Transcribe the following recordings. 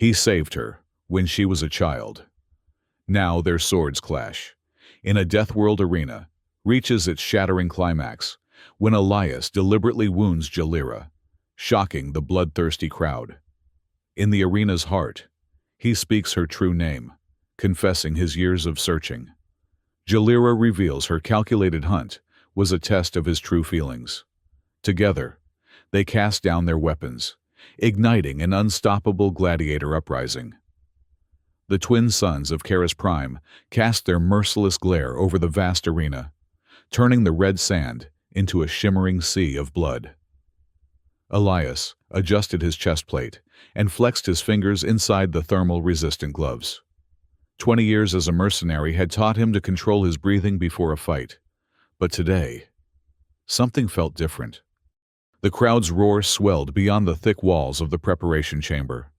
He saved her when she was a child. Now their swords clash. In a Deathworld arena, reaches its shattering climax when Elias deliberately wounds Jalira, shocking the bloodthirsty crowd. In the arena's heart, he speaks her true name, confessing his years of searching. Jalira reveals her calculated hunt was a test of his true feelings. Together, they cast down their weapons, igniting an unstoppable gladiator uprising. The twin sons of Karis Prime cast their merciless glare over the vast arena, turning the red sand into a shimmering sea of blood. Elias adjusted his chest plate and flexed his fingers inside the thermal-resistant gloves. 20 years as a mercenary had taught him to control his breathing before a fight, but today, something felt different. The crowd's roar swelled beyond the thick walls of the preparation chamber.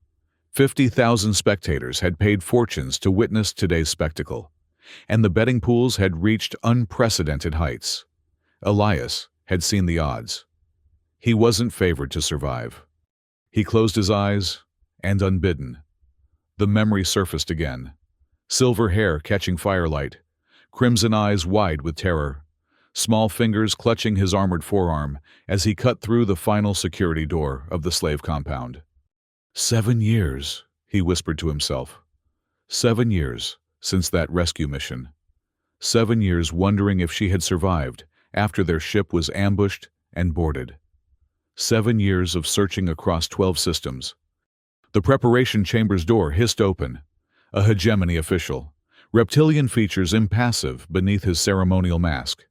50,000 spectators had paid fortunes to witness today's spectacle, and the betting pools had reached unprecedented heights. Elias had seen the odds. He wasn't favored to survive. He closed his eyes, and unbidden, the memory surfaced again. Silver hair catching firelight, crimson eyes wide with terror, small fingers clutching his armored forearm as he cut through the final security door of the slave compound. 7 years, he whispered to himself. 7 years since that rescue mission. 7 years wondering if she had survived after their ship was ambushed and boarded. 7 years of searching across 12 systems. The preparation chamber's door hissed open. A hegemony official, reptilian features impassive beneath his ceremonial mask,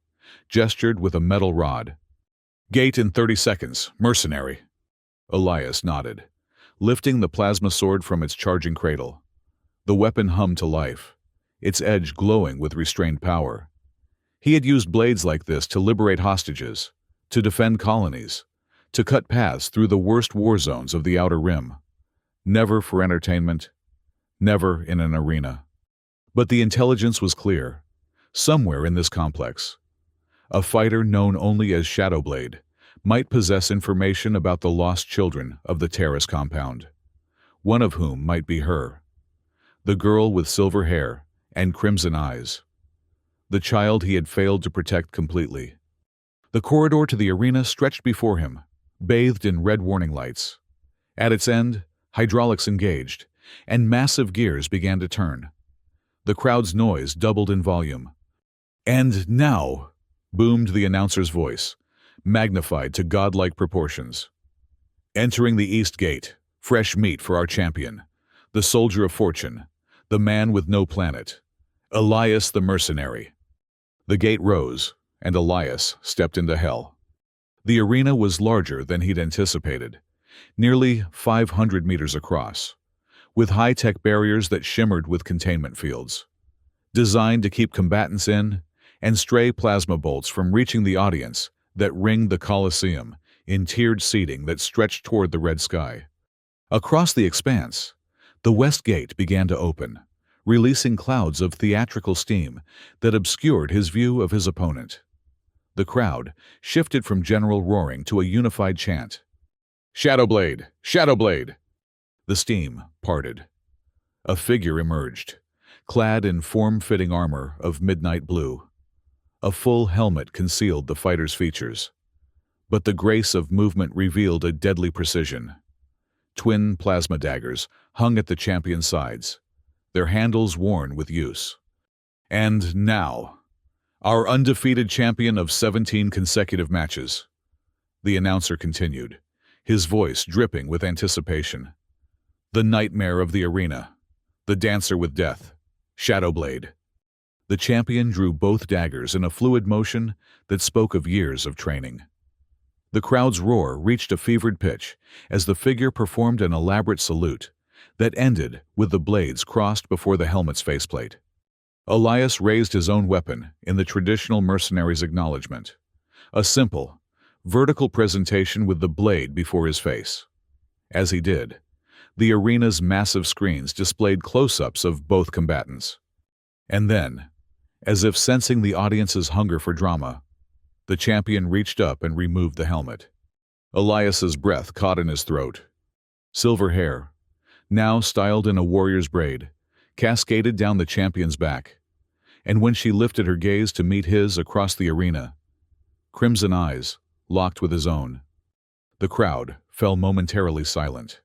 gestured with a metal rod. "Gate in 30 seconds, mercenary." Elias nodded, lifting the plasma sword from its charging cradle. The weapon hummed to life, its edge glowing with restrained power. He had used blades like this to liberate hostages, to defend colonies, to cut paths through the worst war zones of the Outer Rim. Never for entertainment, never in an arena. But the intelligence was clear. Somewhere in this complex, a fighter known only as Shadowblade might possess information about the lost children of the terrace compound, one of whom might be her, the girl with silver hair and crimson eyes, the child he had failed to protect completely. The corridor to the arena stretched before him, bathed in red warning lights. At its end, hydraulics engaged, and massive gears began to turn. The crowd's noise doubled in volume. "And now," boomed the announcer's voice, magnified to godlike proportions. "Entering the East Gate, fresh meat for our champion, the soldier of fortune, the man with no planet, Elias the mercenary." The gate rose, and Elias stepped into hell. The arena was larger than he'd anticipated, nearly 500 meters across, with high-tech barriers that shimmered with containment fields, designed to keep combatants in and stray plasma bolts from reaching the audience that ringed the Colosseum in tiered seating that stretched toward the red sky. Across the expanse, the West Gate began to open, releasing clouds of theatrical steam that obscured his view of his opponent. The crowd shifted from general roaring to a unified chant. "Shadowblade! Shadowblade!" The steam parted. A figure emerged, clad in form-fitting armor of midnight blue. A full helmet concealed the fighter's features, but the grace of movement revealed a deadly precision. Twin plasma daggers hung at the champion's sides, their handles worn with use. "And now, our undefeated champion of 17 consecutive matches," the announcer continued, his voice dripping with anticipation. "The nightmare of the arena, the dancer with death, Shadowblade." The champion drew both daggers in a fluid motion that spoke of years of training. The crowd's roar reached a fevered pitch as the figure performed an elaborate salute that ended with the blades crossed before the helmet's faceplate. Elias raised his own weapon in the traditional mercenary's acknowledgement, a simple, vertical presentation with the blade before his face. As he did, the arena's massive screens displayed close-ups of both combatants. And then, as if sensing the audience's hunger for drama, the champion reached up and removed the helmet. Elias's breath caught in his throat. Silver hair, now styled in a warrior's braid, cascaded down the champion's back. And when she lifted her gaze to meet his across the arena, crimson eyes locked with his own. The crowd fell momentarily silent,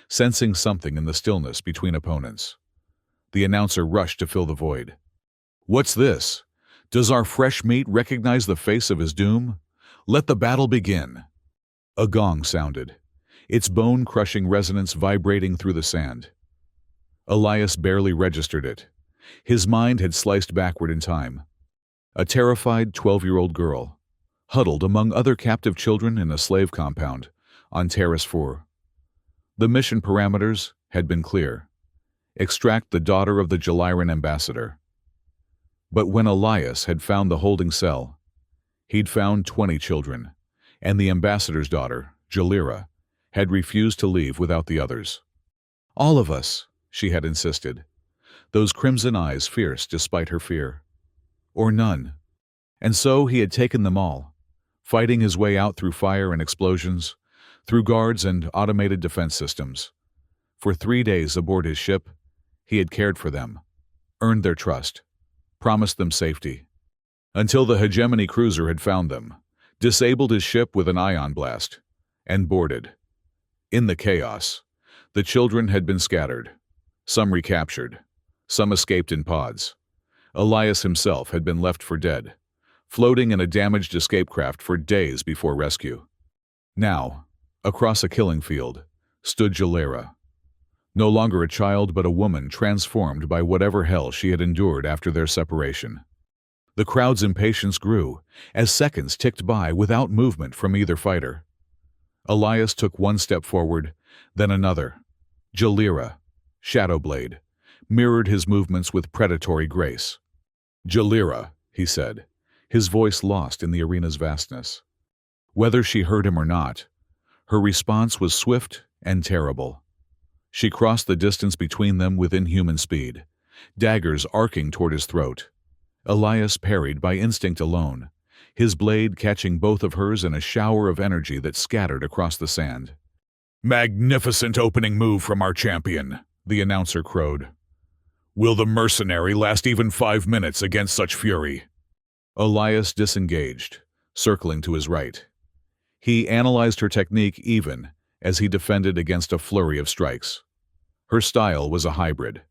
sensing something in the stillness between opponents. The announcer rushed to fill the void. "What's this? Does our fresh meat recognize the face of his doom? Let the battle begin." A gong sounded, its bone-crushing resonance vibrating through the sand. Elias barely registered it. His mind had sliced backward in time. A terrified 12-year-old girl, huddled among other captive children in a slave compound on Terrace 4. The mission parameters had been clear. Extract the daughter of the Jaliran ambassador. But when Elias had found the holding cell, he'd found 20 children, and the ambassador's daughter, Jalira, had refused to leave without the others. "All of us," she had insisted, those crimson eyes fierce despite her fear. Or none. And so he had taken them all, fighting his way out through fire and explosions, through guards and automated defense systems. For 3 days aboard his ship, he had cared for them, earned their trust, promised them safety, until the hegemony cruiser had found them, disabled his ship with an ion blast, and boarded. In the chaos, the children had been scattered, some recaptured, some escaped in pods. Elias himself had been left for dead, floating in a damaged escape craft for days before rescue. Now, across a killing field, stood Jalira. No longer a child but a woman transformed by whatever hell she had endured after their separation. The crowd's impatience grew as seconds ticked by without movement from either fighter. Elias took one step forward, then another. Jalira, Shadowblade, mirrored his movements with predatory grace. "Jalira," he said, his voice lost in the arena's vastness. Whether she heard him or not, her response was swift and terrible. She crossed the distance between them with inhuman speed, daggers arcing toward his throat. Elias parried by instinct alone, his blade catching both of hers in a shower of energy that scattered across the sand. "Magnificent opening move from our champion," the announcer crowed. "Will the mercenary last even 5 minutes against such fury?" Elias disengaged, circling to his right. He analyzed her technique even as he defended against a flurry of strikes. Her style was a hybrid.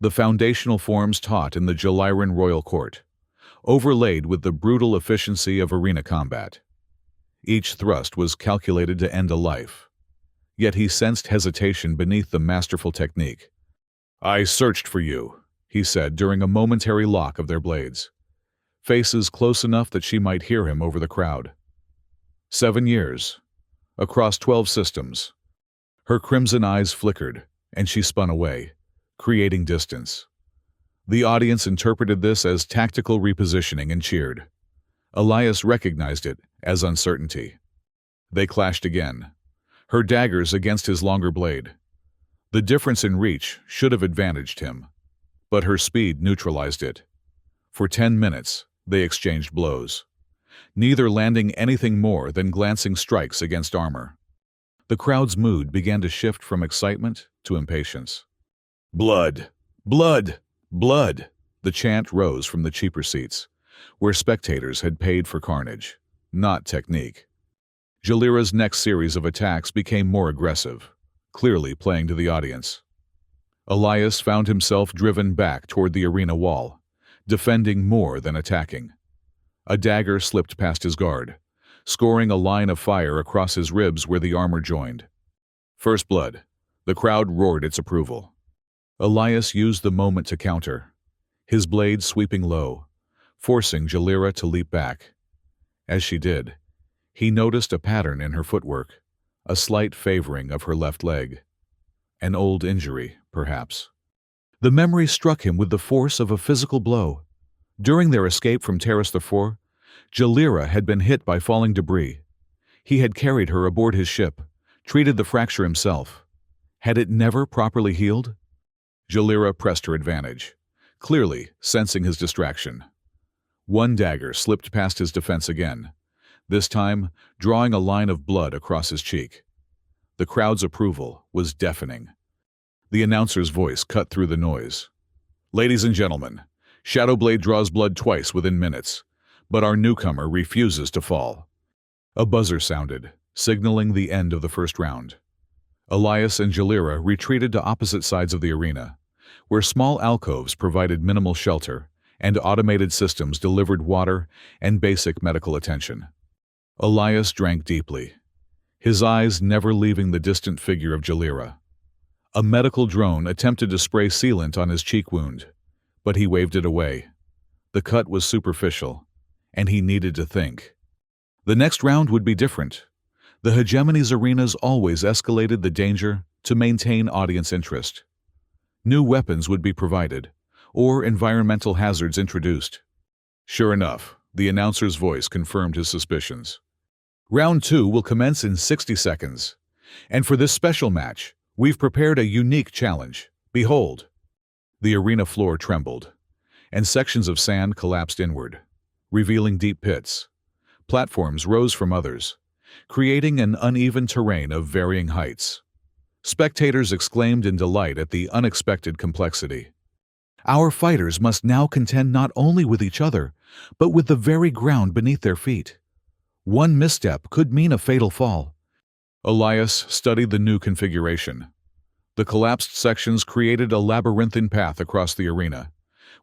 The foundational forms taught in the Jaliran royal court, overlaid with the brutal efficiency of arena combat. Each thrust was calculated to end a life. Yet he sensed hesitation beneath the masterful technique. "I searched for you," he said during a momentary lock of their blades, faces close enough that she might hear him over the crowd. 7 years, across 12 systems. Her crimson eyes flickered, and she spun away, creating distance. The audience interpreted this as tactical repositioning and cheered. Elias recognized it as uncertainty. They clashed again, her daggers against his longer blade. The difference in reach should have advantaged him, but her speed neutralized it. For 10 minutes, they exchanged blows, neither landing anything more than glancing strikes against armor. The crowd's mood began to shift from excitement to impatience. "Blood! Blood! Blood!" The chant rose from the cheaper seats, where spectators had paid for carnage, not technique. Jalira's next series of attacks became more aggressive, clearly playing to the audience. Elias found himself driven back toward the arena wall, defending more than attacking. A dagger slipped past his guard, scoring a line of fire across his ribs where the armor joined. First blood. The crowd roared its approval. Elias used the moment to counter, his blade sweeping low, forcing Jalira to leap back. As she did, he noticed a pattern in her footwork, a slight favoring of her left leg. An old injury, perhaps. The memory struck him with the force of a physical blow. During their escape from Terrace 4, Jalira had been hit by falling debris. He had carried her aboard his ship, treated the fracture himself. Had it never properly healed? Jalira pressed her advantage, clearly sensing his distraction. One dagger slipped past his defense again, this time drawing a line of blood across his cheek. The crowd's approval was deafening. The announcer's voice cut through the noise. Ladies and gentlemen, Shadowblade draws blood twice within minutes, but our newcomer refuses to fall. A buzzer sounded, signaling the end of the first round. Elias and Jalira retreated to opposite sides of the arena, where small alcoves provided minimal shelter and automated systems delivered water and basic medical attention. Elias drank deeply, his eyes never leaving the distant figure of Jalira. A medical drone attempted to spray sealant on his cheek wound, but he waved it away. The cut was superficial, and he needed to think. The next round would be different. The Hegemony's arenas always escalated the danger to maintain audience interest. New weapons would be provided, or environmental hazards introduced. Sure enough, the announcer's voice confirmed his suspicions. Round 2 will commence in 60 seconds, and for this special match, we've prepared a unique challenge. Behold! The arena floor trembled, and sections of sand collapsed inward, revealing deep pits. Platforms rose from others, creating an uneven terrain of varying heights. Spectators exclaimed in delight at the unexpected complexity. Our fighters must now contend not only with each other, but with the very ground beneath their feet. One misstep could mean a fatal fall. Elias studied the new configuration. The collapsed sections created a labyrinthine path across the arena,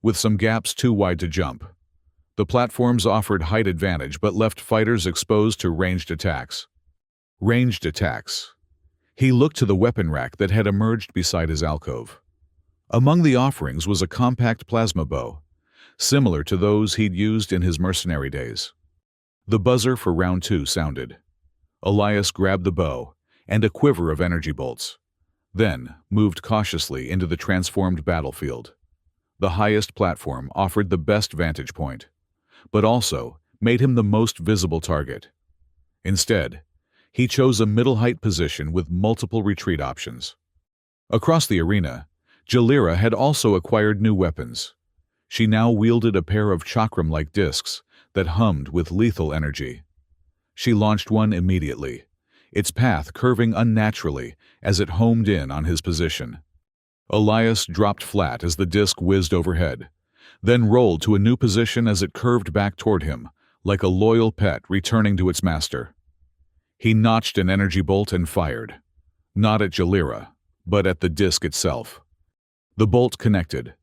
with some gaps too wide to jump. The platforms offered height advantage but left fighters exposed to ranged attacks. Ranged attacks. He looked to the weapon rack that had emerged beside his alcove. Among the offerings was a compact plasma bow, similar to those he'd used in his mercenary days. The buzzer for round 2 sounded. Elias grabbed the bow and a quiver of energy bolts, then moved cautiously into the transformed battlefield. The highest platform offered the best vantage point, but also made him the most visible target. Instead, he chose a middle-height position with multiple retreat options. Across the arena, Jalira had also acquired new weapons. She now wielded a pair of chakram-like discs that hummed with lethal energy. She launched one immediately, its path curving unnaturally as it homed in on his position. Elias dropped flat as the disc whizzed overhead, then rolled to a new position as it curved back toward him, like a loyal pet returning to its master. He notched an energy bolt and fired, not at Jalira, but at the disc itself. The bolt connected,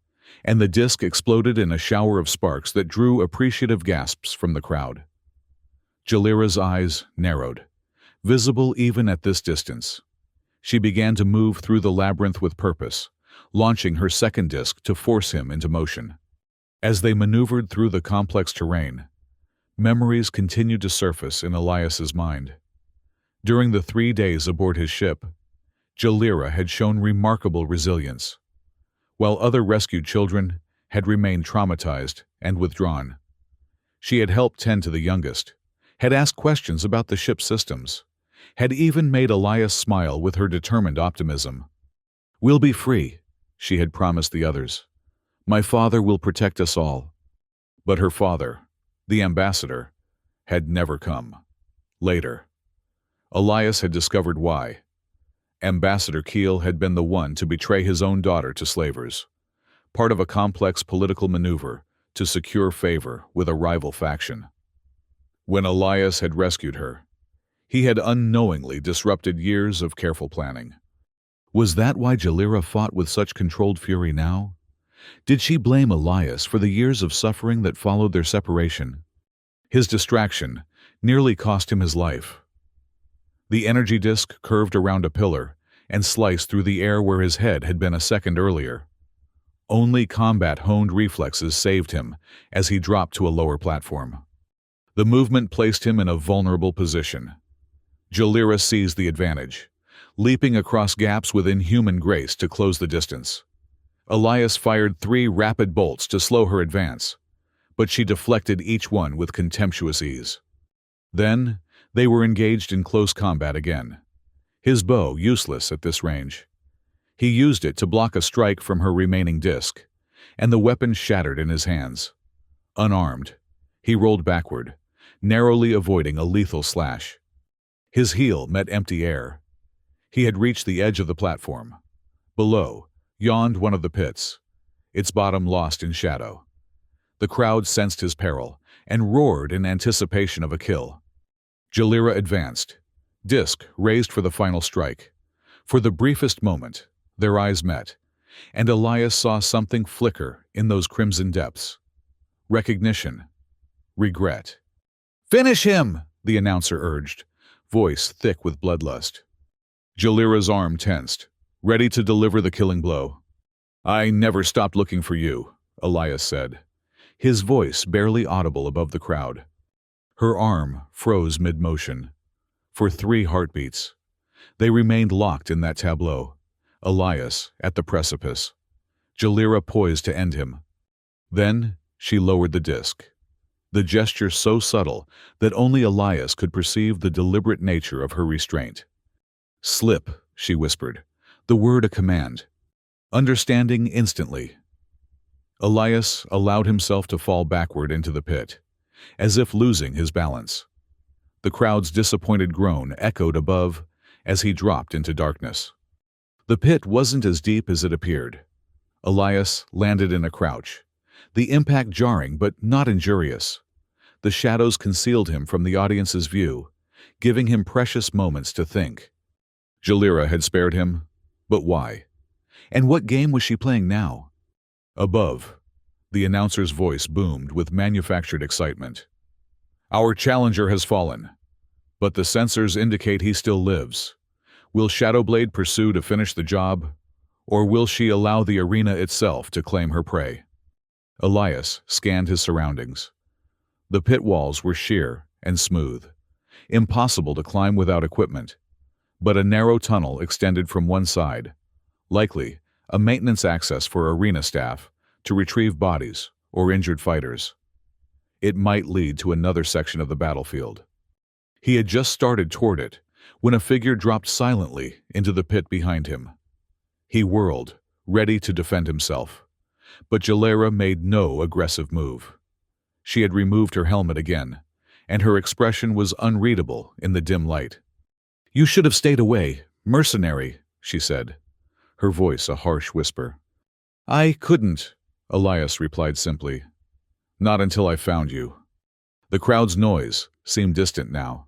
and the disc exploded in a shower of sparks that drew appreciative gasps from the crowd. Jalira's eyes narrowed, visible even at this distance. She began to move through the labyrinth with purpose, launching her second disc to force him into motion. As they maneuvered through the complex terrain, memories continued to surface in Elias's mind. During the 3 days aboard his ship, Jalira had shown remarkable resilience, while other rescued children had remained traumatized and withdrawn. She had helped tend to the youngest, had asked questions about the ship's systems, had even made Elias smile with her determined optimism. "We'll be free," she had promised the others. "My father will protect us all." But her father, the ambassador, had never come. Later, Elias had discovered why. Ambassador Keel had been the one to betray his own daughter to slavers, part of a complex political maneuver to secure favor with a rival faction. When Elias had rescued her, he had unknowingly disrupted years of careful planning. Was that why Jalira fought with such controlled fury now? Did she blame Elias for the years of suffering that followed their separation? His distraction nearly cost him his life. The energy disk curved around a pillar and sliced through the air where his head had been a second earlier. Only combat-honed reflexes saved him as he dropped to a lower platform. The movement placed him in a vulnerable position. Jalira seized the advantage, leaping across gaps with inhuman grace to close the distance. Elias fired 3 rapid bolts to slow her advance, but she deflected each one with contemptuous ease. Then, they were engaged in close combat again, his bow useless at this range. He used it to block a strike from her remaining disc, and the weapon shattered in his hands. Unarmed, he rolled backward, narrowly avoiding a lethal slash. His heel met empty air. He had reached the edge of the platform, Below yawned one of the pits, its bottom lost in shadow. The crowd sensed his peril and roared in anticipation of a kill. Jalira advanced, disc raised for the final strike. For the briefest moment, their eyes met, and Elias saw something flicker in those crimson depths. Recognition. Regret. "Finish him!" the announcer urged, voice thick with bloodlust. Jalira's arm tensed, ready to deliver the killing blow. "I never stopped looking for you," Elias said, his voice barely audible above the crowd. Her arm froze mid-motion. For 3 heartbeats. They remained locked in that tableau, Elias at the precipice, Jalira poised to end him. Then she lowered the disc, the gesture so subtle that only Elias could perceive the deliberate nature of her restraint. "Slip," she whispered, the word a command. Understanding instantly. Elias allowed himself to fall backward into the pit, as if losing his balance. The crowd's disappointed groan echoed above as he dropped into darkness. The pit wasn't as deep as it appeared. Elias landed in a crouch, the impact jarring but not injurious. The shadows concealed him from the audience's view, giving him precious moments to think. Jalira had spared him, but why? And what game was she playing now? Above, the announcer's voice boomed with manufactured excitement. "Our challenger has fallen, but the sensors indicate he still lives. Will Shadowblade pursue to finish the job, or will she allow the arena itself to claim her prey?" Elias scanned his surroundings. The pit walls were sheer and smooth, impossible to climb without equipment, but a narrow tunnel extended from one side, likely a maintenance access for arena staff to retrieve bodies or injured fighters. It might lead to another section of the battlefield. He had just started toward it when a figure dropped silently into the pit behind him. He whirled, ready to defend himself, but Jalira made no aggressive move. She had removed her helmet again, and her expression was unreadable in the dim light. "You should have stayed away, mercenary," she said, her voice a harsh whisper. "I couldn't," Elias replied simply. "Not until I found you." The crowd's noise seemed distant now,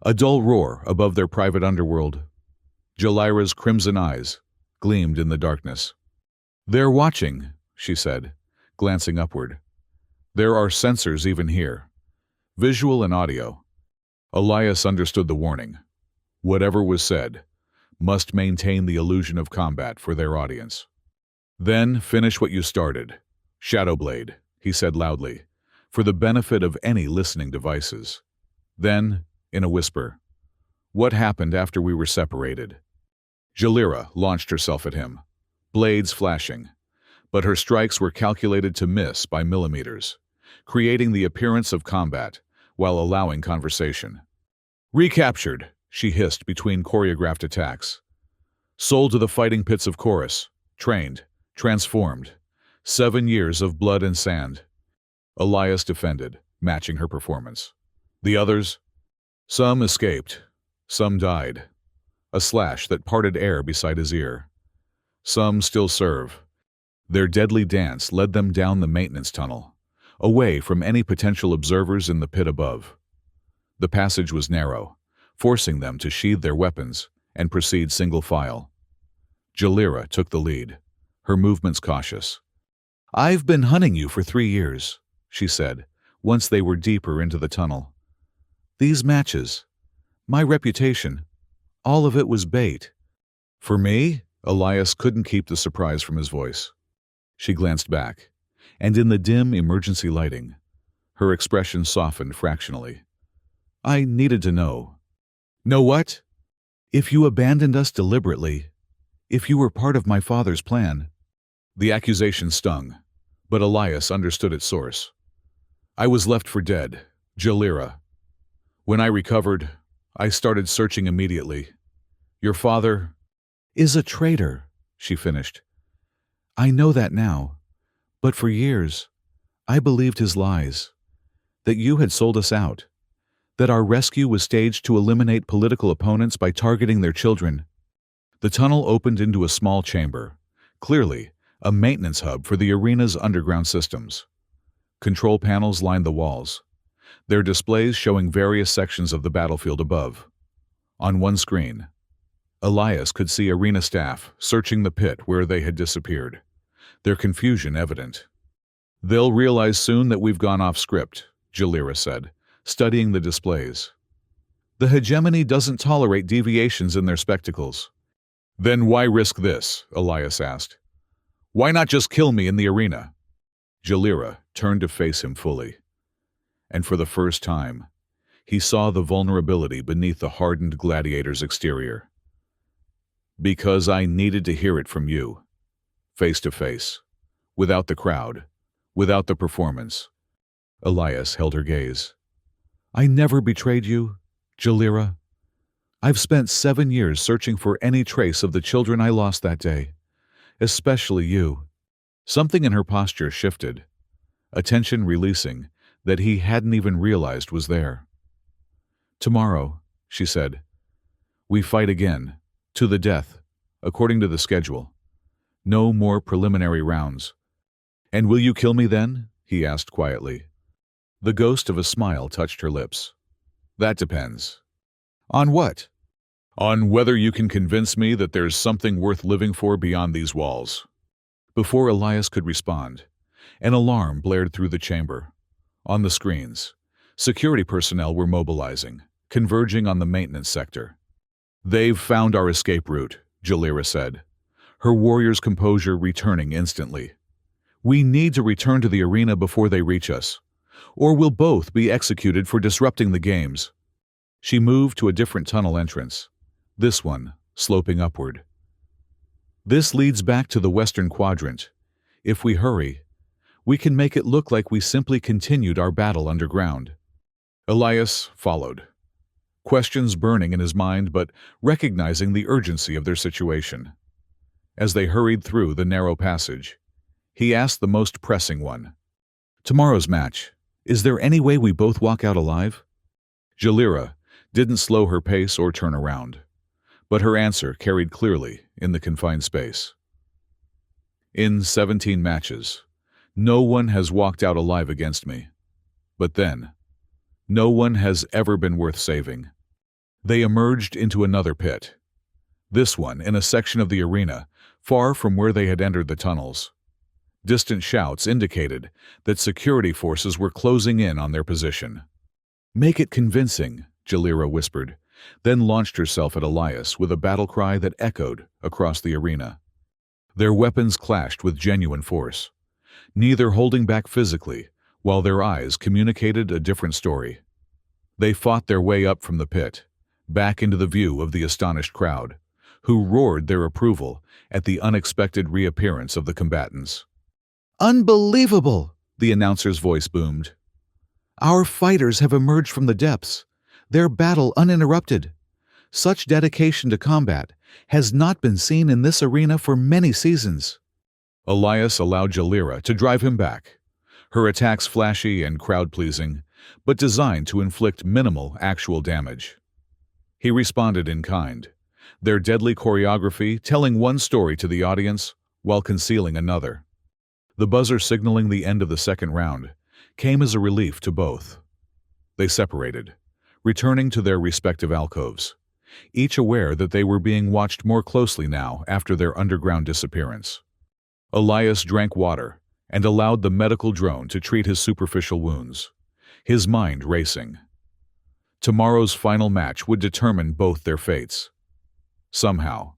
a dull roar above their private underworld. Jalira's crimson eyes gleamed in the darkness. "They're watching," she said, glancing upward. "There are sensors even here, visual and audio." Elias understood the warning. Whatever was said must maintain the illusion of combat for their audience. "Then finish what you started, Shadowblade," he said loudly, for the benefit of any listening devices. Then, in a whisper, "What happened after we were separated?" Jalira launched herself at him, blades flashing, but her strikes were calculated to miss by millimeters, creating the appearance of combat while allowing conversation. "Recaptured," she hissed between choreographed attacks. "Sold to the fighting pits of Chorus, trained, transformed. 7 years of blood and sand." Elias defended, matching her performance. "The others?" "Some escaped. Some died. A slash that parted air beside his ear. Some still serve." Their deadly dance led them down the maintenance tunnel, away from any potential observers in the pit above. The passage was narrow, forcing them to sheathe their weapons and proceed single file. Jalira took the lead, her movements cautious. "I've been hunting you for 3 years," she said, once they were deeper into the tunnel. "These matches, my reputation, all of it was bait." "For me?" Elias couldn't keep the surprise from his voice. She glanced back, and in the dim emergency lighting, her expression softened fractionally. "I needed to know." "Know what?" "If you abandoned us deliberately, if you were part of my father's plan." The accusation stung, but Elias understood its source. "I was left for dead, Jalira. When I recovered, I started searching immediately. Your father is a traitor," she finished. "I know that now, but for years, I believed his lies, that you had sold us out, that our rescue was staged to eliminate political opponents by targeting their children. The tunnel opened into a small chamber, clearly a maintenance hub for the arena's underground systems. Control panels lined the walls, their displays showing various sections of the battlefield above. On one screen, Elias could see arena staff searching the pit where they had disappeared, their confusion evident. "They'll realize soon that we've gone off script," Jalira said, studying the displays. "The hegemony doesn't tolerate deviations in their spectacles." "Then why risk this?" Elias asked. "Why not just kill me in the arena?" Jalira turned to face him fully. And for the first time, he saw the vulnerability beneath the hardened gladiator's exterior. "Because I needed to hear it from you, face to face, without the crowd, without the performance." Elias held her gaze. "I never betrayed you, Jalira. I've spent 7 years searching for any trace of the children I lost that day, especially you." Something in her posture shifted, a tension releasing that he hadn't even realized was there. "Tomorrow," she said, "we fight again, to the death, according to the schedule. No more preliminary rounds." "And will you kill me then?" he asked quietly. The ghost of a smile touched her lips. "That depends." "On what?" "On whether you can convince me that there's something worth living for beyond these walls." Before Elias could respond, an alarm blared through the chamber. On the screens, security personnel were mobilizing, converging on the maintenance sector. "They've found our escape route," Jalira said, her warrior's composure returning instantly. "We need to return to the arena before they reach us, or we'll both be executed for disrupting the games." She moved to a different tunnel entrance, this one sloping upward. "This leads back to the western quadrant. If we hurry, we can make it look like we simply continued our battle underground." Elias followed, questions burning in his mind but recognizing the urgency of their situation. As they hurried through the narrow passage, he asked the most pressing one. "Tomorrow's match, is there any way we both walk out alive?" Jalira didn't slow her pace or turn around, but her answer carried clearly in the confined space. "In 17 matches, no one has walked out alive against me. But then, no one has ever been worth saving." They emerged into another pit, this one in a section of the arena far from where they had entered the tunnels. Distant shouts indicated that security forces were closing in on their position. "Make it convincing," Jalira whispered, then launched herself at Elias with a battle cry that echoed across the arena. Their weapons clashed with genuine force, neither holding back physically, while their eyes communicated a different story. They fought their way up from the pit, back into the view of the astonished crowd, who roared their approval at the unexpected reappearance of the combatants. "Unbelievable!" the announcer's voice boomed. "Our fighters have emerged from the depths, their battle uninterrupted. Such dedication to combat has not been seen in this arena for many seasons." Elias allowed Jalira to drive him back, her attacks flashy and crowd-pleasing, but designed to inflict minimal actual damage. He responded in kind, their deadly choreography telling one story to the audience while concealing another. The buzzer signaling the end of the second round came as a relief to both. They separated, returning to their respective alcoves, each aware that they were being watched more closely now after their underground disappearance. Elias drank water and allowed the medical drone to treat his superficial wounds, his mind racing. Tomorrow's final match would determine both their fates. Somehow,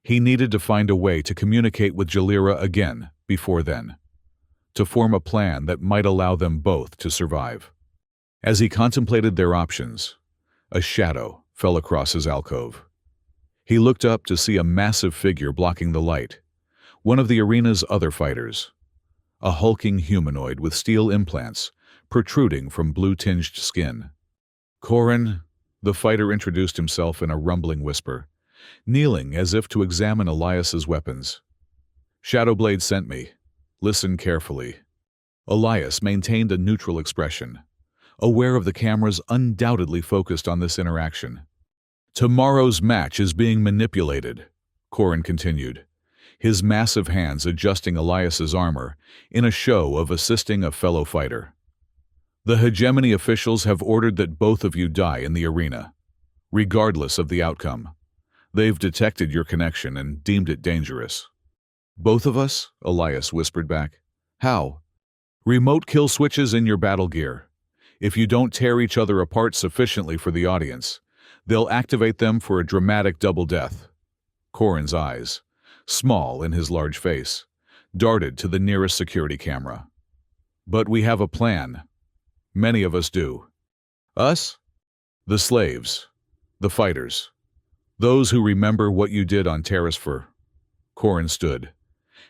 he needed to find a way to communicate with Jalira again before then, to form a plan that might allow them both to survive. As he contemplated their options, a shadow fell across his alcove. He looked up to see a massive figure blocking the light, one of the arena's other fighters, a hulking humanoid with steel implants protruding from blue-tinged skin. "Corin," the fighter introduced himself in a rumbling whisper, kneeling as if to examine Elias's weapons. "Shadowblade sent me. Listen carefully." Elias maintained a neutral expression, aware of the cameras undoubtedly focused on this interaction. "Tomorrow's match is being manipulated," Corin continued, his massive hands adjusting Elias's armor in a show of assisting a fellow fighter. The hegemony officials have ordered that both of you die in the arena, regardless of the outcome. They've detected your connection and deemed it dangerous. Both of us? Elias whispered back. How? Remote kill switches in your battle gear. If you don't tear each other apart sufficiently for the audience, they'll activate them for a dramatic double death. Corin's eyes, small in his large face, darted to the nearest security camera. But we have a plan. Many of us do. Us? The slaves. The fighters. Those who remember what you did on Terrasfer. Corin stood,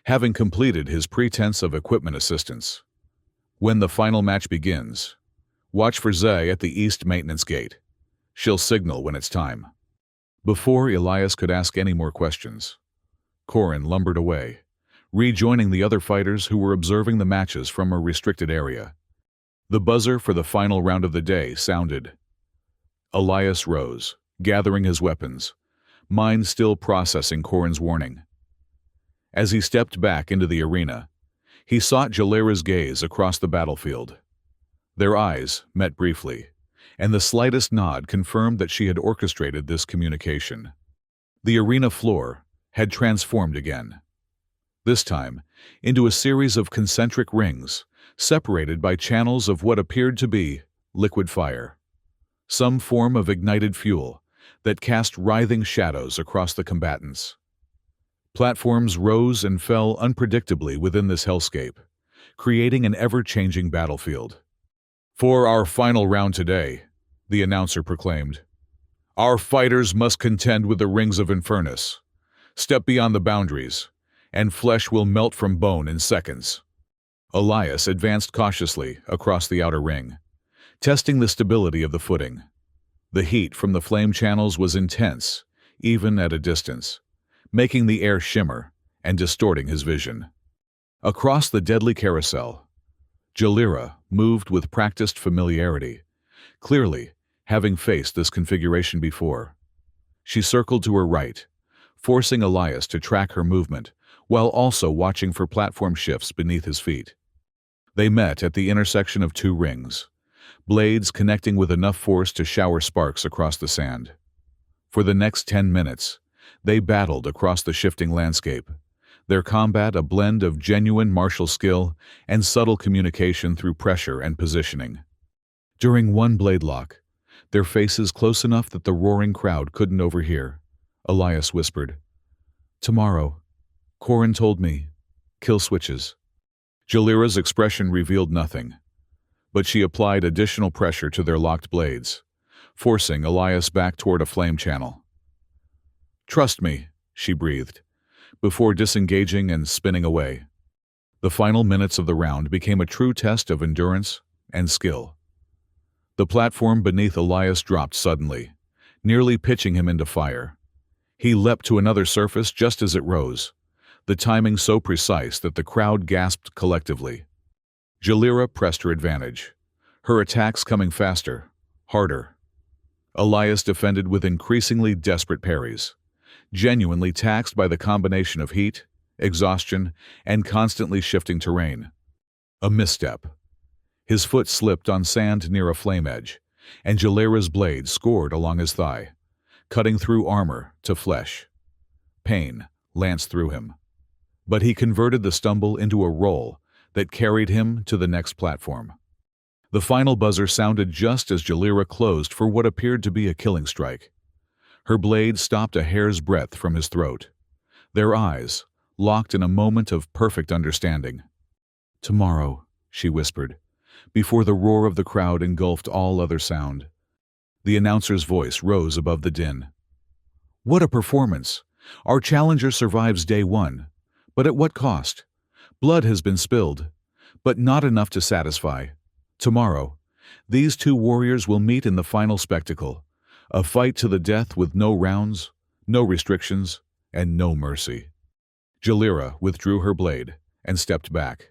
having completed his pretense of equipment assistance. When the final match begins, watch for Zay at the east maintenance gate. She'll signal when it's time. Before Elias could ask any more questions, Corin lumbered away, rejoining the other fighters who were observing the matches from a restricted area. The buzzer for the final round of the day sounded. Elias rose, gathering his weapons, mind still processing Corin's warning. As he stepped back into the arena, he sought Jalira's gaze across the battlefield. Their eyes met briefly, and the slightest nod confirmed that she had orchestrated this communication. The arena floor had transformed again, this time into a series of concentric rings separated by channels of what appeared to be liquid fire, some form of ignited fuel that cast writhing shadows across the combatants. Platforms rose and fell unpredictably within this hellscape, creating an ever-changing battlefield. For our final round today, the announcer proclaimed, our fighters must contend with the rings of Infernus. Step beyond the boundaries, and flesh will melt from bone in seconds. Elias advanced cautiously across the outer ring, testing the stability of the footing. The heat from the flame channels was intense, even at a distance, making the air shimmer and distorting his vision. Across the deadly carousel, Jalira moved with practiced familiarity, clearly having faced this configuration before. She circled to her right, forcing Elias to track her movement while also watching for platform shifts beneath his feet. They met at the intersection of two rings, blades connecting with enough force to shower sparks across the sand. For the next 10 minutes, they battled across the shifting landscape, their combat a blend of genuine martial skill and subtle communication through pressure and positioning. During one blade lock, their faces close enough that the roaring crowd couldn't overhear, Elias whispered, Tomorrow, Corin told me, kill switches. Jalira's expression revealed nothing, but she applied additional pressure to their locked blades, forcing Elias back toward a flame channel. Trust me, she breathed, before disengaging and spinning away. The final minutes of the round became a true test of endurance and skill. The platform beneath Elias dropped suddenly, nearly pitching him into fire. He leapt to another surface just as it rose, the timing so precise that the crowd gasped collectively. Jalira pressed her advantage, her attacks coming faster, harder. Elias defended with increasingly desperate parries, genuinely taxed by the combination of heat, exhaustion, and constantly shifting terrain. A misstep. His foot slipped on sand near a flame edge, and Jalira's blade scored along his thigh, cutting through armor to flesh. Pain lanced through him, but he converted the stumble into a roll that carried him to the next platform. The final buzzer sounded just as Jalira closed for what appeared to be a killing strike. Her blade stopped a hair's breadth from his throat, their eyes locked in a moment of perfect understanding. Tomorrow, she whispered, before the roar of the crowd engulfed all other sound. The announcer's voice rose above the din. What a performance! Our challenger survives day one, but at what cost? Blood has been spilled, but not enough to satisfy. Tomorrow, these two warriors will meet in the final spectacle, a fight to the death with no rounds, no restrictions, and no mercy. Jalira withdrew her blade and stepped back,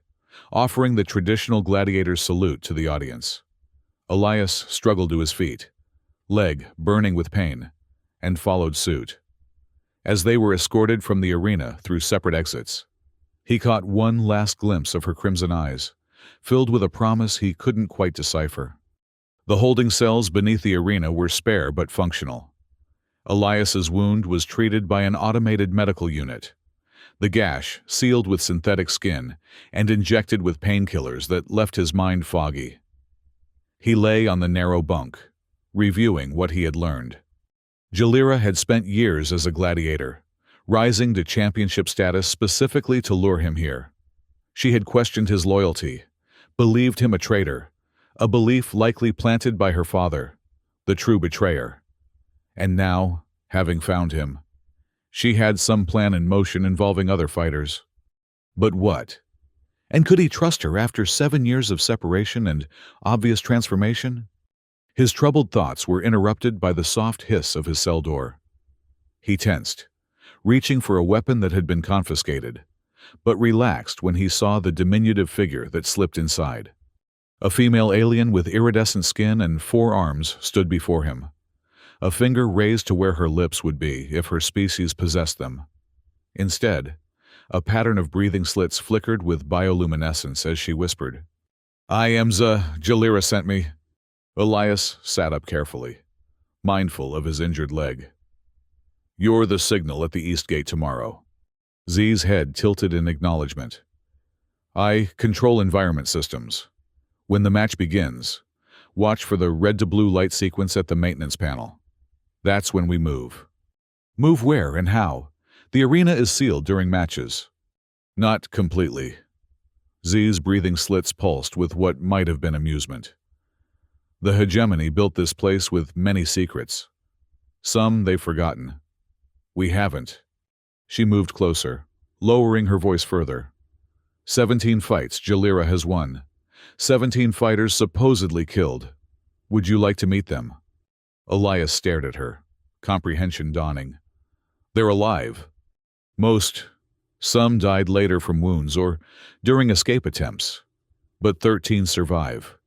offering the traditional gladiator's salute to the audience. Elias struggled to his feet, leg burning with pain, and followed suit. As they were escorted from the arena through separate exits, he caught one last glimpse of her crimson eyes, filled with a promise he couldn't quite decipher. The holding cells beneath the arena were spare but functional. Elias's wound was treated by an automated medical unit, the gash sealed with synthetic skin and injected with painkillers that left his mind foggy. He lay on the narrow bunk, reviewing what he had learned. Jalira had spent years as a gladiator, rising to championship status specifically to lure him here. She had questioned his loyalty, believed him a traitor, a belief likely planted by her father, the true betrayer. And now, having found him, she had some plan in motion involving other fighters. But what? And could he trust her after 7 years of separation and obvious transformation? His troubled thoughts were interrupted by the soft hiss of his cell door. He tensed, reaching for a weapon that had been confiscated, but relaxed when he saw the diminutive figure that slipped inside. A female alien with iridescent skin and 4 arms stood before him, a finger raised to where her lips would be if her species possessed them. Instead, a pattern of breathing slits flickered with bioluminescence as she whispered, "I am Jalira sent me." Elias sat up carefully, mindful of his injured leg. "You're the signal at the East Gate tomorrow." Z's head tilted in acknowledgement. "I control environment systems. When the match begins, watch for the red to blue light sequence at the maintenance panel. That's when we move." "Move where and how? The arena is sealed during matches." "Not completely." Z's breathing slits pulsed with what might have been amusement. "The hegemony built this place with many secrets. Some they've forgotten. We haven't." She moved closer, lowering her voice further. 17 fights Jalira has won. 17 fighters supposedly killed. Would you like to meet them? Elias stared at her, comprehension dawning. "They're alive. Some died later from wounds or during escape attempts. But 13 survive.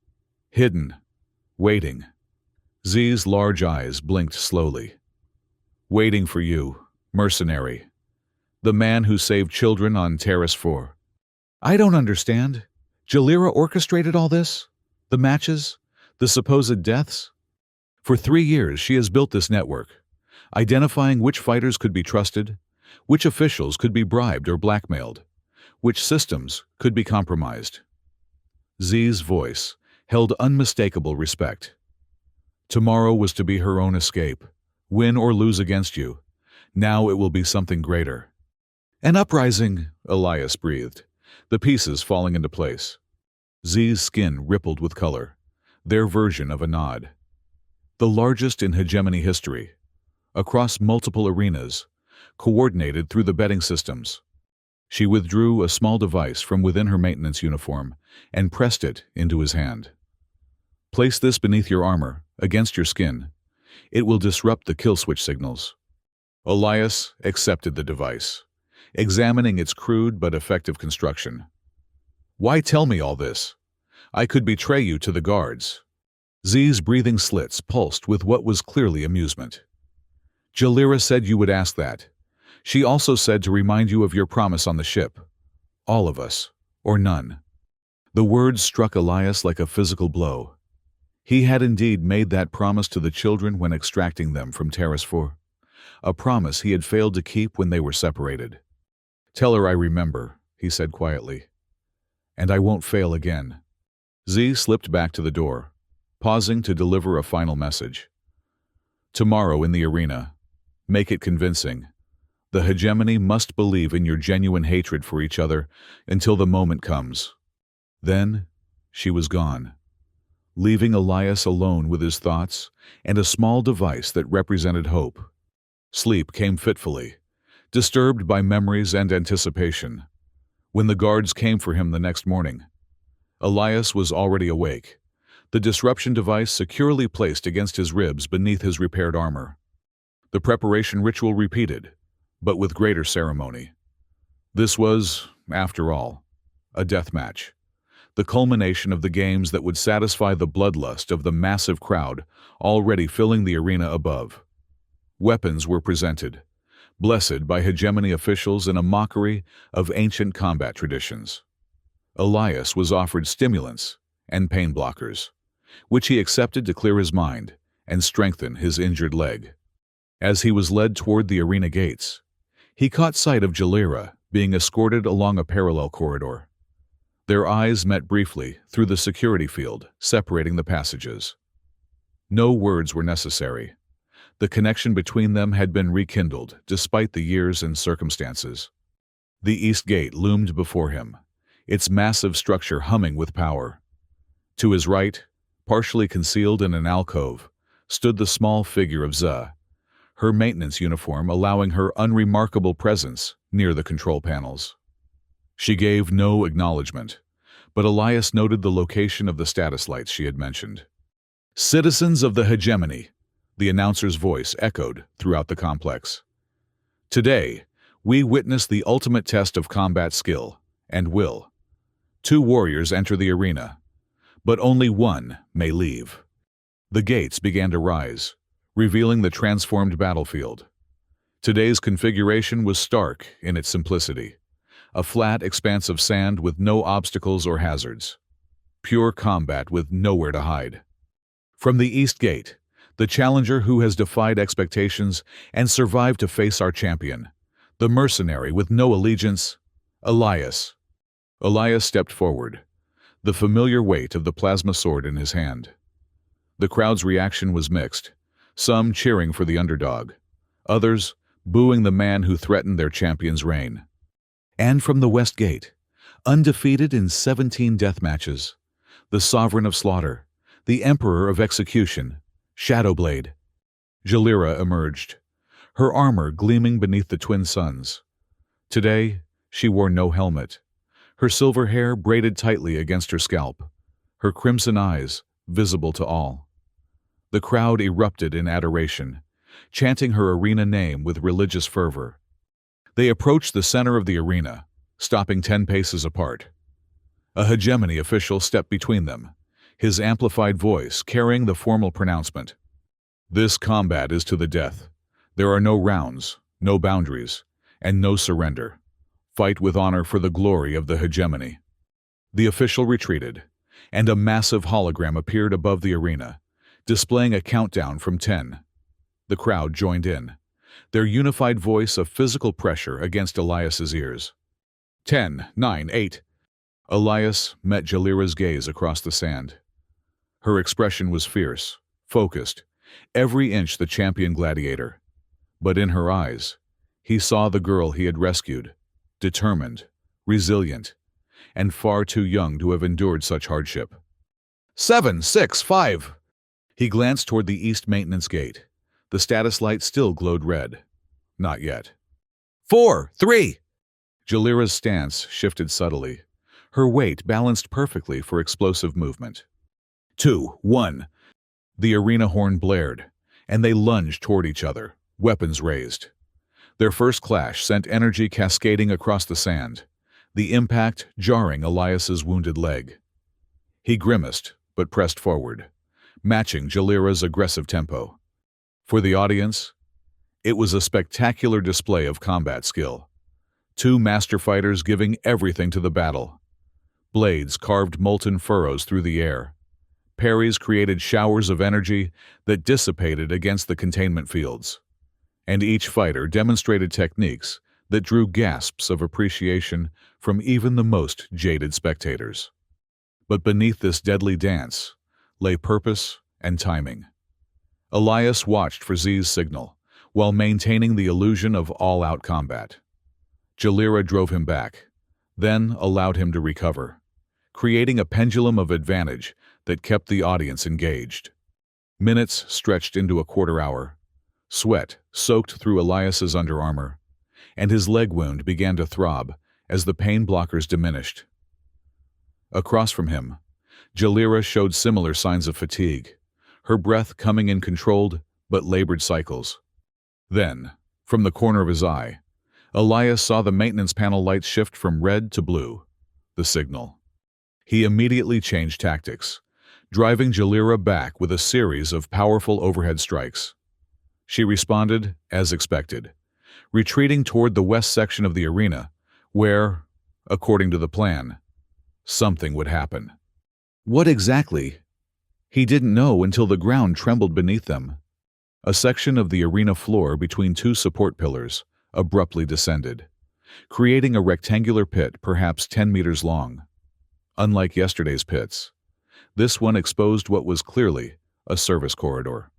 Hidden. Waiting." Z's large eyes blinked slowly. "Waiting for you, mercenary. The man who saved children on Terrace 4. "I don't understand. Jalira orchestrated all this? The matches? The supposed deaths? For 3 years she has built this network, identifying which fighters could be trusted, which officials could be bribed or blackmailed, which systems could be compromised." Z's voice held unmistakable respect. Tomorrow was to be her own escape, win or lose against you. Now it will be something greater. "An uprising," Elias breathed, the pieces falling into place. Z's skin rippled with color, their version of a nod. The largest in hegemony history, across multiple arenas, coordinated through the betting systems. She withdrew a small device from within her maintenance uniform and pressed it into his hand. "Place this beneath your armor, against your skin. It will disrupt the kill switch signals." Elias accepted the device, examining its crude but effective construction. "Why tell me all this? I could betray you to the guards." Z's breathing slits pulsed with what was clearly amusement. "Jalira said you would ask that. She also said to remind you of your promise on the ship. All of us, or none." The words struck Elias like a physical blow. He had indeed made that promise to the children when extracting them from Terrace 4. A promise he had failed to keep when they were separated. "Tell her I remember," he said quietly. "And I won't fail again." Z slipped back to the door, pausing to deliver a final message. "Tomorrow in the arena, make it convincing. The hegemony must believe in your genuine hatred for each other until the moment comes." Then she was gone, leaving Elias alone with his thoughts and a small device that represented hope. Sleep came fitfully, disturbed by memories and anticipation. When the guards came for him the next morning, Elias was already awake, the disruption device securely placed against his ribs beneath his repaired armor. The preparation ritual repeated, but with greater ceremony. This was, after all, a death match, the culmination of the games that would satisfy the bloodlust of the massive crowd already filling the arena above. Weapons were presented, blessed by hegemony officials in a mockery of ancient combat traditions. Elias was offered stimulants and pain blockers, which he accepted to clear his mind and strengthen his injured leg. As he was led toward the arena gates, he caught sight of Jalira being escorted along a parallel corridor. Their eyes met briefly through the security field separating the passages. No words were necessary. The connection between them had been rekindled despite the years and circumstances. The East Gate loomed before him, its massive structure humming with power. To his right, partially concealed in an alcove, stood the small figure of Za, her maintenance uniform allowing her unremarkable presence near the control panels. She gave no acknowledgement, but Elias noted the location of the status lights she had mentioned. "Citizens of the hegemony," the announcer's voice echoed throughout the complex. "Today, we witness the ultimate test of combat skill and will. 2 warriors enter the arena, but only one may leave." The gates began to rise, revealing the transformed battlefield. Today's configuration was stark in its simplicity. A flat expanse of sand with no obstacles or hazards. Pure combat with nowhere to hide. From the East Gate, the challenger who has defied expectations and survived to face our champion, the mercenary with no allegiance, Elias. Elias stepped forward, the familiar weight of the plasma sword in his hand. The crowd's reaction was mixed, some cheering for the underdog, others booing the man who threatened their champion's reign. And from the West Gate, undefeated in 17 death matches, the sovereign of slaughter, the emperor of execution, Shadowblade. Jalira emerged, her armor gleaming beneath the twin suns. Today, she wore no helmet, her silver hair braided tightly against her scalp, her crimson eyes visible to all. The crowd erupted in adoration, chanting her arena name with religious fervor. They approached the center of the arena, stopping 10 paces apart. A hegemony official stepped between them, his amplified voice carrying the formal pronouncement. "This combat is to the death. There are no rounds, no boundaries, and no surrender. Fight with honor for the glory of the hegemony." The official retreated, and a massive hologram appeared above the arena, displaying a countdown from 10. The crowd joined in, their unified voice of physical pressure against Elias's ears. 10, 9, 8. Elias met Jalira's gaze across the sand. Her expression was fierce, focused, every inch the champion gladiator. But in her eyes, he saw the girl he had rescued, determined, resilient, and far too young to have endured such hardship. 7, 6, 5. He glanced toward the east maintenance gate. The status light still glowed red. Not yet. 4, 3. Jalira's stance shifted subtly, her weight balanced perfectly for explosive movement. 2, 1. The arena horn blared, and they lunged toward each other, weapons raised. Their first clash sent energy cascading across the sand, the impact jarring Elias's wounded leg. He grimaced, but pressed forward, matching Jalira's aggressive tempo. For the audience, it was a spectacular display of combat skill. 2 master fighters giving everything to the battle. Blades carved molten furrows through the air. Parries created showers of energy that dissipated against the containment fields. And each fighter demonstrated techniques that drew gasps of appreciation from even the most jaded spectators. But beneath this deadly dance lay purpose and timing. Elias watched for Z's signal, while maintaining the illusion of all-out combat. Jalira drove him back, then allowed him to recover, creating a pendulum of advantage that kept the audience engaged. Minutes stretched into a quarter hour. Sweat soaked through Elias's underarmor, and his leg wound began to throb as the pain blockers diminished. Across from him, Jalira showed similar signs of fatigue, her breath coming in controlled but labored cycles. Then, from the corner of his eye, Elias saw the maintenance panel lights shift from red to blue, the signal. He immediately changed tactics, driving Jalira back with a series of powerful overhead strikes. She responded as expected, retreating toward the west section of the arena, where, according to the plan, something would happen. What exactly? He didn't know until the ground trembled beneath them. A section of the arena floor between two support pillars abruptly descended, creating a rectangular pit perhaps 10 meters long. Unlike yesterday's pits, this one exposed what was clearly a service corridor,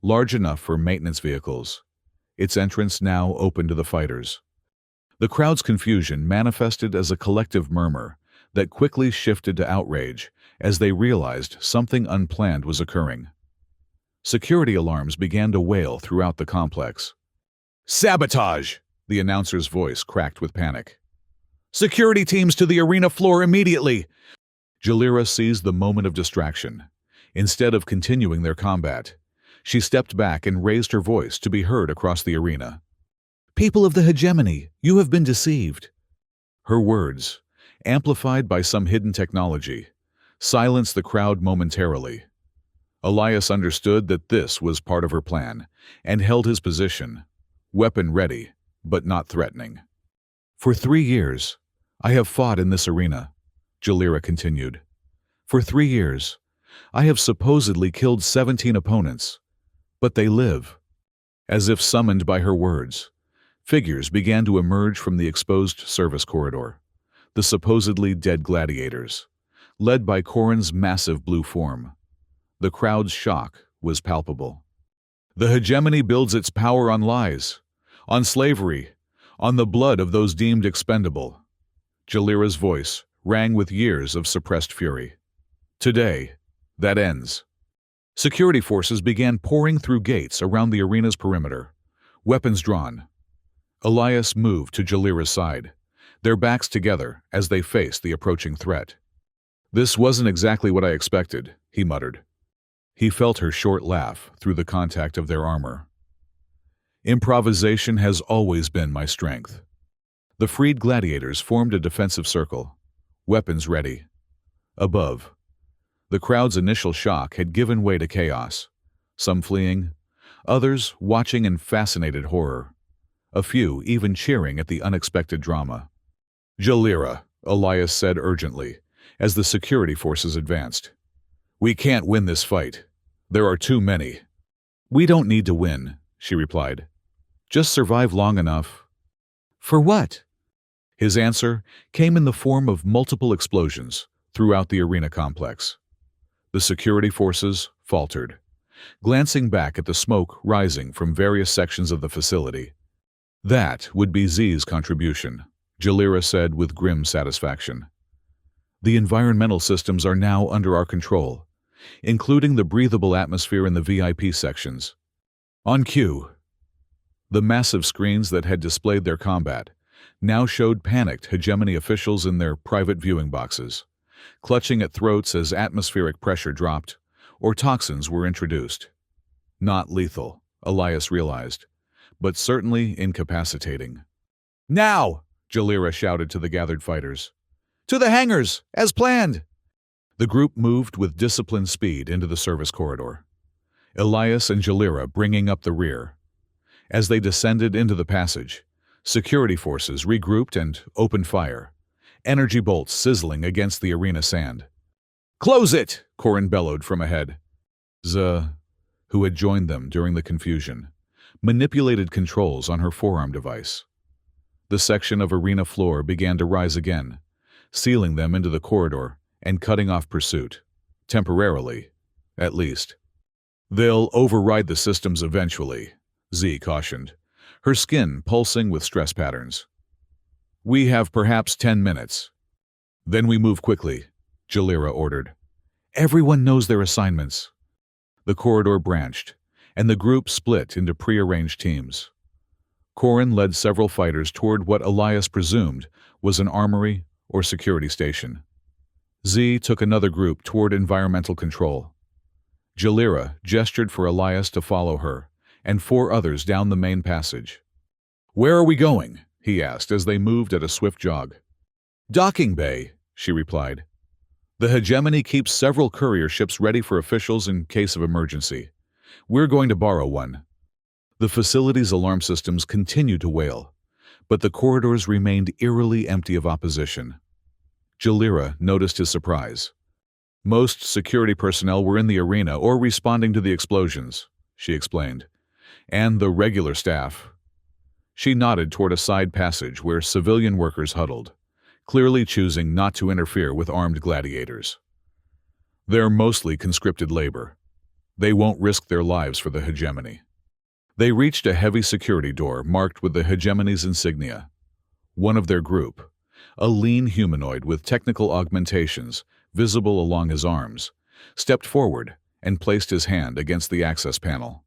large enough for maintenance vehicles, its entrance now open to the fighters. The crowd's confusion manifested as a collective murmur that quickly shifted to outrage as they realized something unplanned was occurring. Security alarms began to wail throughout the complex. "Sabotage!" The announcer's voice cracked with panic. "Security teams to the arena floor immediately!" Jalira seized the moment of distraction. Instead of continuing their combat, she stepped back and raised her voice to be heard across the arena. "People of the hegemony, you have been deceived." Her words, amplified by some hidden technology, silenced the crowd momentarily. Elias understood that this was part of her plan and held his position, weapon ready, but not threatening. "For 3 years, I have fought in this arena," Jalira continued. "For 3 years, I have supposedly killed 17 opponents, but they live." As if summoned by her words, figures began to emerge from the exposed service corridor, the supposedly dead gladiators, led by Corin's massive blue form. The crowd's shock was palpable. "The hegemony builds its power on lies, on slavery, on the blood of those deemed expendable." Jalira's voice rang with years of suppressed fury. "Today, that ends." Security forces began pouring through gates around the arena's perimeter, weapons drawn. Elias moved to Jalira's side, their backs together as they faced the approaching threat. "This wasn't exactly what I expected," he muttered. He felt her short laugh through the contact of their armor. "Improvisation has always been my strength." The freed gladiators formed a defensive circle, weapons ready. Above, the crowd's initial shock had given way to chaos, some fleeing, others watching in fascinated horror, a few even cheering at the unexpected drama. "Jalira," Elias said urgently, as the security forces advanced. "We can't win this fight. There are too many." "We don't need to win," she replied. "Just survive long enough." "For what?" His answer came in the form of multiple explosions throughout the arena complex. The security forces faltered, glancing back at the smoke rising from various sections of the facility. "That would be Z's contribution," Jalira said with grim satisfaction. "The environmental systems are now under our control, including the breathable atmosphere in the VIP sections. On cue." The massive screens that had displayed their combat now showed panicked hegemony officials in their private viewing boxes, clutching at throats as atmospheric pressure dropped or toxins were introduced. Not lethal, Elias realized, but certainly incapacitating. "Now!" Jalira shouted to the gathered fighters. "To the hangars, as planned!" The group moved with disciplined speed into the service corridor, Elias and Jalira bringing up the rear. As they descended into the passage, security forces regrouped and opened fire, energy bolts sizzling against the arena sand. "Close it!" Corin bellowed from ahead. Z, who had joined them during the confusion, manipulated controls on her forearm device. The section of arena floor began to rise again, sealing them into the corridor and cutting off pursuit, temporarily, at least. "They'll override the systems eventually," Z cautioned, her skin pulsing with stress patterns. "We have perhaps 10 minutes. Then we move quickly," Jalira ordered. "Everyone knows their assignments." The corridor branched, and the group split into prearranged teams. Corin led several fighters toward what Elias presumed was an armory or security station. Z took another group toward environmental control. Jalira gestured for Elias to follow her, and 4 others down the main passage. "Where are we going?" he asked as they moved at a swift jog. "Docking bay," she replied. "The hegemony keeps several courier ships ready for officials in case of emergency. We're going to borrow one." The facility's alarm systems continued to wail, but the corridors remained eerily empty of opposition. Jalira noticed his surprise. Most security personnel were in the arena or responding to the explosions, she explained, and the regular staff. She nodded toward a side passage where civilian workers huddled, clearly choosing not to interfere with armed gladiators. They're mostly conscripted labor. They won't risk their lives for the hegemony. They reached a heavy security door marked with the hegemony's insignia. One of their group, a lean humanoid with technical augmentations visible along his arms, stepped forward and placed his hand against the access panel.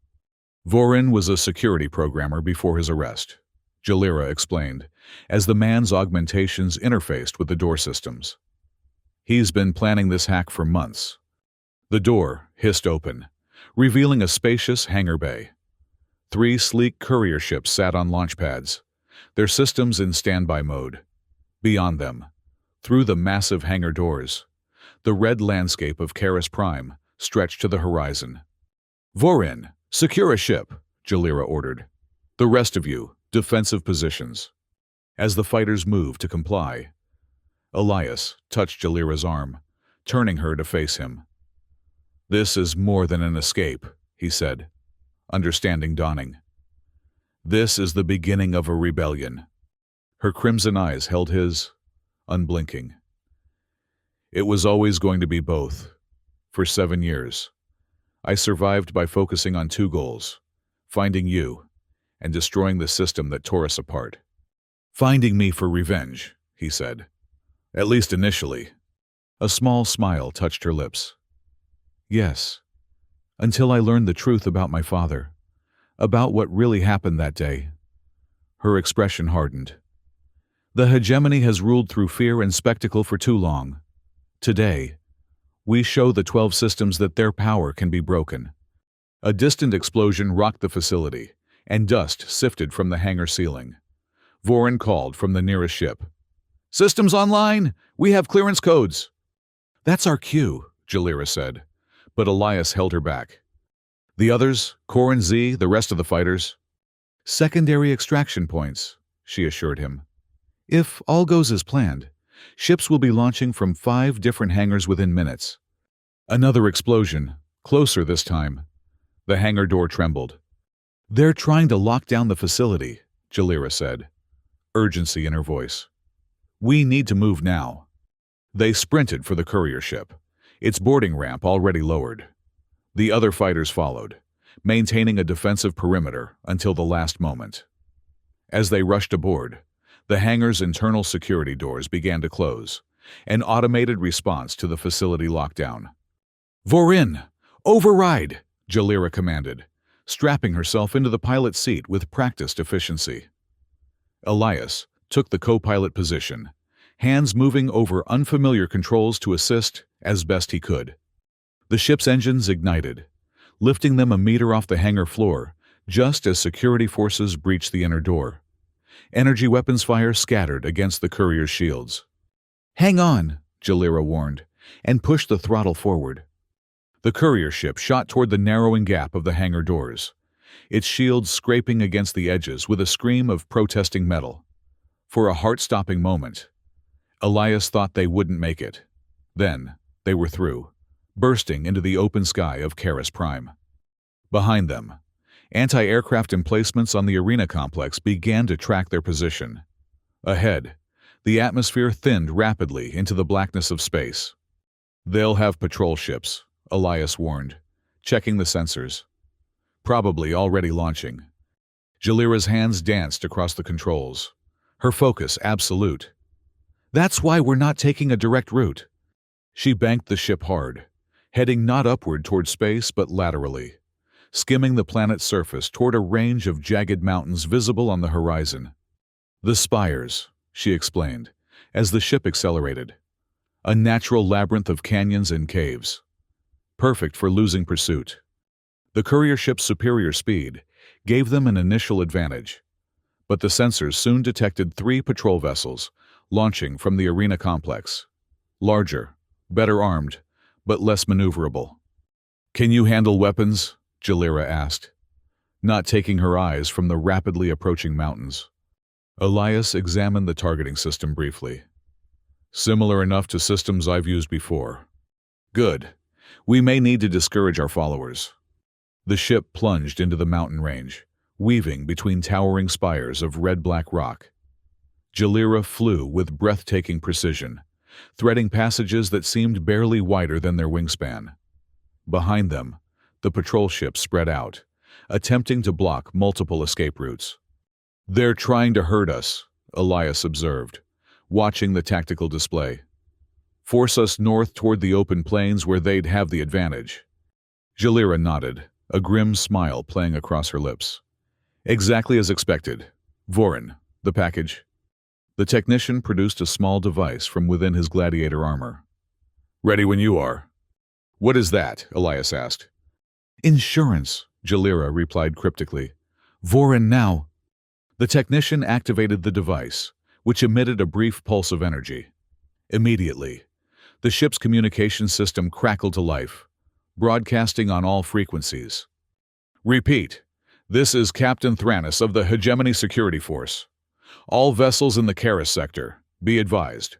Vorin was a security programmer before his arrest, Jalira explained, as the man's augmentations interfaced with the door systems. He's been planning this hack for months. The door hissed open, revealing a spacious hangar bay. 3 sleek courier ships sat on launch pads, their systems in standby mode. Beyond them, through the massive hangar doors, the red landscape of Karis Prime stretched to the horizon. Vorin, secure a ship, Jalira ordered. The rest of you, defensive positions. As the fighters moved to comply, Elias touched Jalira's arm, turning her to face him. This is more than an escape, he said, understanding dawning. This is the beginning of a rebellion. Her crimson eyes held his, unblinking. It was always going to be both. For 7 years, I survived by focusing on 2 goals, finding you and destroying the system that tore us apart. Finding me for revenge, he said. At least initially. A small smile touched her lips. Yes, until I learned the truth about my father, about what really happened that day. Her expression hardened. The hegemony has ruled through fear and spectacle for too long. Today, we show the 12 systems that their power can be broken. A distant explosion rocked the facility, and dust sifted from the hangar ceiling. Vorin called from the nearest ship. Systems online! We have clearance codes! That's our cue, Jalira said, but Elias held her back. The others, Core and Z, the rest of the fighters? Secondary extraction points, she assured him. If all goes as planned, ships will be launching from 5 different hangars within minutes. Another explosion, closer this time. The hangar door trembled. They're trying to lock down the facility, Jalira said, urgency in her voice. We need to move now. They sprinted for the courier ship, its boarding ramp already lowered. The other fighters followed, maintaining a defensive perimeter until the last moment. As they rushed aboard, the hangar's internal security doors began to close, an automated response to the facility lockdown. Vorin, override, Jalira commanded, strapping herself into the pilot's seat with practiced efficiency. Elias took the co-pilot position, hands moving over unfamiliar controls to assist as best he could. The ship's engines ignited, lifting them a meter off the hangar floor just as security forces breached the inner door. Energy weapons fire scattered against the courier's shields. Hang on, Jalira warned, and pushed the throttle forward. The courier ship shot toward the narrowing gap of the hangar doors, its shields scraping against the edges with a scream of protesting metal. For a heart-stopping moment, Elias thought they wouldn't make it. Then, they were through, bursting into the open sky of Karis Prime. Behind them, anti-aircraft emplacements on the arena complex began to track their position. Ahead, the atmosphere thinned rapidly into the blackness of space. They'll have patrol ships, Elias warned, checking the sensors. Probably already launching. Jalira's hands danced across the controls, her focus absolute. That's why we're not taking a direct route. She banked the ship hard, heading not upward toward space but laterally, skimming the planet's surface toward a range of jagged mountains visible on the horizon. The spires, she explained, as the ship accelerated. A natural labyrinth of canyons and caves. Perfect for losing pursuit. The courier ship's superior speed gave them an initial advantage, but the sensors soon detected 3 patrol vessels launching from the arena complex. Larger, better armed, but less maneuverable. Can you handle weapons? Jalira asked. not taking her eyes from the rapidly approaching mountains. Elias examined the targeting system briefly. Similar enough to systems I've used before. Good. We may need to discourage our followers. The ship plunged into the mountain range, weaving between towering spires of red-black rock. Jalira flew with breathtaking precision, threading passages that seemed barely wider than their wingspan. Behind them, the patrol ships spread out, attempting to block multiple escape routes. "They're trying to hurt us," Elias observed, watching the tactical display. "Force us north toward the open plains where they'd have the advantage." Jalira nodded, a grim smile playing across her lips. "Exactly as expected. Vorin, the package." The technician produced a small device from within his gladiator armor. "Ready when you are." "What is that?" Elias asked. "Insurance," Jalira replied cryptically. "Vorin now." The technician activated the device, which emitted a brief pulse of energy. Immediately, the ship's communication system crackled to life, broadcasting on all frequencies. "Repeat, this is Captain Thranis of the Hegemony Security Force. All vessels in the Karis sector, be advised.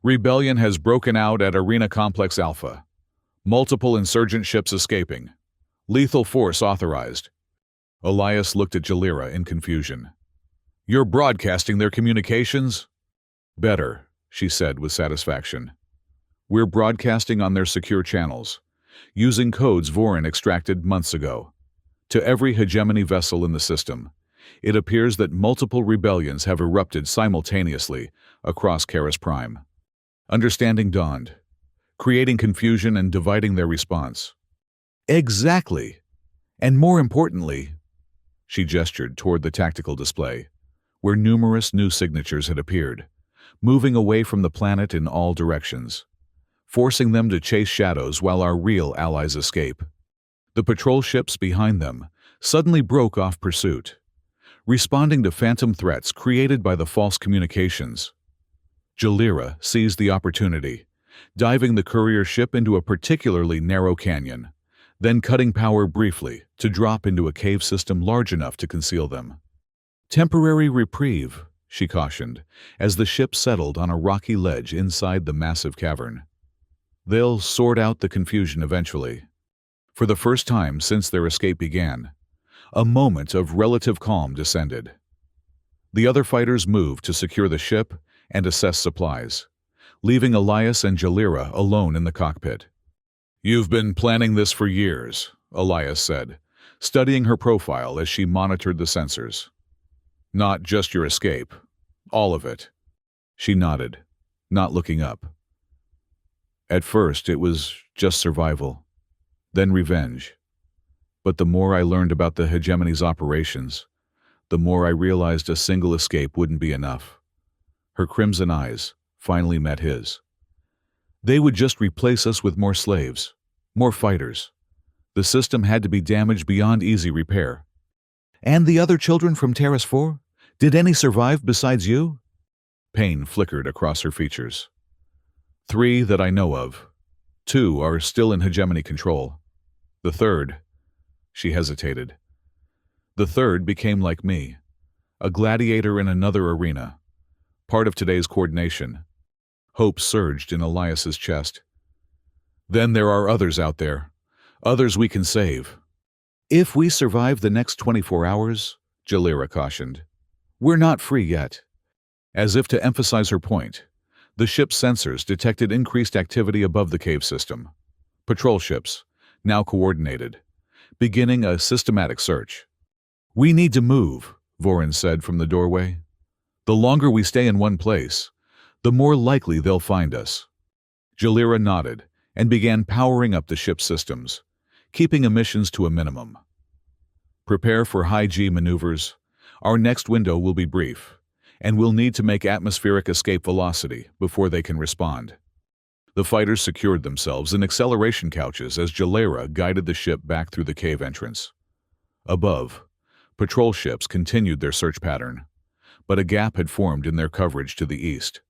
Rebellion has broken out at Arena Complex Alpha. Multiple insurgent ships escaping. Lethal force authorized." Elias looked at Jalira in confusion. "You're broadcasting their communications?" "Better," she said with satisfaction. "We're broadcasting on their secure channels, using codes Vorin extracted months ago. To every hegemony vessel in the system, it appears that multiple rebellions have erupted simultaneously across Karis Prime." Understanding dawned, creating confusion and dividing their response. "Exactly. And more importantly," she gestured toward the tactical display, where numerous new signatures had appeared, moving away from the planet in all directions, forcing them to chase shadows while our real allies escape. The patrol ships behind them suddenly broke off pursuit, responding to phantom threats created by the false communications. Jalira seized the opportunity, diving the courier ship into a particularly narrow canyon, then cutting power briefly to drop into a cave system large enough to conceal them. "Temporary reprieve," she cautioned, as the ship settled on a rocky ledge inside the massive cavern. "They'll sort out the confusion eventually." For the first time since their escape began, a moment of relative calm descended. The other fighters moved to secure the ship and assess supplies, leaving Elias and Jalira alone in the cockpit. "You've been planning this for years," Elias said, studying her profile as she monitored the sensors. "Not just your escape, all of it." She nodded, not looking up. "At first, it was just survival, then revenge. But the more I learned about the Hegemony's operations, the more I realized a single escape wouldn't be enough." Her crimson eyes finally met his. "They would just replace us with more slaves, more fighters. The system had to be damaged beyond easy repair." "And the other children from Terrace 4? Did any survive besides you?" Pain flickered across her features. "3 that I know of. 2 are still in hegemony control. The third," she hesitated. "The third became like me, a gladiator in another arena, part of today's coordination." Hope surged in Elias's chest. "Then there are others out there, others we can save." "If we survive the next 24 hours, Jalira cautioned. "We're not free yet." As if to emphasize her point, the ship's sensors detected increased activity above the cave system. Patrol ships, now coordinated, beginning a systematic search. "We need to move," Vorin said from the doorway. "The longer we stay in one place, the more likely they'll find us." Jalira nodded and began powering up the ship's systems, keeping emissions to a minimum. "Prepare for high-G maneuvers. Our next window will be brief, and we'll need to make atmospheric escape velocity before they can respond." The fighters secured themselves in acceleration couches as Jalira guided the ship back through the cave entrance. Above, patrol ships continued their search pattern, but a gap had formed in their coverage to the east.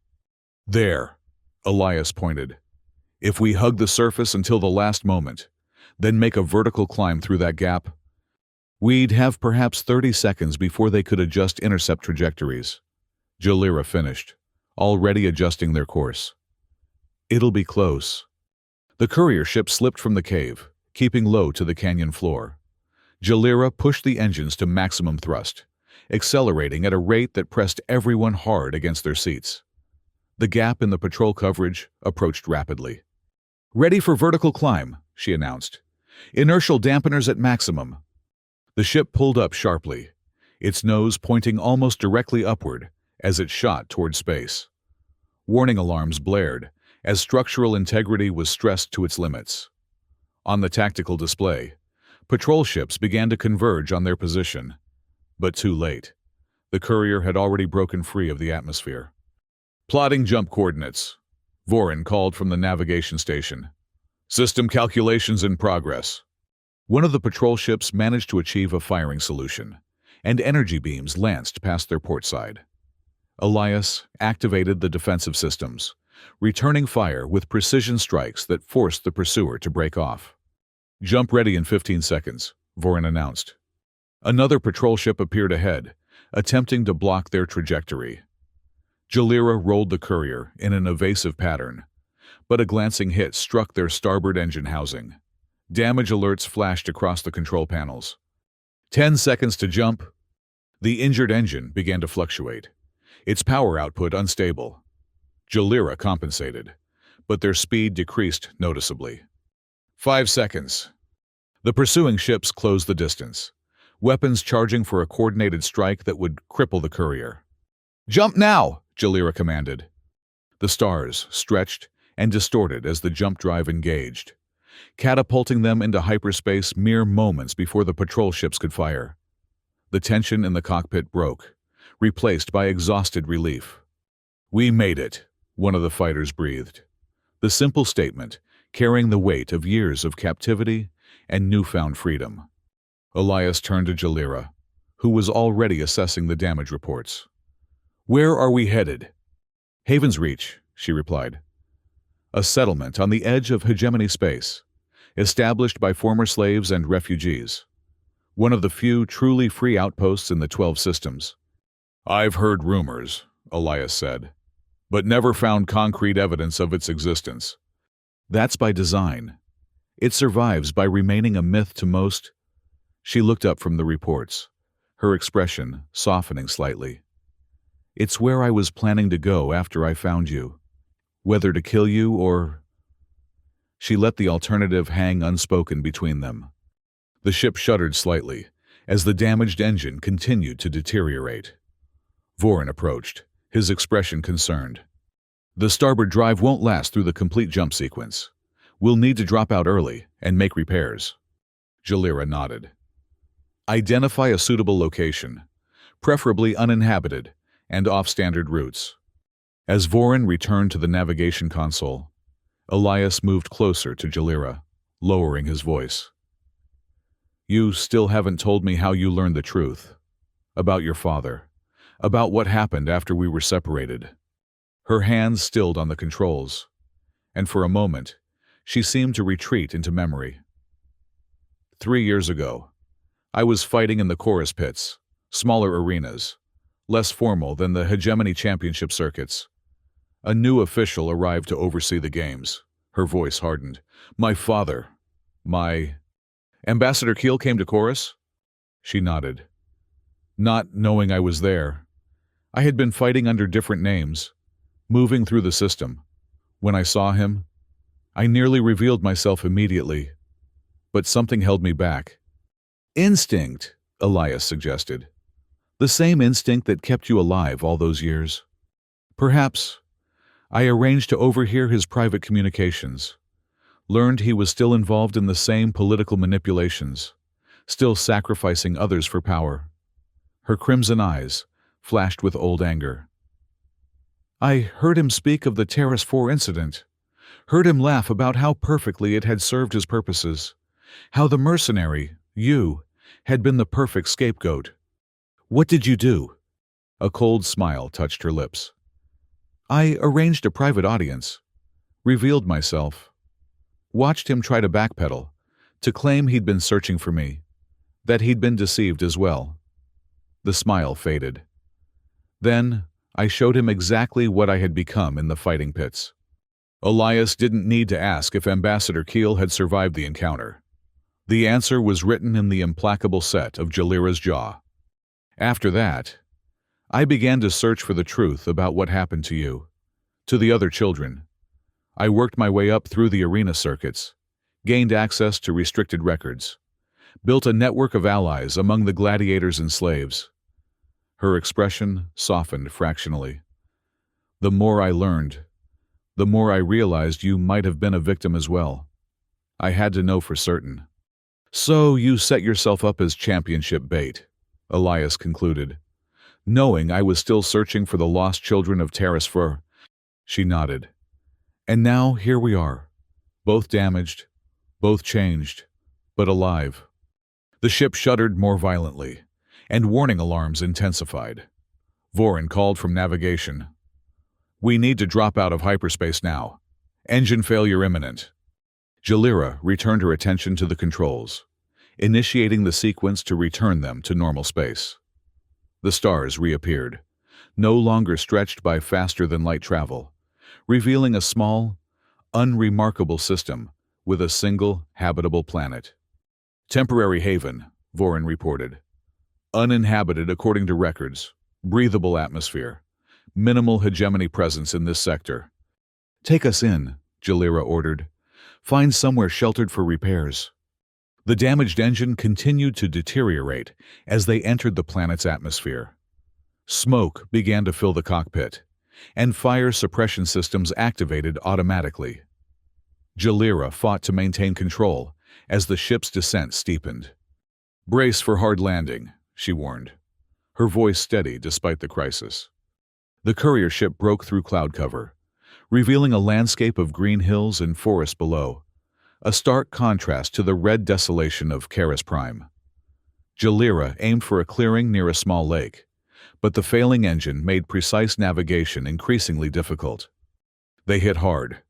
"There," Elias pointed. "If we hug the surface until the last moment, then make a vertical climb through that gap, We'd have perhaps 30 seconds before they could adjust intercept trajectories. Jalira finished, already adjusting their course. It'll be close. The courier ship slipped from the cave, keeping low to the canyon floor. Jalira pushed the engines to maximum thrust, accelerating at a rate that pressed everyone hard against their seats. The gap in the patrol coverage approached rapidly. "Ready for vertical climb," she announced. "Inertial dampeners at maximum." The ship pulled up sharply, its nose pointing almost directly upward as it shot toward space. Warning alarms blared as structural integrity was stressed to its limits. On the tactical display, patrol ships began to converge on their position. But too late. The courier had already broken free of the atmosphere. "Plotting jump coordinates," Vorin called from the navigation station. "System calculations in progress." One of the patrol ships managed to achieve a firing solution, and energy beams lanced past their port side. Elias activated the defensive systems, returning fire with precision strikes that forced the pursuer to break off. "Jump ready in 15 seconds, Vorin announced. Another patrol ship appeared ahead, attempting to block their trajectory. Jalira rolled the courier in an evasive pattern, but a glancing hit struck their starboard engine housing. Damage alerts flashed across the control panels. 10 seconds to jump. The injured engine began to fluctuate, its power output unstable. Jalira compensated, but their speed decreased noticeably. 5 seconds. The pursuing ships closed the distance, weapons charging for a coordinated strike that would cripple the courier. "Jump now!" Jalira commanded. The stars stretched and distorted as the jump drive engaged, catapulting them into hyperspace mere moments before the patrol ships could fire. The tension in the cockpit broke, replaced by exhausted relief. "We made it," one of the fighters breathed. The simple statement, carrying the weight of years of captivity and newfound freedom. Elias turned to Jalira, who was already assessing the damage reports. "Where are we headed?" "Haven's Reach," she replied. A settlement on the edge of hegemony space, established by former slaves and refugees. One of the few truly free outposts in the 12 systems. "I've heard rumors," Elias said, "but never found concrete evidence of its existence." "That's by design. It survives by remaining a myth to most." She looked up from the reports, her expression softening slightly. "It's where I was planning to go after I found you. Whether to kill you or—" She let the alternative hang unspoken between them. The ship shuddered slightly as the damaged engine continued to deteriorate. Vorin approached, his expression concerned. "The starboard drive won't last through the complete jump sequence. We'll need to drop out early and make repairs." Jalira nodded. "Identify a suitable location, preferably uninhabited and off standard routes." As Vorin returned to the navigation console, Elias moved closer to Jalira, lowering his voice. "You still haven't told me how you learned the truth. About your father. About what happened after we were separated." Her hands stilled on the controls, and for a moment, she seemed to retreat into memory. 3 years ago, I was fighting in the chorus pits, smaller arenas, less formal than the hegemony championship circuits. A new official arrived to oversee the games. Her voice hardened. "My father, my—" "Ambassador Keel came to chorus?" She nodded. "Not knowing I was there. I had been fighting under different names, moving through the system. When I saw him, I nearly revealed myself immediately, but something held me back." "Instinct," Elias suggested. "The same instinct that kept you alive all those years." "Perhaps. I arranged to overhear his private communications. Learned he was still involved in the same political manipulations, still sacrificing others for power." Her crimson eyes flashed with old anger. "I heard him speak of the Terrace 4 incident. Heard him laugh about how perfectly it had served his purposes. How the mercenary, you, had been the perfect scapegoat. What did you do?" A cold smile touched her lips. "I arranged a private audience. Revealed myself. Watched him try to backpedal, to claim he'd been searching for me. that he'd been deceived as well. The smile faded. Then, I showed him exactly what I had become in the fighting pits. Elias didn't need to ask if Ambassador Keel had survived the encounter. The answer was written in the implacable set of Jalira's jaw. After that, I began to search for the truth about what happened to you, to the other children. I worked my way up through the arena circuits, gained access to restricted records, built a network of allies among the gladiators and slaves. Her expression softened fractionally. The more I learned, the more I realized you might have been a victim as well. I had to know for certain. So you set yourself up as championship bait, Elias concluded. Knowing I was still searching for the lost children of Terrisfur. She nodded. And now here we are, both damaged, both changed, but alive. The ship shuddered more violently, and warning alarms intensified. Vorin called from navigation. We need to drop out of hyperspace now. Engine failure imminent. Jalira returned her attention to the controls, initiating the sequence to return them to normal space. The stars reappeared, no longer stretched by faster-than-light travel, revealing a small, unremarkable system with a single habitable planet. Temporary haven, Vorin reported. Uninhabited according to records, breathable atmosphere, minimal hegemony presence in this sector. Take us in, Jalira ordered. Find somewhere sheltered for repairs. The damaged engine continued to deteriorate as they entered the planet's atmosphere. Smoke began to fill the cockpit, and fire suppression systems activated automatically. Jalira fought to maintain control as the ship's descent steepened. Brace for hard landing, she warned, her voice steady despite the crisis. The courier ship broke through cloud cover, revealing a landscape of green hills and forest below, a stark contrast to the red desolation of Karis Prime. Jalira aimed for a clearing near a small lake, but the failing engine made precise navigation increasingly difficult. They hit hard,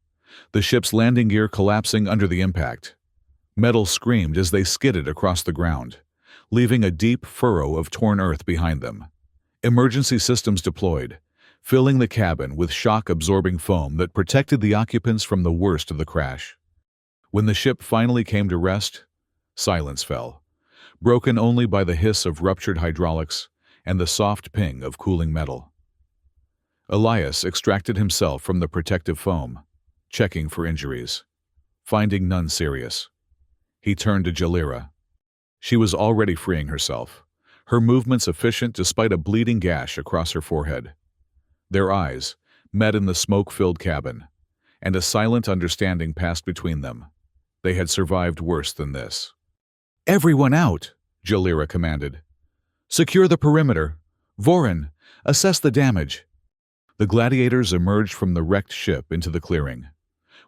the ship's landing gear collapsing under the impact. Metal screamed as they skidded across the ground, leaving a deep furrow of torn earth behind them. Emergency systems deployed, filling the cabin with shock-absorbing foam that protected the occupants from the worst of the crash. When the ship finally came to rest, silence fell, broken only by the hiss of ruptured hydraulics and the soft ping of cooling metal. Elias extracted himself from the protective foam, checking for injuries. Finding none serious, he turned to Jalira. She was already freeing herself, her movements efficient despite a bleeding gash across her forehead. Their eyes met in the smoke-filled cabin, and a silent understanding passed between them. They had survived worse than this. "Everyone out!" Jalira commanded. "Secure the perimeter. Vorin, assess the damage." The gladiators emerged from the wrecked ship into the clearing,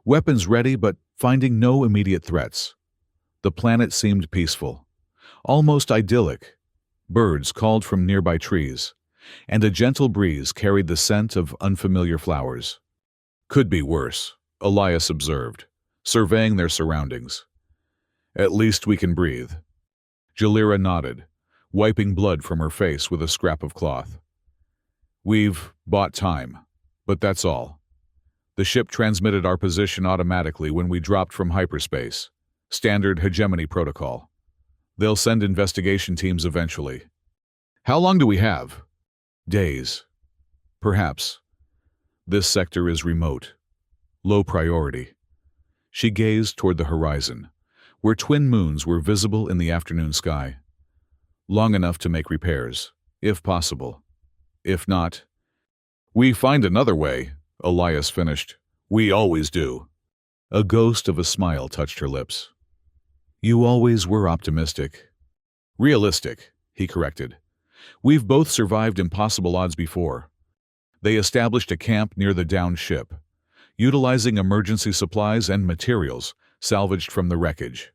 weapons ready but finding no immediate threats. The planet seemed peaceful, almost idyllic. Birds called from nearby trees, and a gentle breeze carried the scent of unfamiliar flowers. "Could be worse," Elias observed, surveying their surroundings. "At least we can breathe." Jalira nodded, wiping blood from her face with a scrap of cloth. "We've bought time, but that's all. The ship transmitted our position automatically when we dropped from hyperspace. Standard hegemony protocol. They'll send investigation teams eventually. How long do we have?" "Days. Perhaps. This sector is remote. Low priority." She gazed toward the horizon, where twin moons were visible in the afternoon sky. "Long enough to make repairs, if possible. If not, we find another way," Elias finished. "We always do." A ghost of a smile touched her lips. "You always were optimistic." "Realistic," he corrected. "We've both survived impossible odds before." They established a camp near the downed ship, utilizing emergency supplies and materials salvaged from the wreckage.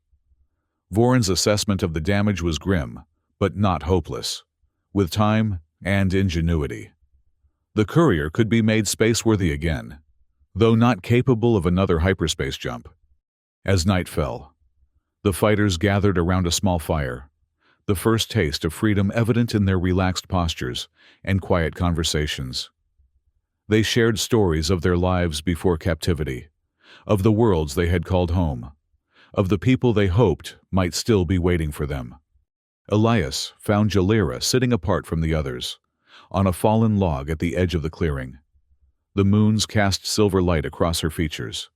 Vorin's assessment of the damage was grim, but not hopeless. With time and ingenuity, the courier could be made spaceworthy again, though not capable of another hyperspace jump. As night fell, the fighters gathered around a small fire, the first taste of freedom evident in their relaxed postures and quiet conversations. They shared stories of their lives before captivity, of the worlds they had called home, of the people they hoped might still be waiting for them. Elias found Jalira sitting apart from the others, on a fallen log at the edge of the clearing. The moons cast silver light across her features,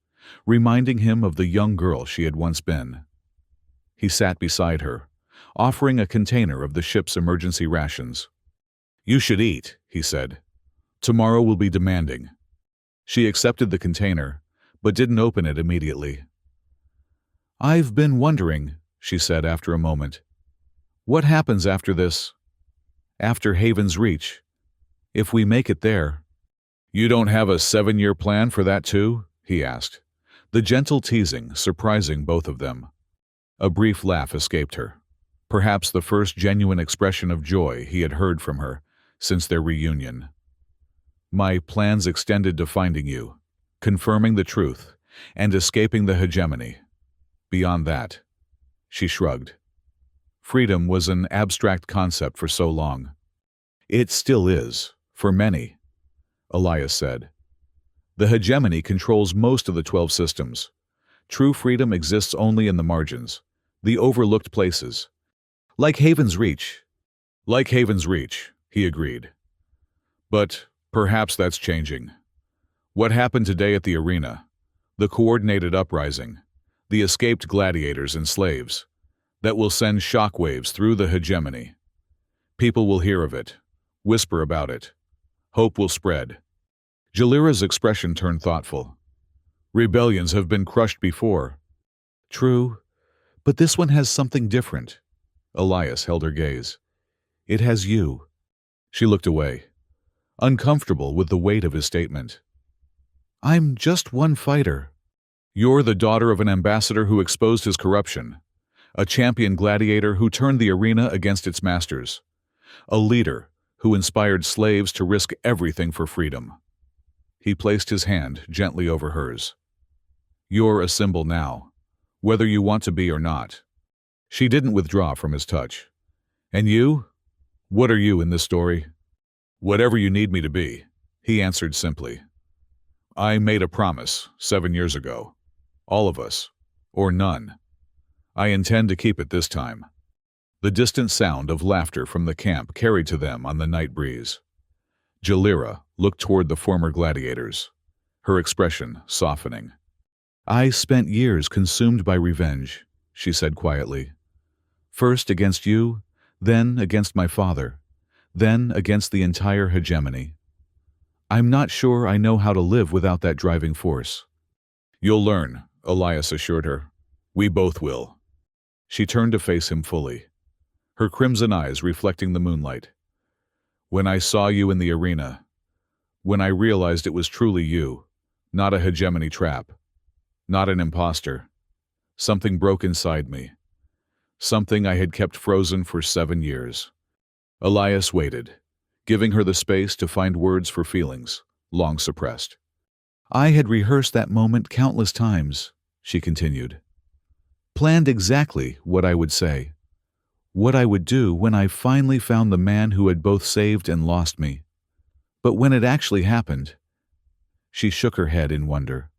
reminding him of the young girl she had once been. He sat beside her, offering a container of the ship's emergency rations. "You should eat," he said. "Tomorrow will be demanding." She accepted the container, but didn't open it immediately. "I've been wondering," she said after a moment. "What happens after this? After Haven's Reach? If we make it there?" "You don't have a 7-year plan for that too?" he asked, the gentle teasing surprising both of them. A brief laugh escaped her, perhaps the first genuine expression of joy he had heard from her since their reunion. "My plans extended to finding you, confirming the truth, and escaping the hegemony. Beyond that," she shrugged. Freedom was an abstract concept for so long. "It still is, for many," Elias said. "The hegemony controls most of the 12 systems. True freedom exists only in the margins, the overlooked places. Like Haven's Reach." "Like Haven's Reach," he agreed. "But perhaps that's changing. What happened today at the arena, the coordinated uprising, the escaped gladiators and slaves, that will send shockwaves through the hegemony. People will hear of it, whisper about it. Hope will spread." Jalira's expression turned thoughtful. "Rebellions have been crushed before." "True, but this one has something different." Elias held her gaze. "It has you." She looked away, uncomfortable with the weight of his statement. "I'm just one fighter." "You're the daughter of an ambassador who exposed his corruption, a champion gladiator who turned the arena against its masters, a leader who inspired slaves to risk everything for freedom." He placed his hand gently over hers. "You're a symbol now, whether you want to be or not." She didn't withdraw from his touch. "And you? What are you in this story?" "Whatever you need me to be," he answered simply. "I made a promise 7 years ago. All of us, or none. I intend to keep it this time." The distant sound of laughter from the camp carried to them on the night breeze. Jalira looked toward the former gladiators, her expression softening. "I spent years consumed by revenge," she said quietly. "First against you, then against my father, then against the entire hegemony. I'm not sure I know how to live without that driving force." "You'll learn," Elias assured her. "We both will." She turned to face him fully, her crimson eyes reflecting the moonlight. "When I saw you in the arena, when I realized it was truly you, not a hegemony trap, not an imposter, something broke inside me. Something I had kept frozen for 7 years." Elias waited, giving her the space to find words for feelings long suppressed. "I had rehearsed that moment countless times," she continued. "Planned exactly what I would say, what I would do when I finally found the man who had both saved and lost me. But when it actually happened," she shook her head in wonder,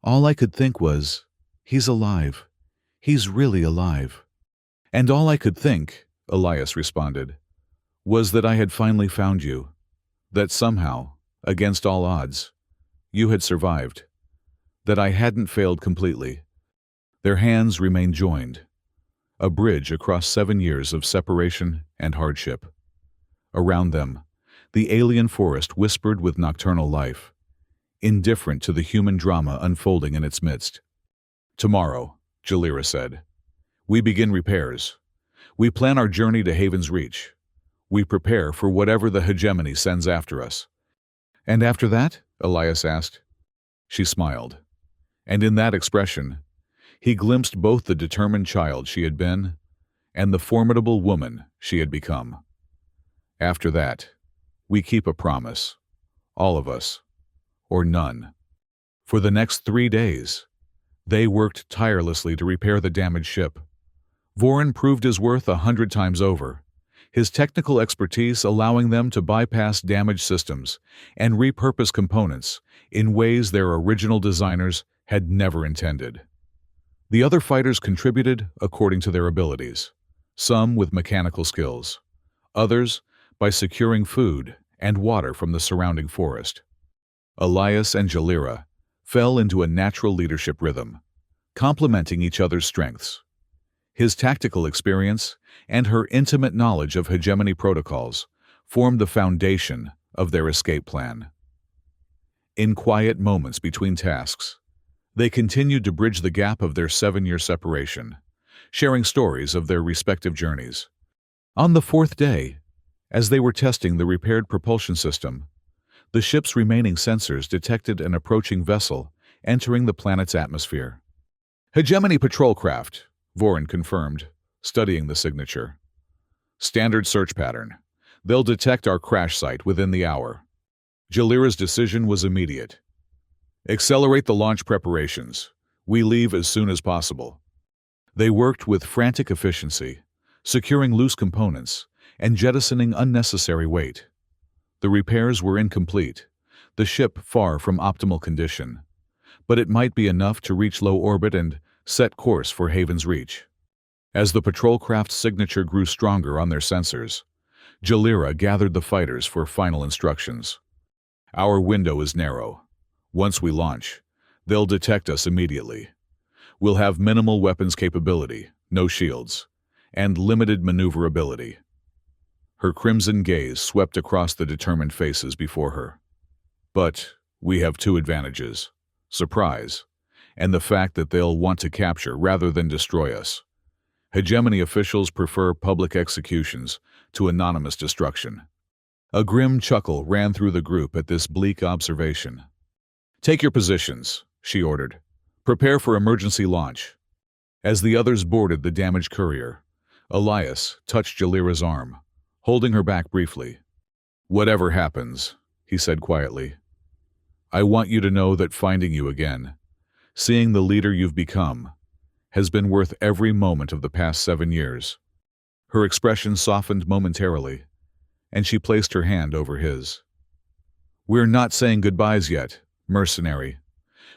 "all I could think was, he's alive. He's really alive." "And all I could think," Elias responded, "was that I had finally found you, that somehow, against all odds, you had survived, that I hadn't failed completely." Their hands remained joined, a bridge across 7 years of separation and hardship. Around them, the alien forest whispered with nocturnal life, indifferent to the human drama unfolding in its midst. "Tomorrow," Jalira said, "we begin repairs. We plan our journey to Haven's Reach. We prepare for whatever the hegemony sends after us." "And after that?" Elias asked. She smiled, and in that expression, he glimpsed both the determined child she had been and the formidable woman she had become. "After that, we keep a promise, all of us, or none." For the next 3 days, they worked tirelessly to repair the damaged ship, Vorin proved his worth 100 times over, his technical expertise allowing them to bypass damaged systems and repurpose components in ways their original designers had never intended. The other fighters contributed according to their abilities, some with mechanical skills, others by securing food and water from the surrounding forest. Elias and Jalira fell into a natural leadership rhythm, complementing each other's strengths. His tactical experience and her intimate knowledge of hegemony protocols formed the foundation of their escape plan. In quiet moments between tasks, they continued to bridge the gap of their 7-year separation, sharing stories of their respective journeys. On the 4th day, as they were testing the repaired propulsion system, the ship's remaining sensors detected an approaching vessel entering the planet's atmosphere. Hegemony patrol craft, Vorin confirmed, studying the signature. Standard search pattern. They'll detect our crash site within the hour. Jalira's decision was immediate. Accelerate the launch preparations. We leave as soon as possible. They worked with frantic efficiency, securing loose components and jettisoning unnecessary weight. The repairs were incomplete, the ship far from optimal condition, but it might be enough to reach low orbit and set course for Haven's Reach. As the patrol craft's signature grew stronger on their sensors, Jalira gathered the fighters for final instructions. Our window is narrow. Once we launch, they'll detect us immediately. We'll have minimal weapons capability, no shields, and limited maneuverability. Her crimson gaze swept across the determined faces before her. But we have 2 advantages: surprise, and the fact that they'll want to capture rather than destroy us. Hegemony officials prefer public executions to anonymous destruction. A grim chuckle ran through the group at this bleak observation. Take your positions, she ordered. Prepare for emergency launch. As the others boarded the damaged courier, Elias touched Jalira's arm, holding her back briefly. Whatever happens, he said quietly, I want you to know that finding you again, seeing the leader you've become, has been worth every moment of the past 7 years. Her expression softened momentarily, and she placed her hand over his. We're not saying goodbyes yet, mercenary.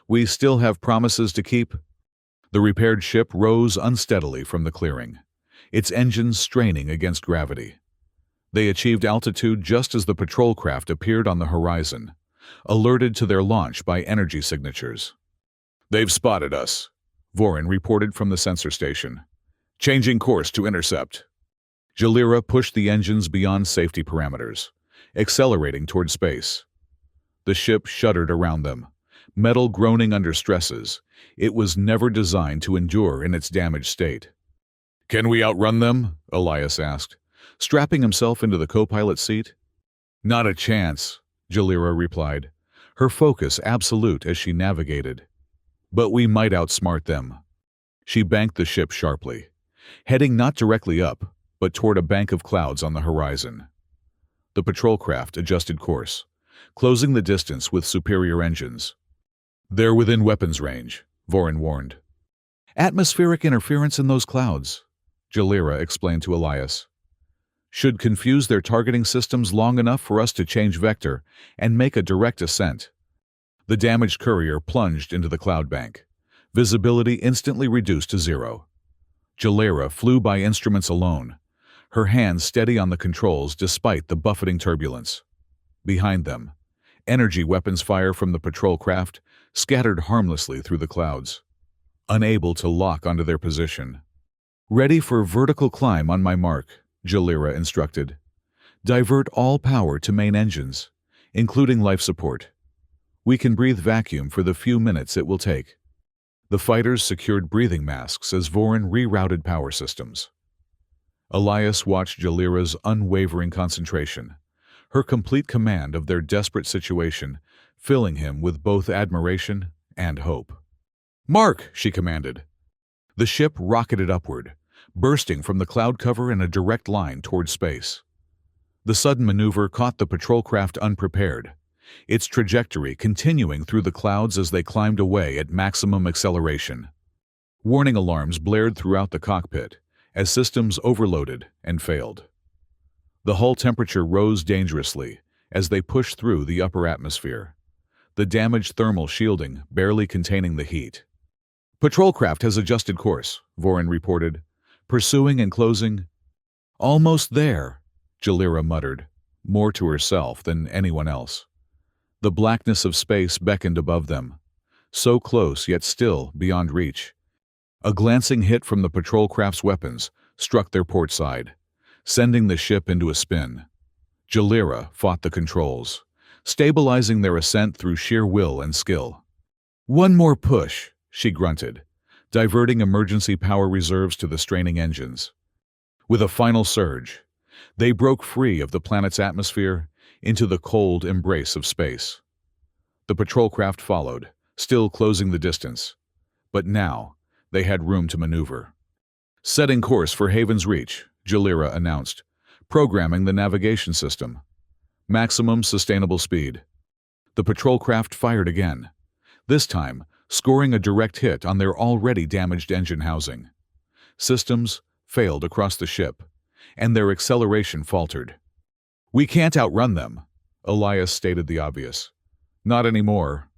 We still have promises to keep. The repaired ship rose unsteadily from the clearing, its engines straining against gravity. They achieved altitude just as the patrol craft appeared on the horizon, alerted to their launch by energy signatures. They've spotted us, Vorin reported from the sensor station. Changing course to intercept. Jalira pushed the engines beyond safety parameters, accelerating toward space. The ship shuddered around them, metal groaning under stresses. It was never designed to endure in its damaged state. Can we outrun them? Elias asked, strapping himself into the co-pilot seat. Not a chance, Jalira replied, her focus absolute as she navigated. But we might outsmart them. She banked the ship sharply, heading not directly up, but toward a bank of clouds on the horizon. The patrol craft adjusted course, closing the distance with superior engines. They're within weapons range, Vorin warned. Atmospheric interference in those clouds, Jalira explained to Elias. Should confuse their targeting systems long enough for us to change vector and make a direct ascent. The damaged courier plunged into the cloud bank, visibility instantly reduced to 0. Jalira flew by instruments alone, her hands steady on the controls despite the buffeting turbulence. Behind them, energy weapons fire from the patrol craft scattered harmlessly through the clouds, unable to lock onto their position. Ready for vertical climb on my mark, Jalira instructed. Divert all power to main engines, including life support. We can breathe vacuum for the few minutes it will take. The fighters secured breathing masks as Vorin rerouted power systems. Elias watched Jalira's unwavering concentration, her complete command of their desperate situation, filling him with both admiration and hope. Mark, she commanded. The ship rocketed upward, bursting from the cloud cover in a direct line toward space. The sudden maneuver caught the patrol craft unprepared, its trajectory continuing through the clouds as they climbed away at maximum acceleration. Warning alarms blared throughout the cockpit as systems overloaded and failed. The hull temperature rose dangerously as they pushed through the upper atmosphere, the damaged thermal shielding barely containing the heat. "Patrol craft has adjusted course," Vorin reported, pursuing and closing. "Almost there," Jalira muttered, more to herself than anyone else. The blackness of space beckoned above them, so close yet still beyond reach. A glancing hit from the patrol craft's weapons struck their port side, sending the ship into a spin. Jalira fought the controls, stabilizing their ascent through sheer will and skill. "One more push," she grunted, diverting emergency power reserves to the straining engines. With a final surge, they broke free of the planet's atmosphere into the cold embrace of space. The patrol craft followed, still closing the distance, but now they had room to maneuver. "Setting course for Haven's Reach," Jalira announced, programming the navigation system. "Maximum sustainable speed." The patrol craft fired again, this time scoring a direct hit on their already damaged engine housing. Systems failed across the ship, and their acceleration faltered. "We can't outrun them," Elias stated the obvious. "Not anymore."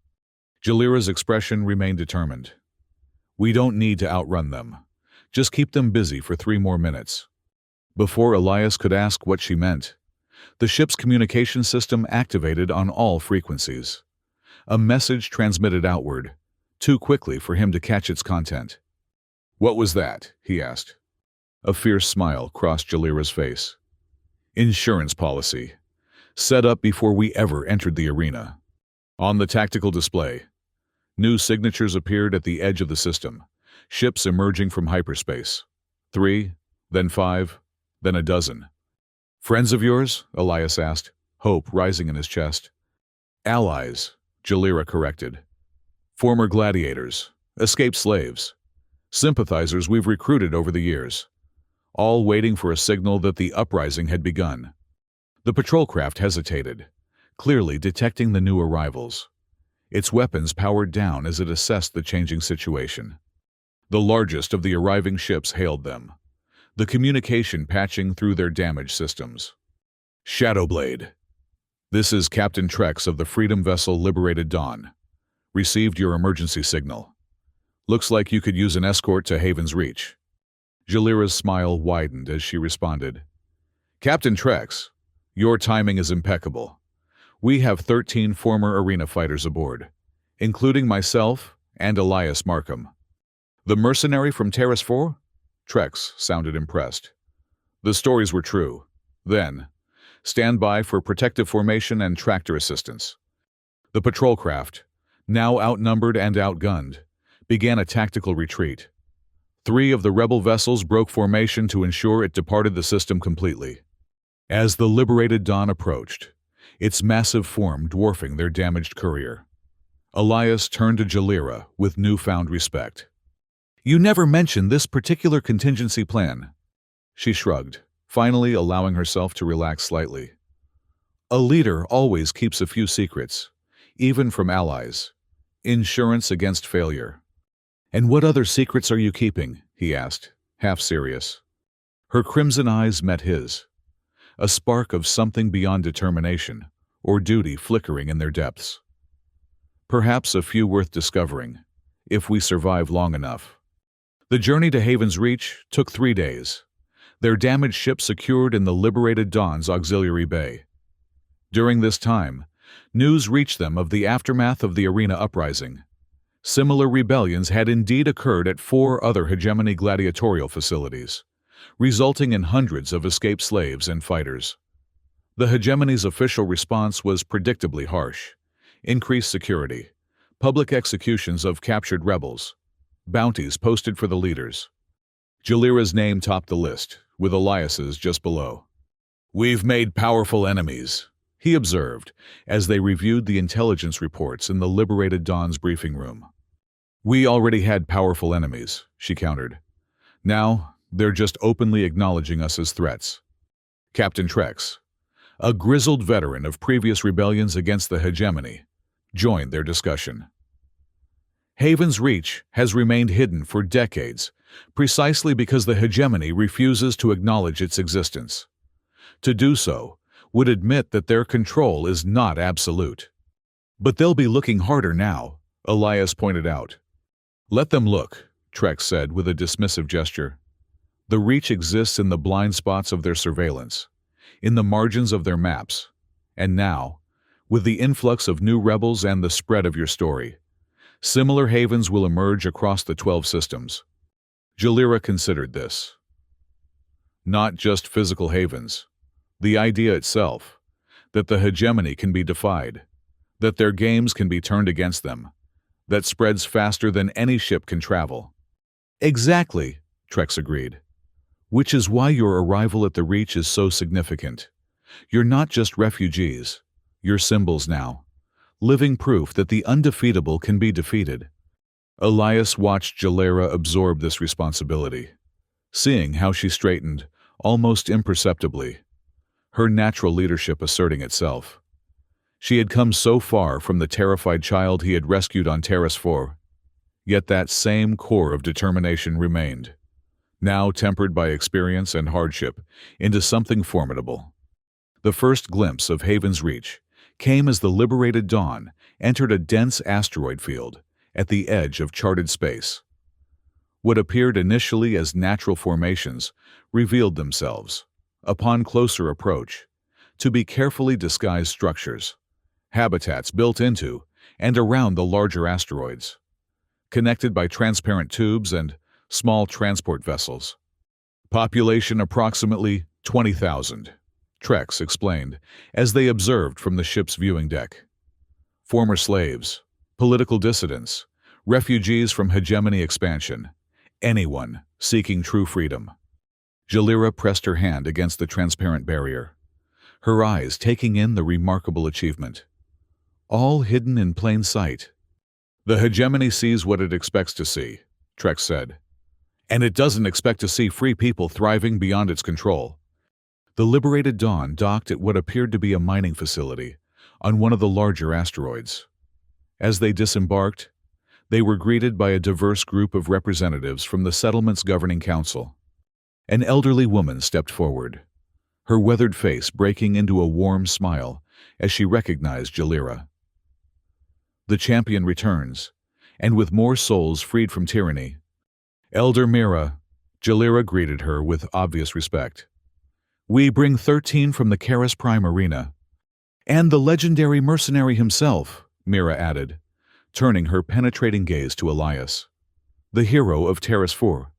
Jalira's expression remained determined. "We don't need to outrun them. Just keep them busy for 3 more minutes." Before Elias could ask what she meant, the ship's communication system activated on all frequencies. A message transmitted outward, too quickly for him to catch its content. "What was that?" he asked. A fierce smile crossed Jalira's face. "Insurance policy, set up before we ever entered the arena." On the tactical display, new signatures appeared at the edge of the system, ships emerging from hyperspace. 3, then 5, then a dozen. "Friends of yours?" Elias asked, hope rising in his chest. "Allies," Jalira corrected. "Former gladiators, escaped slaves, sympathizers we've recruited over the years, all waiting for a signal that the uprising had begun." The patrol craft hesitated, clearly detecting the new arrivals. Its weapons powered down as it assessed the changing situation. The largest of the arriving ships hailed them, the communication patching through their damaged systems. "Shadowblade. This is Captain Trex of the Freedom vessel Liberated Dawn. Received your emergency signal. Looks like you could use an escort to Haven's Reach." Jalira's smile widened as she responded. "Captain Trex, your timing is impeccable. We have 13 former arena fighters aboard, including myself and Elias Markham." "The mercenary from Terrace 4? Trex sounded impressed. "The stories were true. Then, stand by for protective formation and tractor assistance." The patrol craft, now outnumbered and outgunned, began a tactical retreat. 3 of the rebel vessels broke formation to ensure it departed the system completely. As the Liberated Dawn approached, its massive form dwarfing their damaged courier, Elias turned to Jalira with newfound respect. "You never mentioned this particular contingency plan." She shrugged, finally allowing herself to relax slightly. "A leader always keeps a few secrets, even from allies. Insurance against failure." "And what other secrets are you keeping?" he asked, half serious. Her crimson eyes met his, a spark of something beyond determination or duty flickering in their depths. "Perhaps a few worth discovering, if we survive long enough." The journey to Haven's Reach took 3 days, their damaged ship secured in the Liberated Dawn's auxiliary bay. During this time, news reached them of the aftermath of the arena uprising. Similar rebellions had indeed occurred at 4 other hegemony gladiatorial facilities, resulting in hundreds of escaped slaves and fighters. The hegemony's official response was predictably harsh: increased security, public executions of captured rebels, bounties posted for the leaders. Jalira's name topped the list, with Elias's just below. "We've made powerful enemies," he observed as they reviewed the intelligence reports in the Liberated Dawn's briefing room. "We already had powerful enemies," she countered. "Now, they're just openly acknowledging us as threats." Captain Trex, a grizzled veteran of previous rebellions against the hegemony, joined their discussion. "Haven's Reach has remained hidden for decades precisely because the hegemony refuses to acknowledge its existence. To do so would admit that their control is not absolute. But they'll be looking harder now, Elias pointed out. Let them look, Trex said with a dismissive gesture. The Reach exists in the blind spots of their surveillance, in the margins of their maps. And now, with the influx of new rebels and the spread of your story, similar havens will emerge across the 12 systems. Jalira considered this. Not just physical havens. The idea itself, that the hegemony can be defied, that their games can be turned against them, that spreads faster than any ship can travel. Exactly, Trex agreed. Which is why your arrival at the Reach is so significant. You're not just refugees, you're symbols now, living proof that the undefeatable can be defeated. Elias watched Jalira absorb this responsibility, seeing how she straightened, almost imperceptibly, her natural leadership asserting itself. She had come so far from the terrified child he had rescued on Terrace 4, yet that same core of determination remained, now tempered by experience and hardship, into something formidable. The first glimpse of Haven's Reach came as the liberated Dawn entered a dense asteroid field at the edge of charted space. What appeared initially as natural formations revealed themselves, upon closer approach, to be carefully disguised structures, habitats built into and around the larger asteroids, connected by transparent tubes and small transport vessels. Population approximately 20,000, Trex explained as they observed from the ship's viewing deck. Former slaves, political dissidents, refugees from hegemony expansion, anyone seeking true freedom. Jalira pressed her hand against the transparent barrier, her eyes taking in the remarkable achievement. All hidden in plain sight. The hegemony sees what it expects to see, Trex said. And it doesn't expect to see free people thriving beyond its control. The liberated Dawn docked at what appeared to be a mining facility on one of the larger asteroids. As they disembarked, they were greeted by a diverse group of representatives from the settlement's governing council. An elderly woman stepped forward, her weathered face breaking into a warm smile as she recognized Jalira. The champion returns, and with more souls freed from tyranny. Elder Mira, Jalira greeted her with obvious respect. We bring 13 from the Karis Prime Arena. And the legendary mercenary himself, Mira added, turning her penetrating gaze to Elias. The hero of Terrace 4.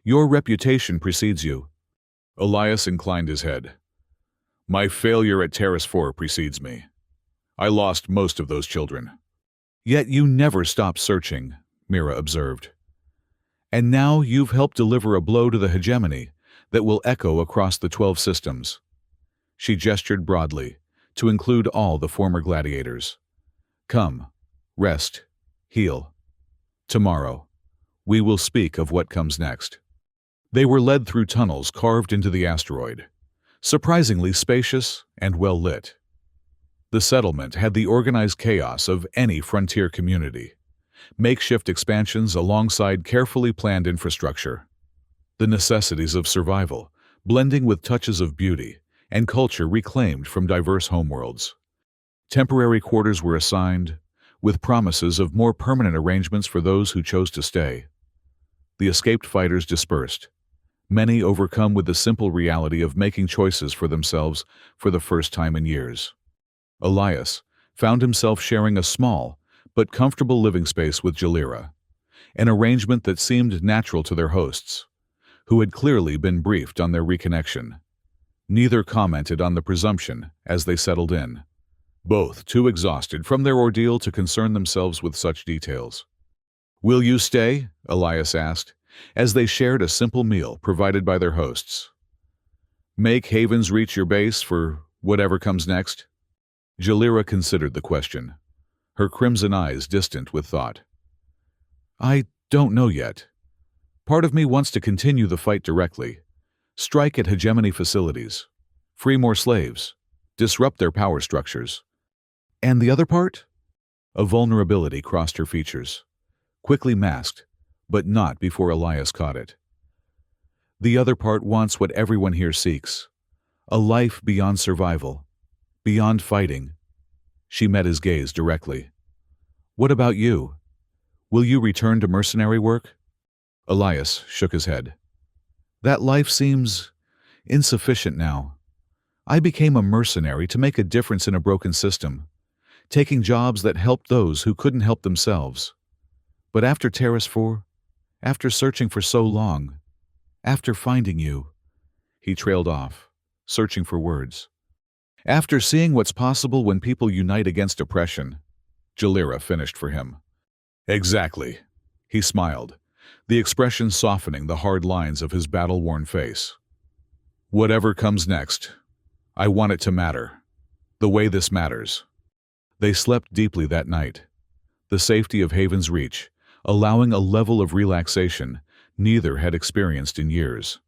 Your reputation precedes you. Elias inclined his head. My failure at Terrace 4 precedes me. I lost most of those children. Yet you never stopped searching, Mira observed. And now you've helped deliver a blow to the hegemony that will echo across the 12 systems. She gestured broadly, to include all the former gladiators. Come, rest, heal. Tomorrow, we will speak of what comes next. They were led through tunnels carved into the asteroid, surprisingly spacious and well lit. The settlement had the organized chaos of any frontier community, makeshift expansions alongside carefully planned infrastructure. The necessities of survival, blending with touches of beauty and culture reclaimed from diverse homeworlds. Temporary quarters were assigned, with promises of more permanent arrangements for those who chose to stay. The escaped fighters dispersed, many overcome with the simple reality of making choices for themselves for the first time in years. Elias found himself sharing a small but comfortable living space with Jalira, an arrangement that seemed natural to their hosts, who had clearly been briefed on their reconnection. Neither commented on the presumption as they settled in, both too exhausted from their ordeal to concern themselves with such details. Will you stay? Elias asked, as they shared a simple meal provided by their hosts. Make Haven's Reach your base for whatever comes next? Jalira considered the question, her crimson eyes distant with thought. I don't know yet. Part of me wants to continue the fight directly, strike at hegemony facilities, free more slaves, disrupt their power structures. And the other part? A vulnerability crossed her features, quickly masked but not before Elias caught it. The other part wants what everyone here seeks. A life beyond survival, beyond fighting. She met his gaze directly. What about you? Will you return to mercenary work? Elias shook his head. That life seems insufficient now. I became a mercenary to make a difference in a broken system, taking jobs that helped those who couldn't help themselves. But after Terrace 4, after searching for so long, after finding you, he trailed off, searching for words. After seeing what's possible when people unite against oppression, Jalira finished for him. Exactly. He smiled, the expression softening the hard lines of his battle-worn face. Whatever comes next, I want it to matter. The way this matters. They slept deeply that night. The safety of Haven's Reach, allowing a level of relaxation neither had experienced in years.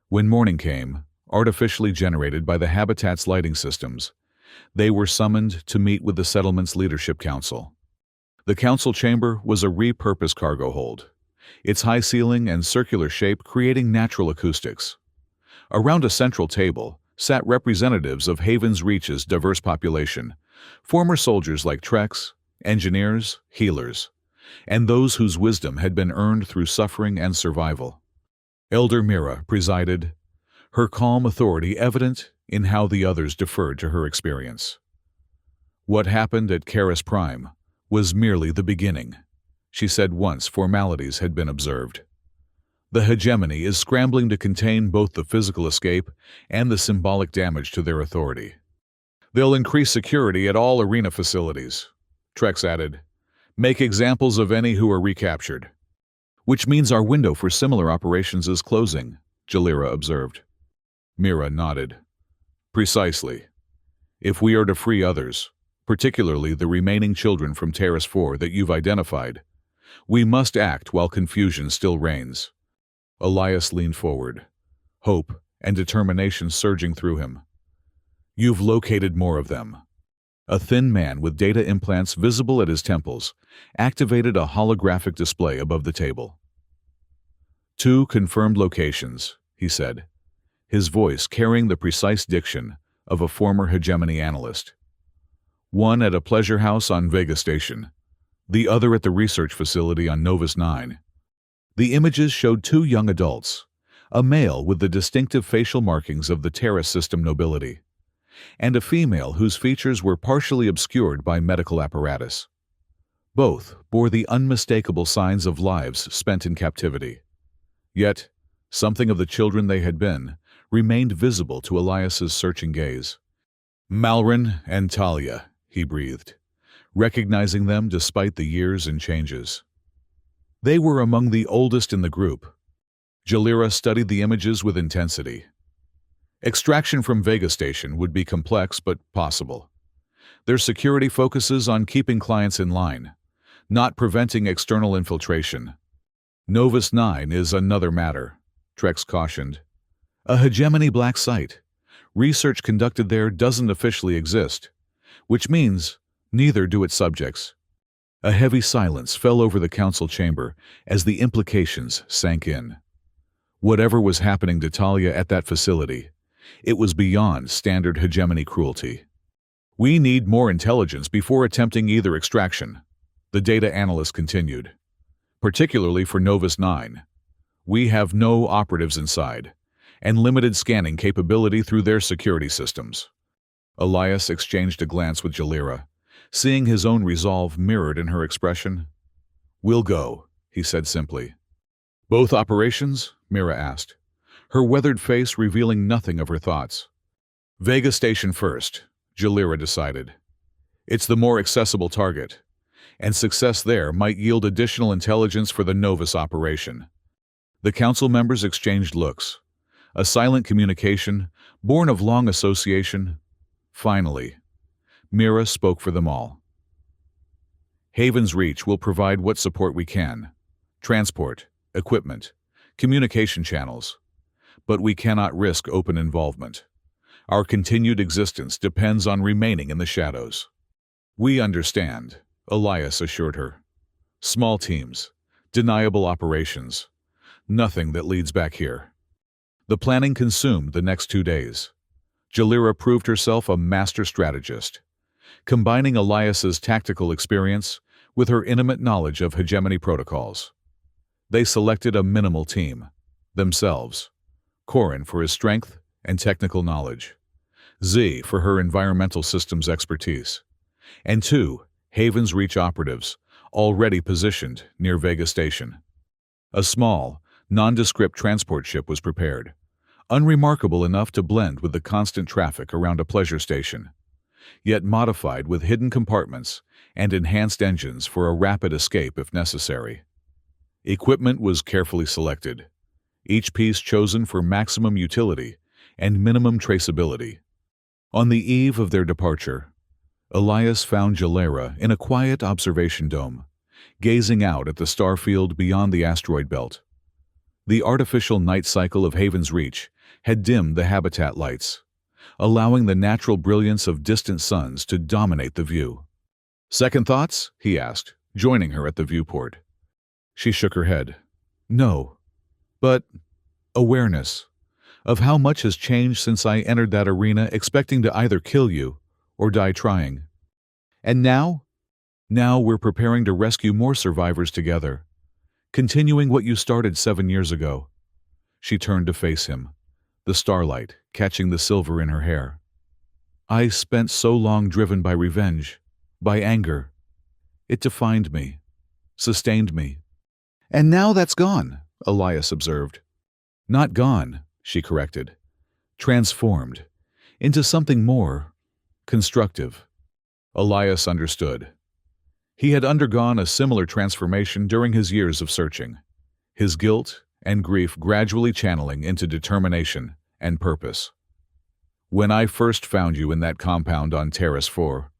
When morning came, artificially generated by the habitat's lighting systems, they were summoned to meet with the settlement's leadership council. The council chamber was a repurposed cargo hold, its high ceiling and circular shape creating natural acoustics. Around a central table sat representatives of Haven's Reach's diverse population, former soldiers like Treks, engineers, healers, and those whose wisdom had been earned through suffering and survival. Elder Mira presided, her calm authority evident in how the others deferred to her experience. What happened at Karis Prime was merely the beginning, she said once formalities had been observed. The hegemony is scrambling to contain both the physical escape and the symbolic damage to their authority. They'll increase security at all arena facilities, Trex added. Make examples of any who are recaptured. Which means our window for similar operations is closing, Jalira observed. Mira nodded. Precisely. If we are to free others, particularly the remaining children from Terrace 4 that you've identified, we must act while confusion still reigns. Elias leaned forward, hope and determination surging through him. You've located more of them. A thin man with data implants visible at his temples activated a holographic display above the table. 2 confirmed locations, he said, his voice carrying the precise diction of a former hegemony analyst. One at a pleasure house on Vega Station, the other at the research facility on Novus 9. The images showed 2 young adults, a male with the distinctive facial markings of the Terra system nobility, and a female whose features were partially obscured by medical apparatus. Both bore the unmistakable signs of lives spent in captivity. Yet, something of the children they had been remained visible to Elias's searching gaze. Malrin and Talia, he breathed, recognizing them despite the years and changes. They were among the oldest in the group. Jalira studied the images with intensity. Extraction from Vega Station would be complex but possible. Their security focuses on keeping clients in line, not preventing external infiltration. Novus 9 is another matter, Trex cautioned. A hegemony black site. Research conducted there doesn't officially exist, which means neither do its subjects. A heavy silence fell over the council chamber as the implications sank in. Whatever was happening to Talia at that facility, it was beyond standard hegemony cruelty. We need more intelligence before attempting either extraction, the data analyst continued. Particularly for Novus 9. We have no operatives inside, and limited scanning capability through their security systems. Elias exchanged a glance with Jalira, seeing his own resolve mirrored in her expression. We'll go, he said simply. Both operations? Mira asked, her weathered face revealing nothing of her thoughts. Vega Station first, Jalira decided. It's the more accessible target, and success there might yield additional intelligence for the Novus operation. The council members exchanged looks, a silent communication born of long association. Finally, Mira spoke for them all. Haven's Reach will provide what support we can. Transport, equipment, communication channels. But we cannot risk open involvement. Our continued existence depends on remaining in the shadows. We understand, Elias assured her. Small teams, Deniable operations. Nothing that leads back here. The planning consumed the next 2 days. Jalira proved herself a master strategist, combining Elias's tactical experience with her intimate knowledge of hegemony protocols. They selected a minimal team, themselves. Corin for his strength and technical knowledge, Z for her environmental systems expertise, and 2 Haven's Reach operatives already positioned near Vega Station. A small, nondescript transport ship was prepared, unremarkable enough to blend with the constant traffic around a pleasure station, yet modified with hidden compartments and enhanced engines for a rapid escape if necessary. Equipment was carefully selected, each piece chosen for maximum utility and minimum traceability. On the eve of their departure, Elias found Jalira in a quiet observation dome, gazing out at the star field beyond the asteroid belt. The artificial night cycle of Haven's Reach had dimmed the habitat lights, allowing the natural brilliance of distant suns to dominate the view. "Second thoughts?" he asked, joining her at the viewport. She shook her head. "No. But awareness of how much has changed since I entered that arena expecting to either kill you or die trying. And now? Now we're preparing to rescue more survivors together, continuing what you started 7 years ago." She turned to face him, the starlight catching the silver in her hair. "I spent so long driven by revenge, by anger. It defined me, sustained me. And now that's gone," Elias observed. "Not gone," she corrected. "Transformed into something more constructive." Elias understood. He had undergone a similar transformation during his years of searching, his guilt and grief gradually channeling into determination and purpose. "When I first found you in that compound on Terrace 4,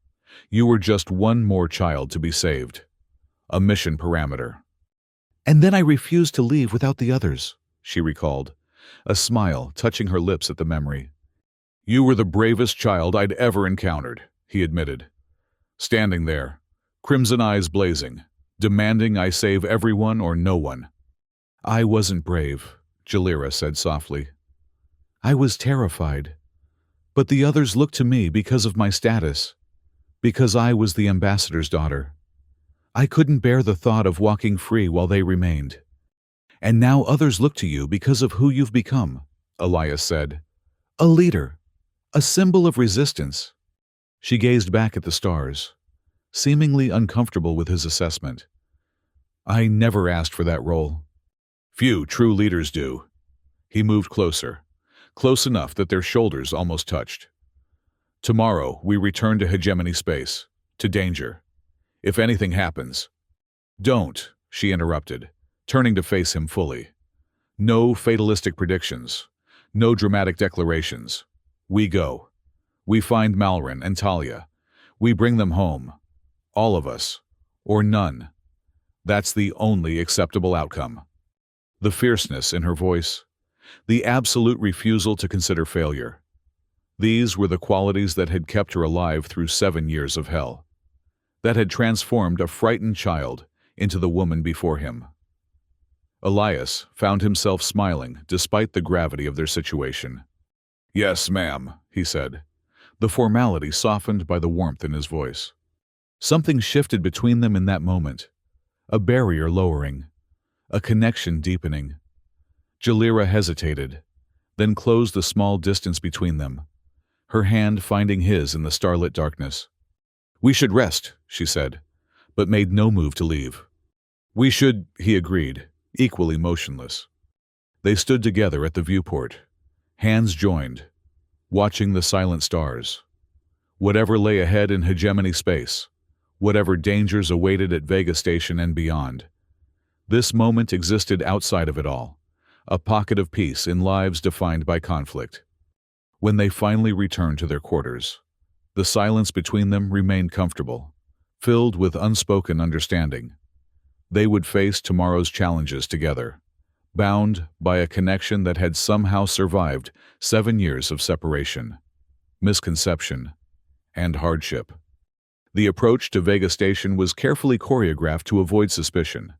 you were just one more child to be saved, a mission parameter. And then I refused to leave without the others," she recalled, a smile touching her lips at the memory. "You were the bravest child I'd ever encountered," he admitted. Standing there, crimson eyes blazing, demanding I save everyone or no one. "I wasn't brave," Jalira said softly. "I was terrified. But the others looked to me because of my status, because I was the ambassador's daughter. I couldn't bear the thought of walking free while they remained. And now others look to you because of who you've become," Elias said. "A leader, a symbol of resistance." She gazed back at the stars, seemingly uncomfortable with his assessment. "I never asked for that role. Few true leaders do." He moved closer, close enough that their shoulders almost touched. "Tomorrow we return to hegemony space, to danger. If anything happens—" "Don't," she interrupted, turning to face him fully. "No fatalistic predictions, no dramatic declarations. We go. We find Malrin and Talia. We bring them home. All of us, or none. That's the only acceptable outcome." The fierceness in her voice, the absolute refusal to consider failure. These were the qualities that had kept her alive through 7 years of hell, that had transformed a frightened child into the woman before him. Elias found himself smiling despite the gravity of their situation. "Yes, ma'am," he said, the formality softened by the warmth in his voice. Something shifted between them in that moment, a barrier lowering, a connection deepening. Jalira hesitated, then closed the small distance between them, her hand finding his in the starlit darkness. "We should rest," she said, but made no move to leave. "We should," he agreed, equally motionless. They stood together at the viewport, hands joined, watching the silent stars. Whatever lay ahead in hegemony space, whatever dangers awaited at Vega Station and beyond, this moment existed outside of it all, a pocket of peace in lives defined by conflict. When they finally returned to their quarters, the silence between them remained comfortable, filled with unspoken understanding. They would face tomorrow's challenges together, bound by a connection that had somehow survived 7 years of separation, misconception, and hardship. The approach to Vega Station was carefully choreographed to avoid suspicion.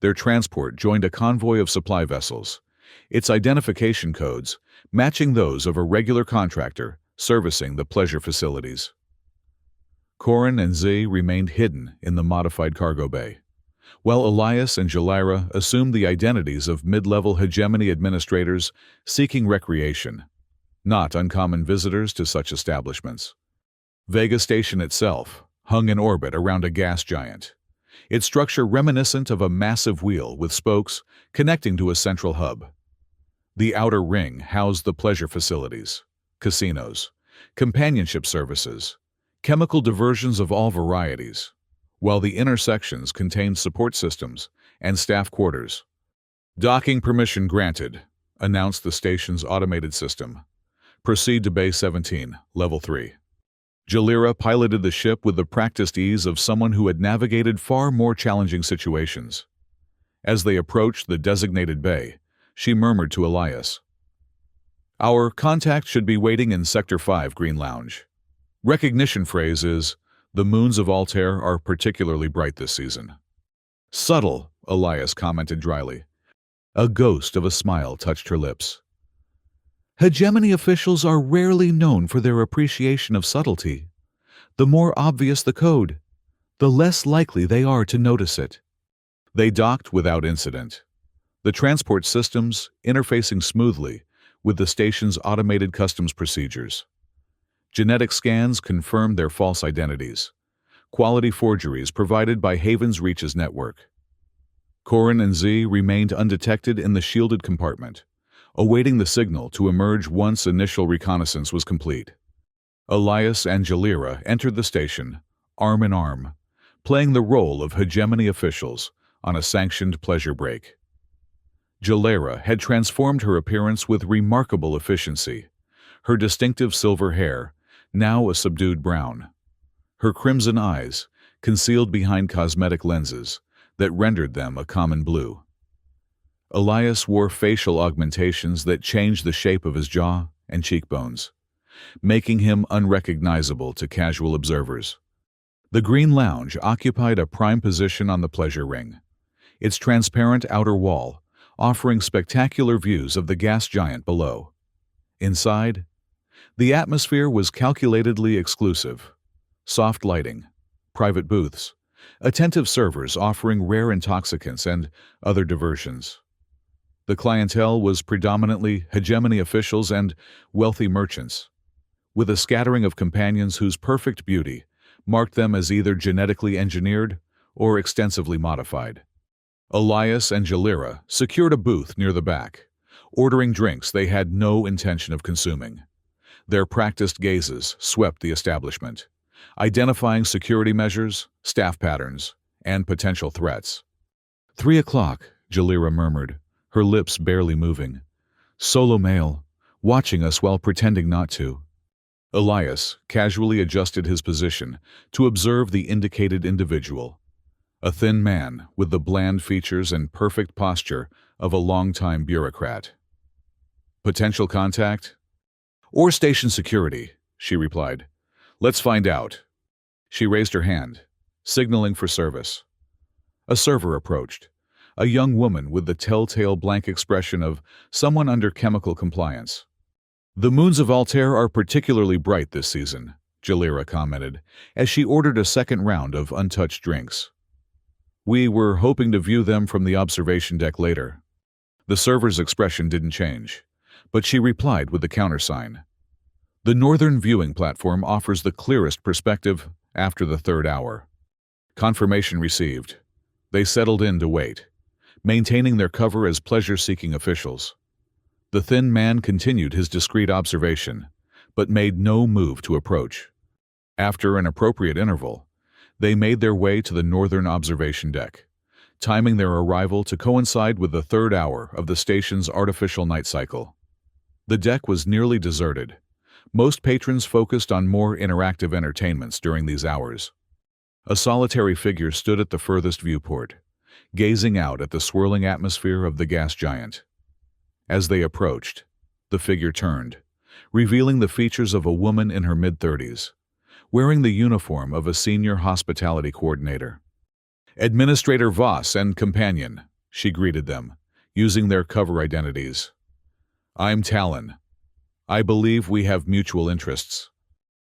Their transport joined a convoy of supply vessels, its identification codes matching those of a regular contractor servicing the pleasure facilities. Corin and Z remained hidden in the modified cargo bay, while Elias and Jalira assumed the identities of mid-level hegemony administrators seeking recreation, not uncommon visitors to such establishments. Vega Station itself hung in orbit around a gas giant, its structure reminiscent of a massive wheel with spokes connecting to a central hub. The outer ring housed the pleasure facilities, casinos, companionship services, chemical diversions of all varieties, while the inner sections contained support systems and staff quarters. "Docking permission granted," announced the station's automated system. "Proceed to Bay 17, Level 3. Jalira piloted the ship with the practiced ease of someone who had navigated far more challenging situations. As they approached the designated bay, she murmured to Elias, "Our contact should be waiting in Sector 5 Green Lounge. Recognition phrase is, 'The moons of Altair are particularly bright this season.'" "Subtle," Elias commented dryly. A ghost of a smile touched her lips. "Hegemony officials are rarely known for their appreciation of subtlety. The more obvious the code, the less likely they are to notice it." They docked without incident, the transport systems interfacing smoothly with the station's automated customs procedures. Genetic scans confirmed their false identities, quality forgeries provided by Haven's Reach's network. Corin and Z remained undetected in the shielded compartment, awaiting the signal to emerge once initial reconnaissance was complete. Elias and Jalira entered the station, arm in arm, playing the role of hegemony officials on a sanctioned pleasure break. Jalira had transformed her appearance with remarkable efficiency, her distinctive silver hair, now a subdued brown, her crimson eyes concealed behind cosmetic lenses that rendered them a common blue. Elias wore facial augmentations that changed the shape of his jaw and cheekbones, making him unrecognizable to casual observers. The Green Lounge occupied a prime position on the pleasure ring, its transparent outer wall offering spectacular views of the gas giant below. Inside, the atmosphere was calculatedly exclusive. Soft lighting, private booths, attentive servers offering rare intoxicants and other diversions. The clientele was predominantly hegemony officials and wealthy merchants, with a scattering of companions whose perfect beauty marked them as either genetically engineered or extensively modified. Elias and Jalira secured a booth near the back, ordering drinks they had no intention of consuming. Their practiced gazes swept the establishment, identifying security measures, staff patterns, and potential threats. 3 o'clock, Jalira murmured, her lips barely moving. "Solo male, watching us while pretending not to." Elias casually adjusted his position to observe the indicated individual, a thin man with the bland features and perfect posture of a longtime bureaucrat. "Potential contact?" "Or station security," she replied. "Let's find out." She raised her hand, signaling for service. A server approached, a young woman with the telltale blank expression of someone under chemical compliance. "The moons of Altair are particularly bright this season," Jalira commented, as she ordered a second round of untouched drinks. "We were hoping to view them from the observation deck later." The server's expression didn't change, but she replied with the countersign. "The northern viewing platform offers the clearest perspective after the 3rd hour." Confirmation received. They settled in to wait, maintaining their cover as pleasure-seeking officials. The thin man continued his discreet observation, but made no move to approach. After an appropriate interval, they made their way to the northern observation deck, timing their arrival to coincide with the 3rd hour of the station's artificial night cycle. The deck was nearly deserted. Most patrons focused on more interactive entertainments during these hours. A solitary figure stood at the furthest viewport, gazing out at the swirling atmosphere of the gas giant. As they approached, the figure turned, revealing the features of a woman in her mid-30s, wearing the uniform of a senior hospitality coordinator. Administrator Voss and companion, she greeted them, using their cover identities. I'm Talon. I believe we have mutual interests.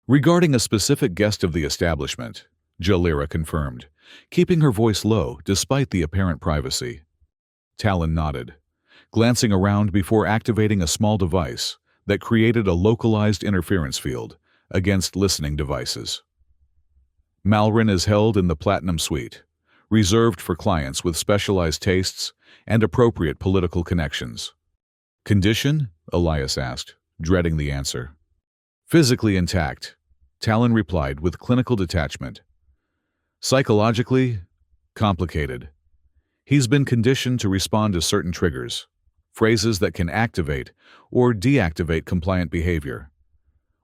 Regarding a specific guest of the establishment, Jalira confirmed, keeping her voice low despite the apparent privacy. Talon nodded, glancing around before activating a small device that created a localized interference field against listening devices. Malrin is held in the Platinum Suite, reserved for clients with specialized tastes and appropriate political connections. Condition? Elias asked, dreading the answer. Physically intact, Talon replied with clinical detachment. Psychologically, complicated. He's been conditioned to respond to certain triggers, phrases that can activate or deactivate compliant behavior.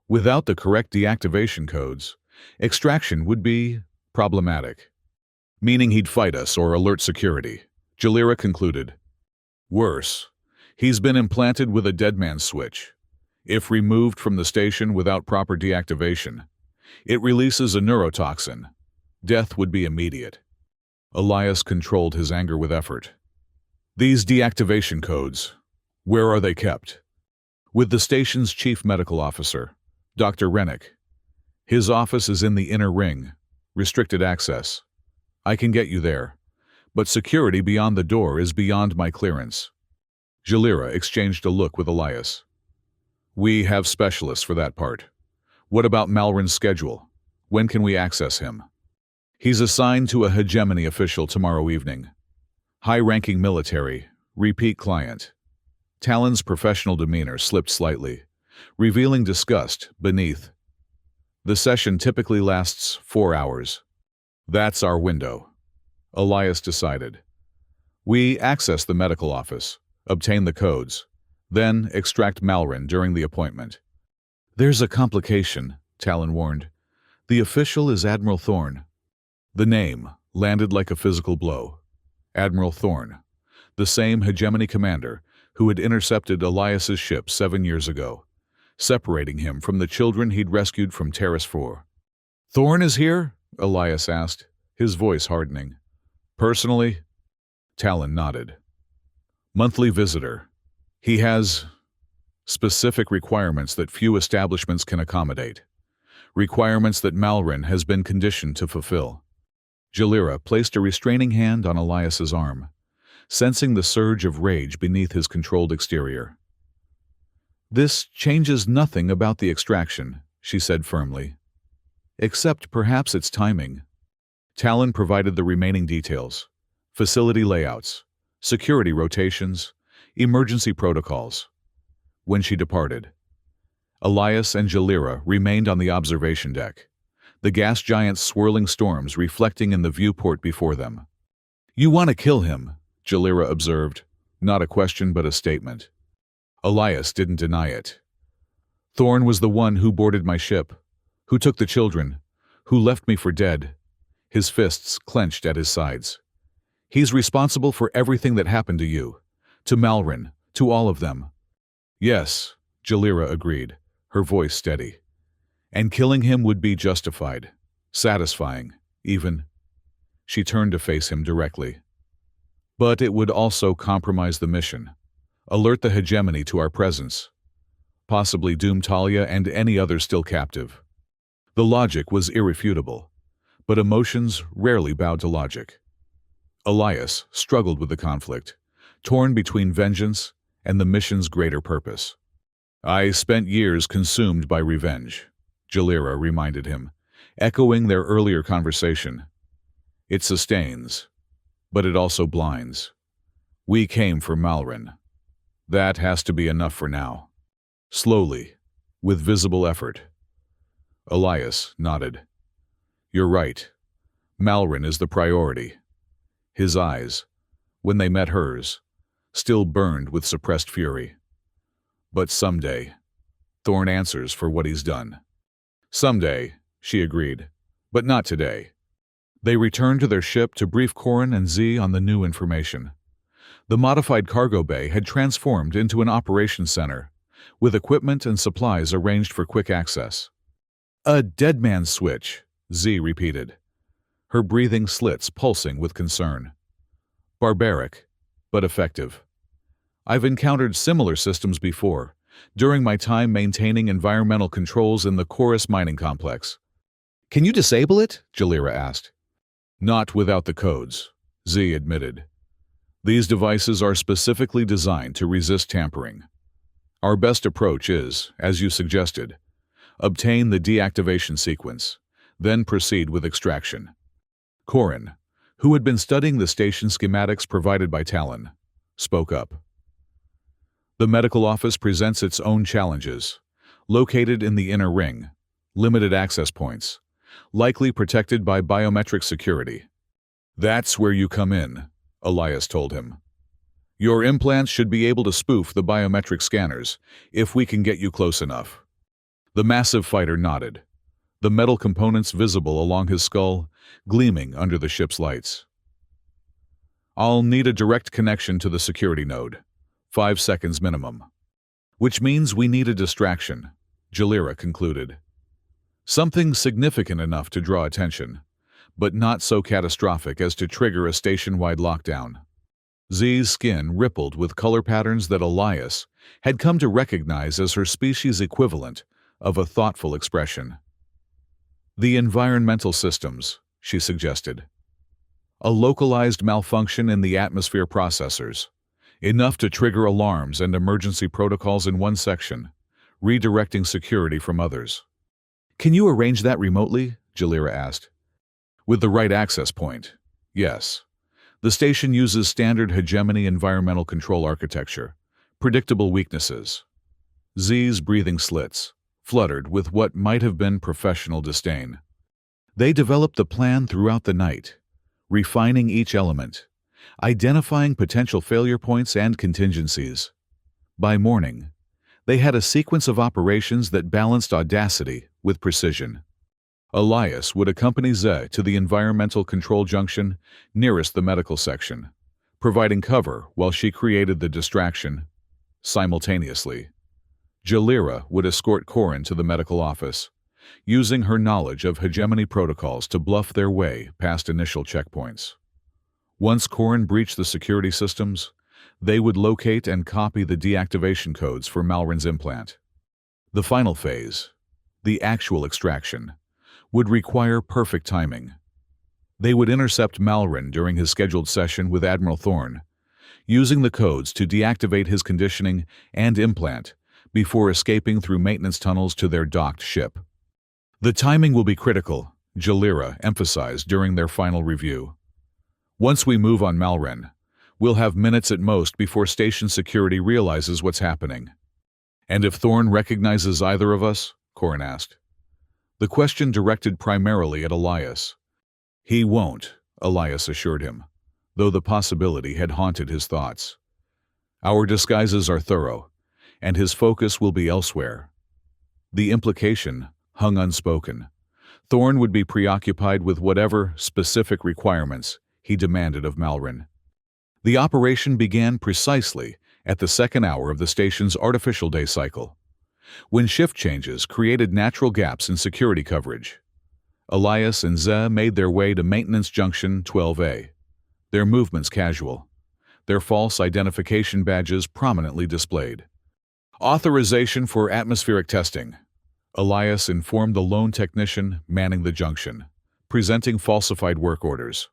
Without the correct deactivation codes, extraction would be problematic. Meaning he'd fight us or alert security, Jalira concluded. Worse, he's been implanted with a dead man's switch. If removed from the station without proper deactivation, it releases a neurotoxin. Death would be immediate. Elias controlled his anger with effort. These deactivation codes, where are they kept? With the station's chief medical officer, Dr. Rennick. His office is in the inner ring, restricted access. I can get you there, but security beyond the door is beyond my clearance. Jalira exchanged a look with Elias. We have specialists for that part. What about Malrin's schedule? When can we access him? He's assigned to a hegemony official tomorrow evening. High-ranking military, repeat client. Talon's professional demeanor slipped slightly, revealing disgust beneath. The session typically lasts 4 hours. That's our window, Elias decided. We access the medical office, obtain the codes, then extract Malrin during the appointment. There's a complication, Talon warned. The official is Admiral Thorne. The name landed like a physical blow. Admiral Thorne, the same hegemony commander who had intercepted Elias's ship 7 years ago, separating him from the children he'd rescued from Terrace 4. Thorne is here? Elias asked, his voice hardening. Personally? Talon nodded. Monthly visitor. He has specific requirements that few establishments can accommodate. Requirements that Malrin has been conditioned to fulfill. Jalira placed a restraining hand on Elias's arm, sensing the surge of rage beneath his controlled exterior. This changes nothing about the extraction, she said firmly. Except perhaps its timing. Talon provided the remaining details: facility layouts, security rotations, emergency protocols. When she departed, Elias and Jalira remained on the observation deck, the gas giant's swirling storms reflecting in the viewport before them. You want to kill him, Jalira observed, not a question but a statement. Elias didn't deny it. Thorne was the one who boarded my ship, who took the children, who left me for dead, his fists clenched at his sides. He's responsible for everything that happened to you, to Malrin, to all of them. Yes, Jalira agreed, her voice steady. And killing him would be justified, satisfying, even. She turned to face him directly. But it would also compromise the mission, alert the hegemony to our presence, possibly doom Talia and any other still captive. The logic was irrefutable, but emotions rarely bowed to logic. Elias struggled with the conflict, torn between vengeance and the mission's greater purpose. I spent years consumed by revenge, Jalira reminded him, echoing their earlier conversation. It sustains, but it also blinds. We came for Malrin. That has to be enough for now. Slowly, with visible effort. Elias nodded. You're right. Malrin is the priority. His eyes, when they met hers, still burned with suppressed fury. But someday, Thorne answers for what he's done. Someday, she agreed, but not today. They returned to their ship to brief Corin and Z on the new information. The modified cargo bay had transformed into an operations center, with equipment and supplies arranged for quick access. A dead man's switch, Z repeated. her breathing slits pulsing with concern. Barbaric, but effective. I've encountered similar systems before, during my time maintaining environmental controls in the Chorus mining complex. Can you disable it? Jalira asked. Not without the codes, Z admitted. These devices are specifically designed to resist tampering. Our best approach is, as you suggested, obtain the deactivation sequence, then proceed with extraction. Corin, who had been studying the station schematics provided by Talon, spoke up. The medical office presents its own challenges, located in the inner ring, limited access points, likely protected by biometric security. That's where you come in, Elias told him. Your implants should be able to spoof the biometric scanners, if we can get you close enough. The massive fighter nodded, the metal components visible along his skull, gleaming under the ship's lights. I'll need a direct connection to the security node, 5 seconds minimum. Which means we need a distraction, Jalira concluded. Something significant enough to draw attention, but not so catastrophic as to trigger a station-wide lockdown. Z's skin rippled with color patterns that Elias had come to recognize as her species' equivalent of a thoughtful expression. The environmental systems, she suggested. A localized malfunction in the atmosphere processors, enough to trigger alarms and emergency protocols in one section, redirecting security from others. Can you arrange that remotely? Jalira asked. With the right access point, yes. The station uses standard hegemony environmental control architecture, predictable weaknesses. Z's breathing slits, fluttered with what might have been professional disdain. They developed the plan throughout the night, refining each element, identifying potential failure points and contingencies. By morning, they had a sequence of operations that balanced audacity with precision. Elias would accompany Z to the environmental control junction nearest the medical section, providing cover while she created the distraction. Simultaneously, Jalira would escort Corin to the medical office, using her knowledge of hegemony protocols to bluff their way past initial checkpoints. Once Corin breached the security systems, they would locate and copy the deactivation codes for Malrin's implant. The final phase, the actual extraction, would require perfect timing. They would intercept Malrin during his scheduled session with Admiral Thorne, using the codes to deactivate his conditioning and implant before escaping through maintenance tunnels to their docked ship. The timing will be critical, Jalira emphasized during their final review. Once we move on Malrin, we'll have minutes at most before station security realizes what's happening. And if Thorne recognizes either of us? Corin asked. The question directed primarily at Elias. He won't, Elias assured him, though the possibility had haunted his thoughts. Our disguises are thorough, and his focus will be elsewhere. The implication hung unspoken. Thorne would be preoccupied with whatever specific requirements he demanded of Malrin. The operation began precisely at the second hour of the station's artificial day cycle, when shift changes created natural gaps in security coverage. Elias and Ze made their way to Maintenance Junction 12A, their movements casual, their false identification badges prominently displayed. Authorization for atmospheric testing, Elias informed the lone technician manning the junction, presenting falsified work orders.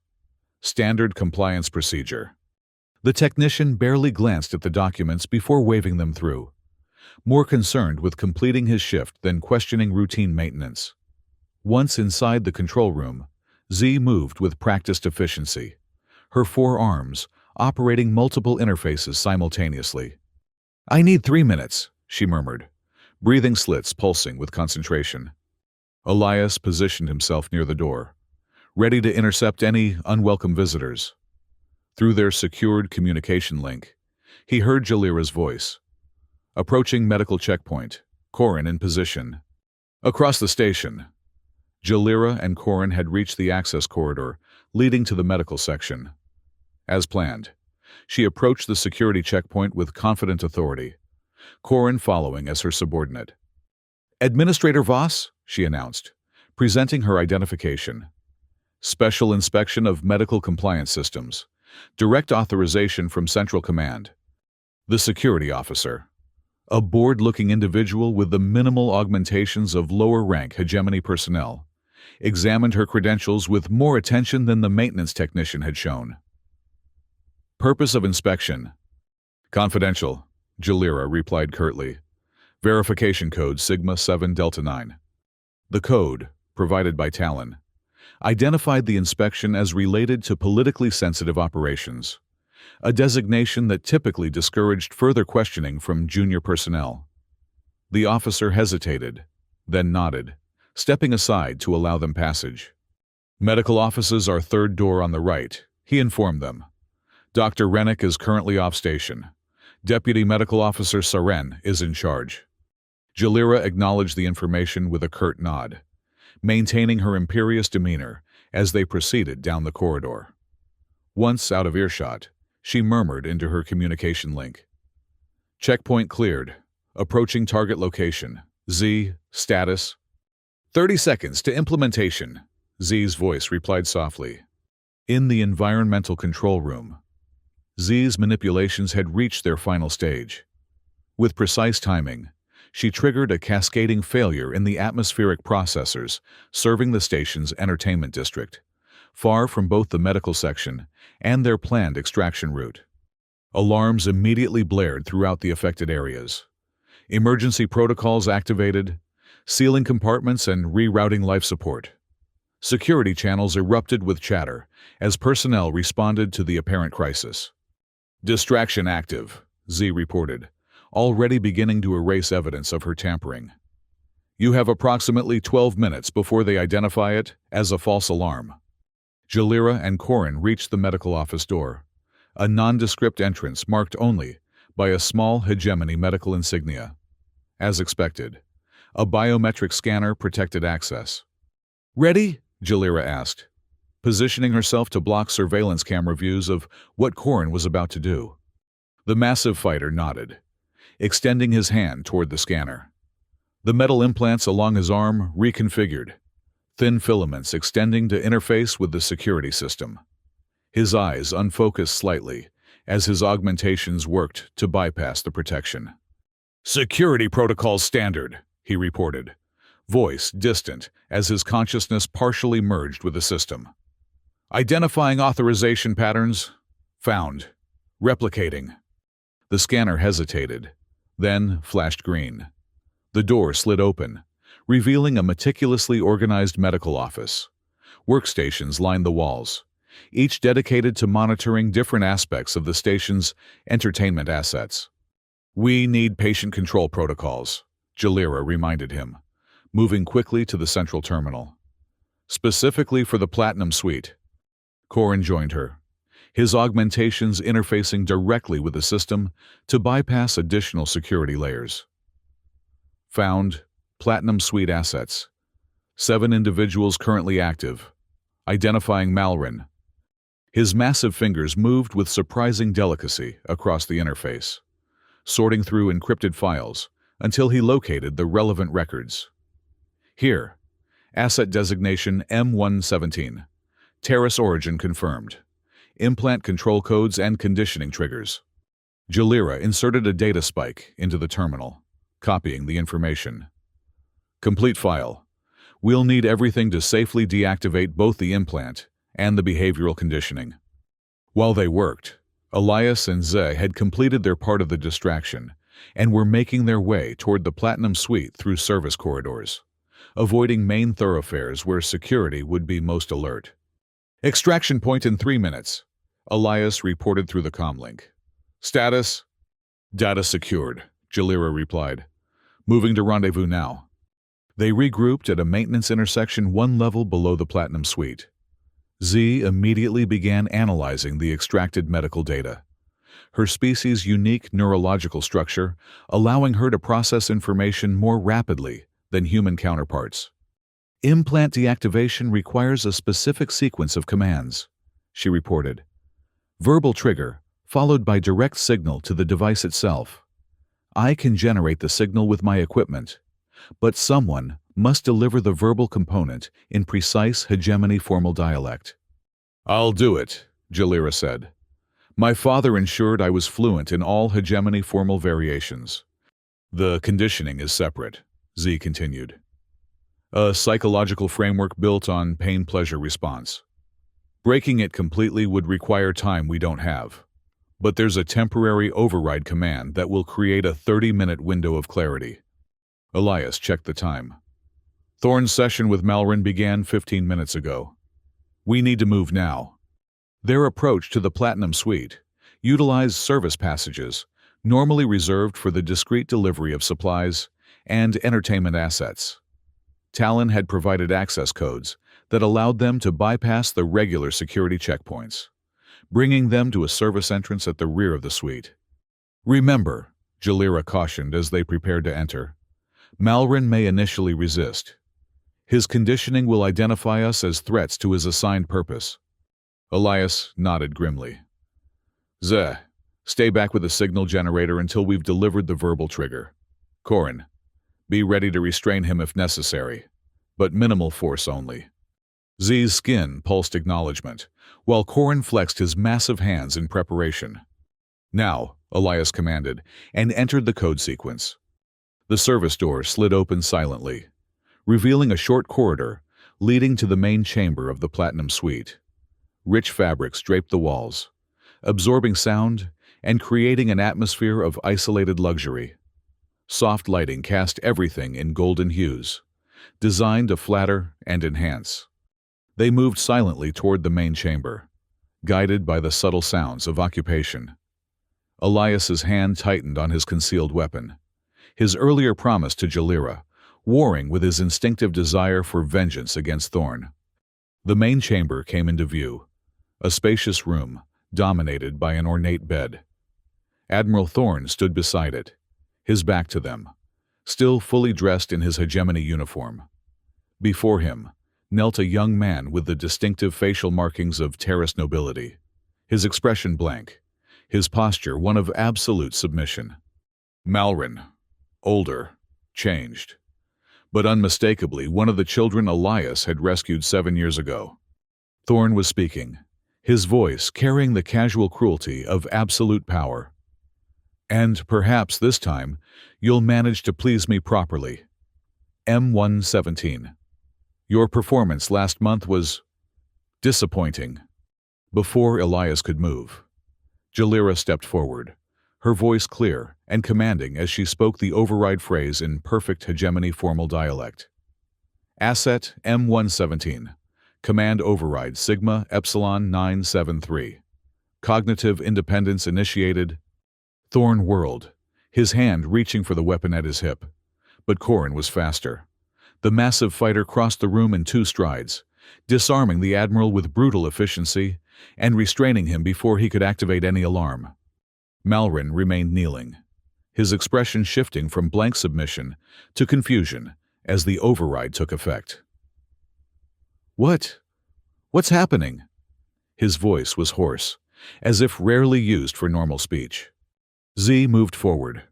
Standard compliance procedure. The technician barely glanced at the documents before waving them through, more concerned with completing his shift than questioning routine maintenance. Once inside the control room, Z moved with practiced efficiency, her 4 arms operating multiple interfaces simultaneously. I need 3 minutes, she murmured, breathing slits pulsing with concentration. Elias positioned himself near the door, ready to intercept any unwelcome visitors. Through their secured communication link, he heard Jalira's voice. Approaching medical checkpoint, Corin in position. Across the station, Jalira and Corin had reached the access corridor leading to the medical section. As planned, she approached the security checkpoint with confident authority, Corin following as her subordinate. Administrator Voss, she announced, presenting her identification. Special inspection of medical compliance systems. Direct authorization from Central Command. The security officer. A bored-looking individual with the minimal augmentations of lower-rank hegemony personnel, examined her credentials with more attention than the maintenance technician had shown. Purpose of inspection. Confidential, Jalira replied curtly. Verification code Sigma 7 Delta 9. The code, provided by Talon, identified the inspection as related to politically sensitive operations, a designation that typically discouraged further questioning from junior personnel. The officer hesitated, then nodded, stepping aside to allow them passage. Medical offices are third door on the right, he informed them. Dr. Rennick is currently off station. Deputy Medical Officer Saren is in charge. Jalira acknowledged the information with a curt nod, maintaining her imperious demeanor as they proceeded down the corridor. Once out of earshot, she murmured into her communication link. Checkpoint cleared. Approaching target location. Z, status. 30 seconds to implementation, Z's voice replied softly. In the environmental control room, Z's manipulations had reached their final stage. With precise timing, she triggered a cascading failure in the atmospheric processors serving the station's entertainment district, far from both the medical section and their planned extraction route. Alarms immediately blared throughout the affected areas. Emergency protocols activated, sealing compartments and rerouting life support. Security channels erupted with chatter as personnel responded to the apparent crisis. Distraction active, Z reported, already beginning to erase evidence of her tampering. You have approximately 12 minutes before they identify it as a false alarm. Jalira and Corin reached the medical office door, a nondescript entrance marked only by a small hegemony medical insignia. As expected, a biometric scanner protected access. Ready? Jalira asked, positioning herself to block surveillance camera views of what Corin was about to do. The massive fighter nodded, extending his hand toward the scanner. The metal implants along his arm reconfigured, thin filaments extending to interface with the security system. His eyes unfocused slightly as his augmentations worked to bypass the protection. Security protocol standard, he reported, voice distant as his consciousness partially merged with the system. Identifying authorization patterns. Found. Replicating. The scanner hesitated, then flashed green. The door slid open, revealing a meticulously organized medical office. Workstations lined the walls, each dedicated to monitoring different aspects of the station's entertainment assets. We need patient control protocols, Jalira reminded him, moving quickly to the central terminal. Specifically for the Platinum Suite. Corin joined her, his augmentations interfacing directly with the system to bypass additional security layers. Found Platinum Suite assets. 7 individuals currently active. Identifying Malrin. His massive fingers moved with surprising delicacy across the interface, sorting through encrypted files until he located the relevant records. Here, asset designation M117. Terrace origin confirmed. Implant control codes and conditioning triggers. Jalira inserted a data spike into the terminal, copying the information. Complete file. We'll need everything to safely deactivate both the implant and the behavioral conditioning. While they worked, Elias and Ze had completed their part of the distraction and were making their way toward the Platinum Suite through service corridors, avoiding main thoroughfares where security would be most alert. Extraction point in 3 minutes, Elias reported through the comlink. Status? Data secured, Jalira replied. Moving to rendezvous now. They regrouped at a maintenance intersection 1 level below the Platinum Suite. Z immediately began analyzing the extracted medical data, her species' unique neurological structure allowing her to process information more rapidly than human counterparts. Implant deactivation requires a specific sequence of commands, she reported. Verbal trigger, followed by direct signal to the device itself. I can generate the signal with my equipment, but someone must deliver the verbal component in precise hegemony formal dialect. "I'll do it," Jalira said. "My father ensured I was fluent in all hegemony formal variations." "The conditioning is separate," Z continued. "A psychological framework built on pain-pleasure response. Breaking it completely would require time we don't have. But there's a temporary override command that will create a 30-minute window of clarity." Elias checked the time. "Thorne's session with Malrin began 15 minutes ago. We need to move now." Their approach to the Platinum Suite utilized service passages, normally reserved for the discrete delivery of supplies and entertainment assets. Talon had provided access codes that allowed them to bypass the regular security checkpoints, bringing them to a service entrance at the rear of the suite. "Remember," Jalira cautioned as they prepared to enter, "Malrin may initially resist. His conditioning will identify us as threats to his assigned purpose." Elias nodded grimly. "Zeh, stay back with the signal generator until we've delivered the verbal trigger. Corin, be ready to restrain him if necessary, but minimal force only." Z's skin pulsed acknowledgement, while Corin flexed his massive hands in preparation. "Now," Elias commanded, and entered the code sequence. The service door slid open silently, revealing a short corridor leading to the main chamber of the Platinum Suite. Rich fabrics draped the walls, absorbing sound and creating an atmosphere of isolated luxury. Soft lighting cast everything in golden hues, designed to flatter and enhance. They moved silently toward the main chamber, guided by the subtle sounds of occupation. Elias's hand tightened on his concealed weapon, his earlier promise to Jalira, warring with his instinctive desire for vengeance against Thorne. The main chamber came into view, a spacious room dominated by an ornate bed. Admiral Thorne stood beside it, his back to them, still fully dressed in his hegemony uniform. Before him knelt a young man with the distinctive facial markings of Terrace nobility, his expression blank, his posture one of absolute submission. Malrin, older, changed, but unmistakably one of the children Elias had rescued 7 years ago. Thorne was speaking, his voice carrying the casual cruelty of absolute power. "And perhaps this time you'll manage to please me properly. M117. Your performance last month was disappointing." Before Elias could move, Jalira stepped forward, her voice clear and commanding as she spoke the override phrase in perfect hegemony formal dialect. "Asset M117. Command override Sigma Epsilon 973. Cognitive independence initiated." Thorne whirled, his hand reaching for the weapon at his hip, but Corin was faster. The massive fighter crossed the room in 2 strides, disarming the Admiral with brutal efficiency and restraining him before he could activate any alarm. Malrin remained kneeling, his expression shifting from blank submission to confusion as the override took effect. What's happening?" His voice was hoarse, as if rarely used for normal speech. Z moved forward,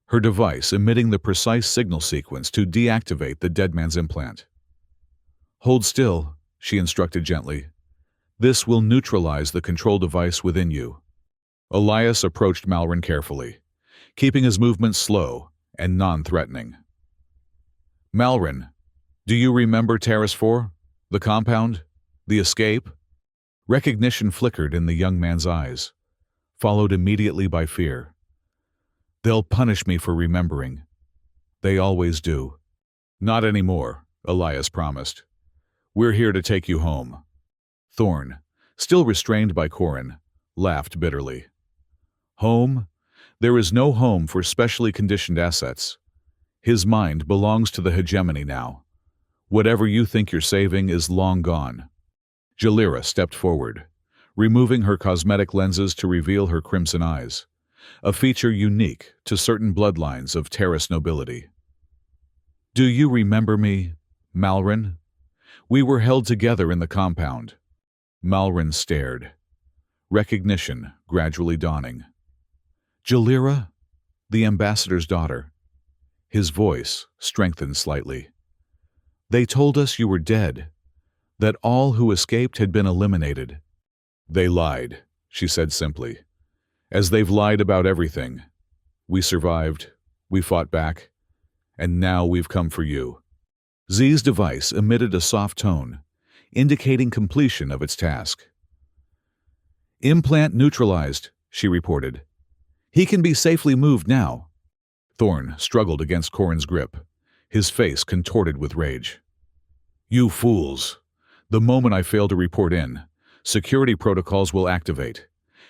her device emitting the precise signal sequence to deactivate the dead man's implant. "Hold still," she instructed gently. "This will neutralize the control device within you." Elias approached Malrin carefully, keeping his movements slow and non-threatening. "Malrin, do you remember Terrace 4? The compound? The escape?" Recognition flickered in the young man's eyes, followed immediately by fear. "They'll punish me for remembering. They always do." "Not anymore," Elias promised. "We're here to take you home." Thorne, still restrained by Corin, laughed bitterly. "Home? There is no home for specially conditioned assets. His mind belongs to the hegemony now. Whatever you think you're saving is long gone." Jalira stepped forward, removing her cosmetic lenses to reveal her crimson eyes, a feature unique to certain bloodlines of Terrace nobility. "Do you remember me, Malrin? We were held together in the compound." Malrin stared, recognition gradually dawning. "Jalira, the ambassador's daughter." His voice strengthened slightly. They told us you were dead, that all who escaped had been eliminated. They lied, she said simply, as they've lied about everything. We survived, we fought back, and now we've come for you. Z's device emitted a soft tone, indicating completion of its task. Implant neutralized, she reported. He can be safely moved now. Thorne struggled against Corin's grip, his face contorted with rage. You fools! The moment I fail to report in, security protocols will activate.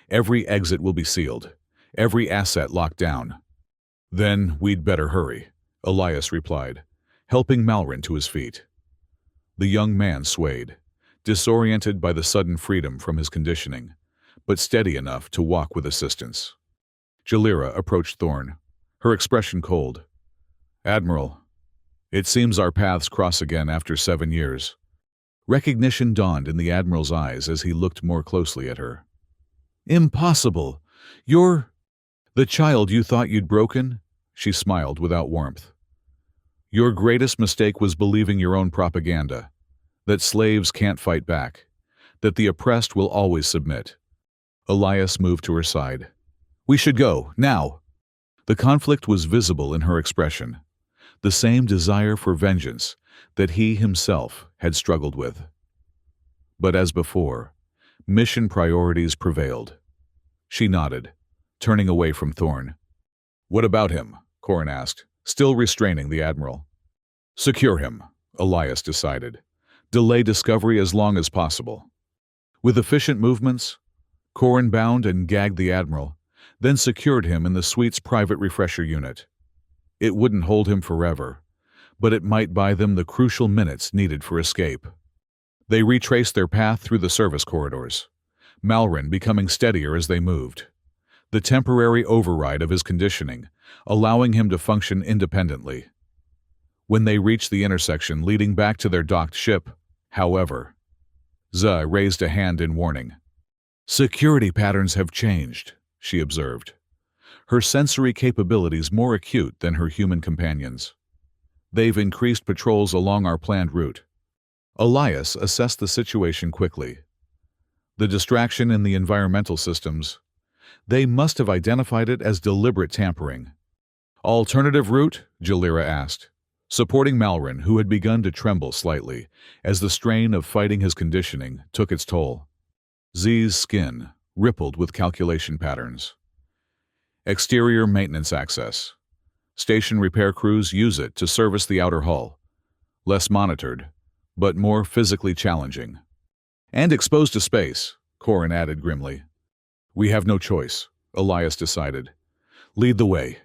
Every exit will be sealed, every asset locked down. Then we'd better hurry, Elias replied, helping Malrin to his feet. The young man swayed, disoriented by the sudden freedom from his conditioning, but steady enough to walk with assistance. Jalira approached Thorne, her expression cold. Admiral, it seems our paths cross again after 7 years. Recognition dawned in the Admiral's eyes as he looked more closely at her. Impossible! You're the child you thought you'd broken? She smiled without warmth. Your greatest mistake was believing your own propaganda, that slaves can't fight back, that the oppressed will always submit. Elias moved to her side. We should go, now! The conflict was visible in her expression, the same desire for vengeance that he himself had struggled with. But as before, mission priorities prevailed. She nodded, turning away from Thorne. What about him? Corin asked, still restraining the Admiral. Secure him, Elias decided. Delay discovery as long as possible. With efficient movements, Corin bound and gagged the Admiral, then secured him in the suite's private refresher unit. It wouldn't hold him forever, but it might buy them the crucial minutes needed for escape. They retraced their path through the service corridors, Malrin becoming steadier as they moved, the temporary override of his conditioning, allowing him to function independently. When they reached the intersection leading back to their docked ship, however, Za raised a hand in warning. Security patterns have changed, she observed, her sensory capabilities more acute than her human companions. They've increased patrols along our planned route. Elias assessed the situation quickly. The distraction in the environmental systems, they must have identified it as deliberate tampering. Alternative route? Jalira asked, supporting Malrin, who had begun to tremble slightly as the strain of fighting his conditioning took its toll. Z's skin rippled with calculation patterns. Exterior maintenance access. Station repair crews use it to service the outer hull. Less monitored, but more physically challenging. And exposed to space, Corin added grimly. We have no choice, Elias decided. Lead the way.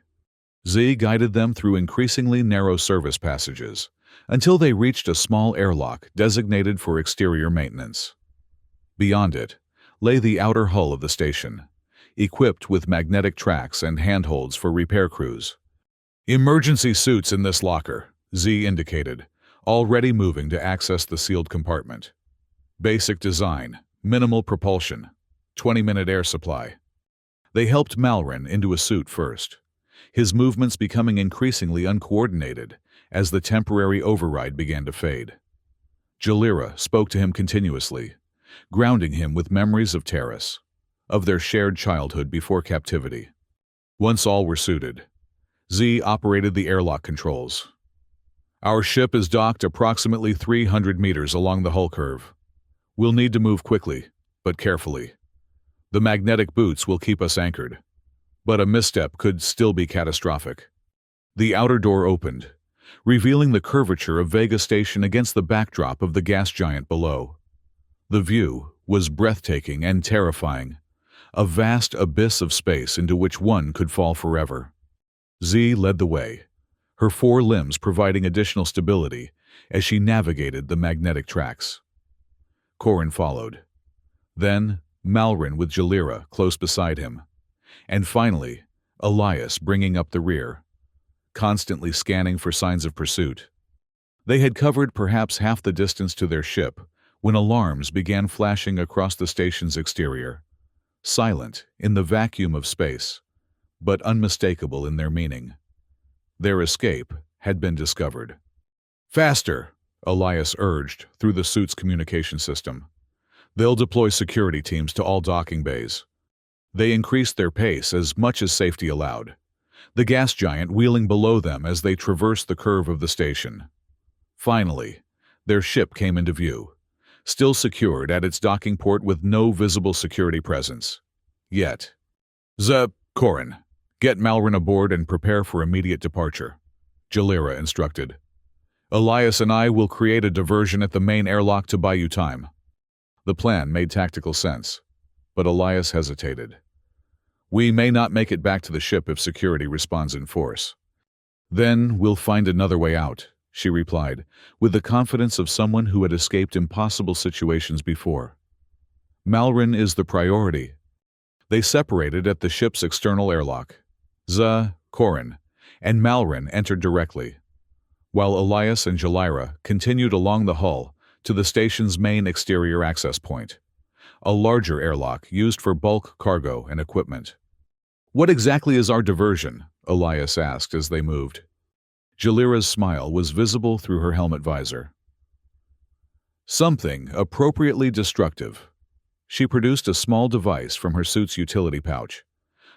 Z guided them through increasingly narrow service passages until they reached a small airlock designated for exterior maintenance. Beyond it lay the outer hull of the station, equipped with magnetic tracks and handholds for repair crews. Emergency suits in this locker, Z indicated, already moving to access the sealed compartment. Basic design, minimal propulsion, 20-minute air supply. They helped Malrin into a suit first, his movements becoming increasingly uncoordinated as the temporary override began to fade. Jalira spoke to him continuously, grounding him with memories of Terrace, of their shared childhood before captivity. Once all were suited, Z operated the airlock controls. Our ship is docked approximately 300 meters along the hull curve. We'll need to move quickly, but carefully. The magnetic boots will keep us anchored, but a misstep could still be catastrophic. The outer door opened, revealing the curvature of Vega Station against the backdrop of the gas giant below. The view was breathtaking and terrifying, a vast abyss of space into which one could fall forever. Z led the way, her 4 limbs providing additional stability as she navigated the magnetic tracks. Corin followed. Then, Malrin with Jalira close beside him. And finally, Elias bringing up the rear, constantly scanning for signs of pursuit. They had covered perhaps half the distance to their ship when alarms began flashing across the station's exterior, silent in the vacuum of space, but unmistakable in their meaning. Their escape had been discovered. Faster! Elias urged through the suit's communication system. They'll deploy security teams to all docking bays. They increased their pace as much as safety allowed, the gas giant wheeling below them as they traversed the curve of the station. Finally, their ship came into view, still secured at its docking port with no visible security presence. Yet, Corin, get Malrin aboard and prepare for immediate departure, Jalira instructed. Elias and I will create a diversion at the main airlock to buy you time. The plan made tactical sense, but Elias hesitated. We may not make it back to the ship if security responds in force. Then we'll find another way out, she replied, with the confidence of someone who had escaped impossible situations before. Malrin is the priority. They separated at the ship's external airlock. Corin, and Malrin entered directly, while Elias and Jalira continued along the hull to the station's main exterior access point, a larger airlock used for bulk cargo and equipment. What exactly is our diversion? Elias asked as they moved. Jalira's smile was visible through her helmet visor. Something appropriately destructive. She produced a small device from her suit's utility pouch,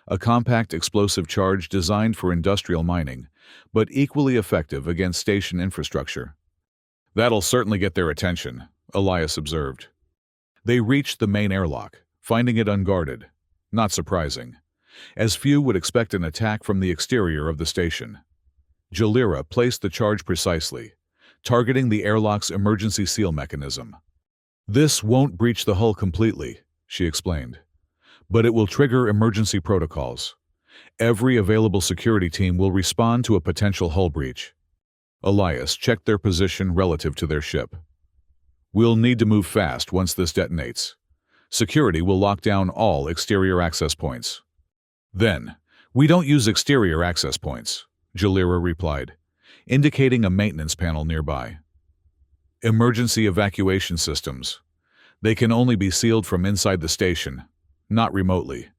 a compact explosive charge designed for industrial mining, but equally effective against station infrastructure. That'll certainly get their attention, Elias observed. They reached the main airlock, finding it unguarded. Not surprising, as few would expect an attack from the exterior of the station. Jalira placed the charge precisely, targeting the airlock's emergency seal mechanism. This won't breach the hull completely, she explained, but it will trigger emergency protocols. Every available security team will respond to a potential hull breach. Elias checked their position relative to their ship. We'll need to move fast once this detonates. Security will lock down all exterior access points. Then, we don't use exterior access points, Jalira replied, indicating a maintenance panel nearby. Emergency evacuation systems. They can only be sealed from inside the station, not remotely.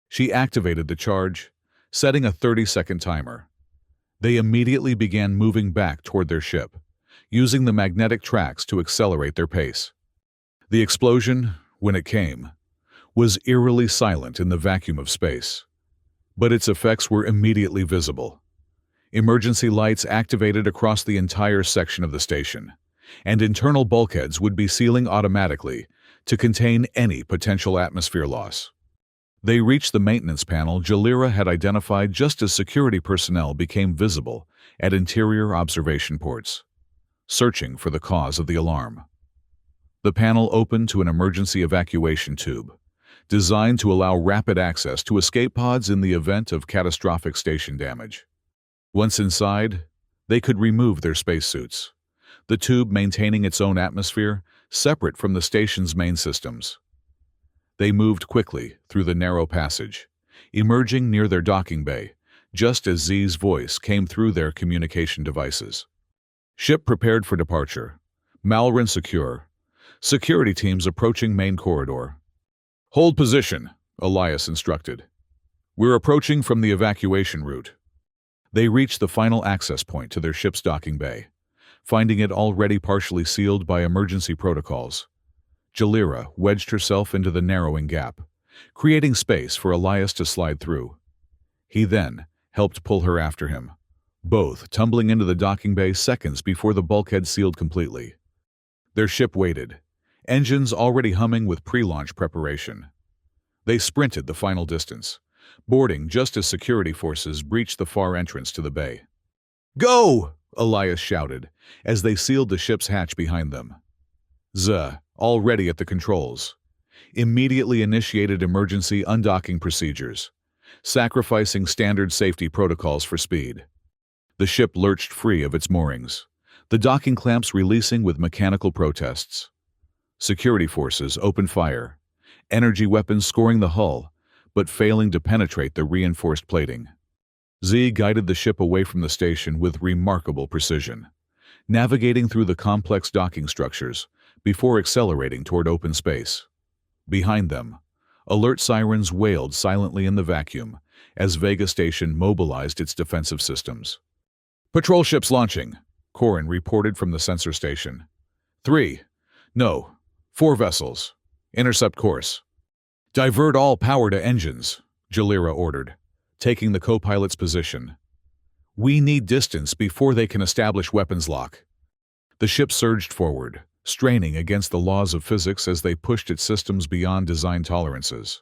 She activated the charge, setting a 30-second timer. They immediately began moving back toward their ship, using the magnetic tracks to accelerate their pace. The explosion, when it came, was eerily silent in the vacuum of space, but its effects were immediately visible. Emergency lights activated across the entire section of the station, and internal bulkheads would be sealing automatically to contain any potential atmosphere loss. They reached the maintenance panel Jalira had identified just as security personnel became visible at interior observation ports, searching for the cause of the alarm. The panel opened to an emergency evacuation tube, designed to allow rapid access to escape pods in the event of catastrophic station damage. Once inside, they could remove their spacesuits, the tube maintaining its own atmosphere, separate from the station's main systems. They moved quickly through the narrow passage, emerging near their docking bay, just as Z's voice came through their communication devices. Ship prepared for departure. Malrin secure. Security teams approaching main corridor. Hold position, Elias instructed. We're approaching from the evacuation route. They reached the final access point to their ship's docking bay, finding it already partially sealed by emergency protocols. Jalira wedged herself into the narrowing gap, creating space for Elias to slide through. He then helped pull her after him, both tumbling into the docking bay seconds before the bulkhead sealed completely. Their ship waited, engines already humming with pre-launch preparation. They sprinted the final distance, boarding just as security forces breached the far entrance to the bay. "Go!" Elias shouted, as they sealed the ship's hatch behind them. Already at the controls, immediately initiated emergency undocking procedures, sacrificing standard safety protocols for speed. The ship lurched free of its moorings, the docking clamps releasing with mechanical protests. Security forces opened fire, energy weapons scoring the hull, but failing to penetrate the reinforced plating. Z guided the ship away from the station with remarkable precision, navigating through the complex docking structures before accelerating toward open space. Behind them, alert sirens wailed silently in the vacuum as Vega Station mobilized its defensive systems. "Patrol ships launching," Corin reported from the sensor station. 3. No. 4 vessels. Intercept course. Divert all power to engines, Jalira ordered, taking the co-pilot's position. We need distance before they can establish weapons lock. The ship surged forward, straining against the laws of physics as they pushed its systems beyond design tolerances.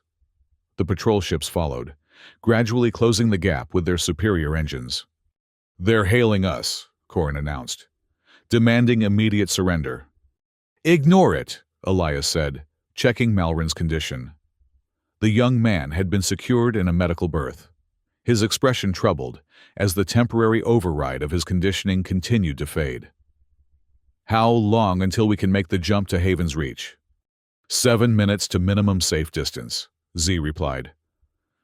The patrol ships followed, gradually closing the gap with their superior engines. They're hailing us, Corin announced, demanding immediate surrender. Ignore it, Elias said, checking Malrin's condition. The young man had been secured in a medical berth. His expression troubled as the temporary override of his conditioning continued to fade. How long until we can make the jump to Haven's Reach? 7 minutes to minimum safe distance, Z replied,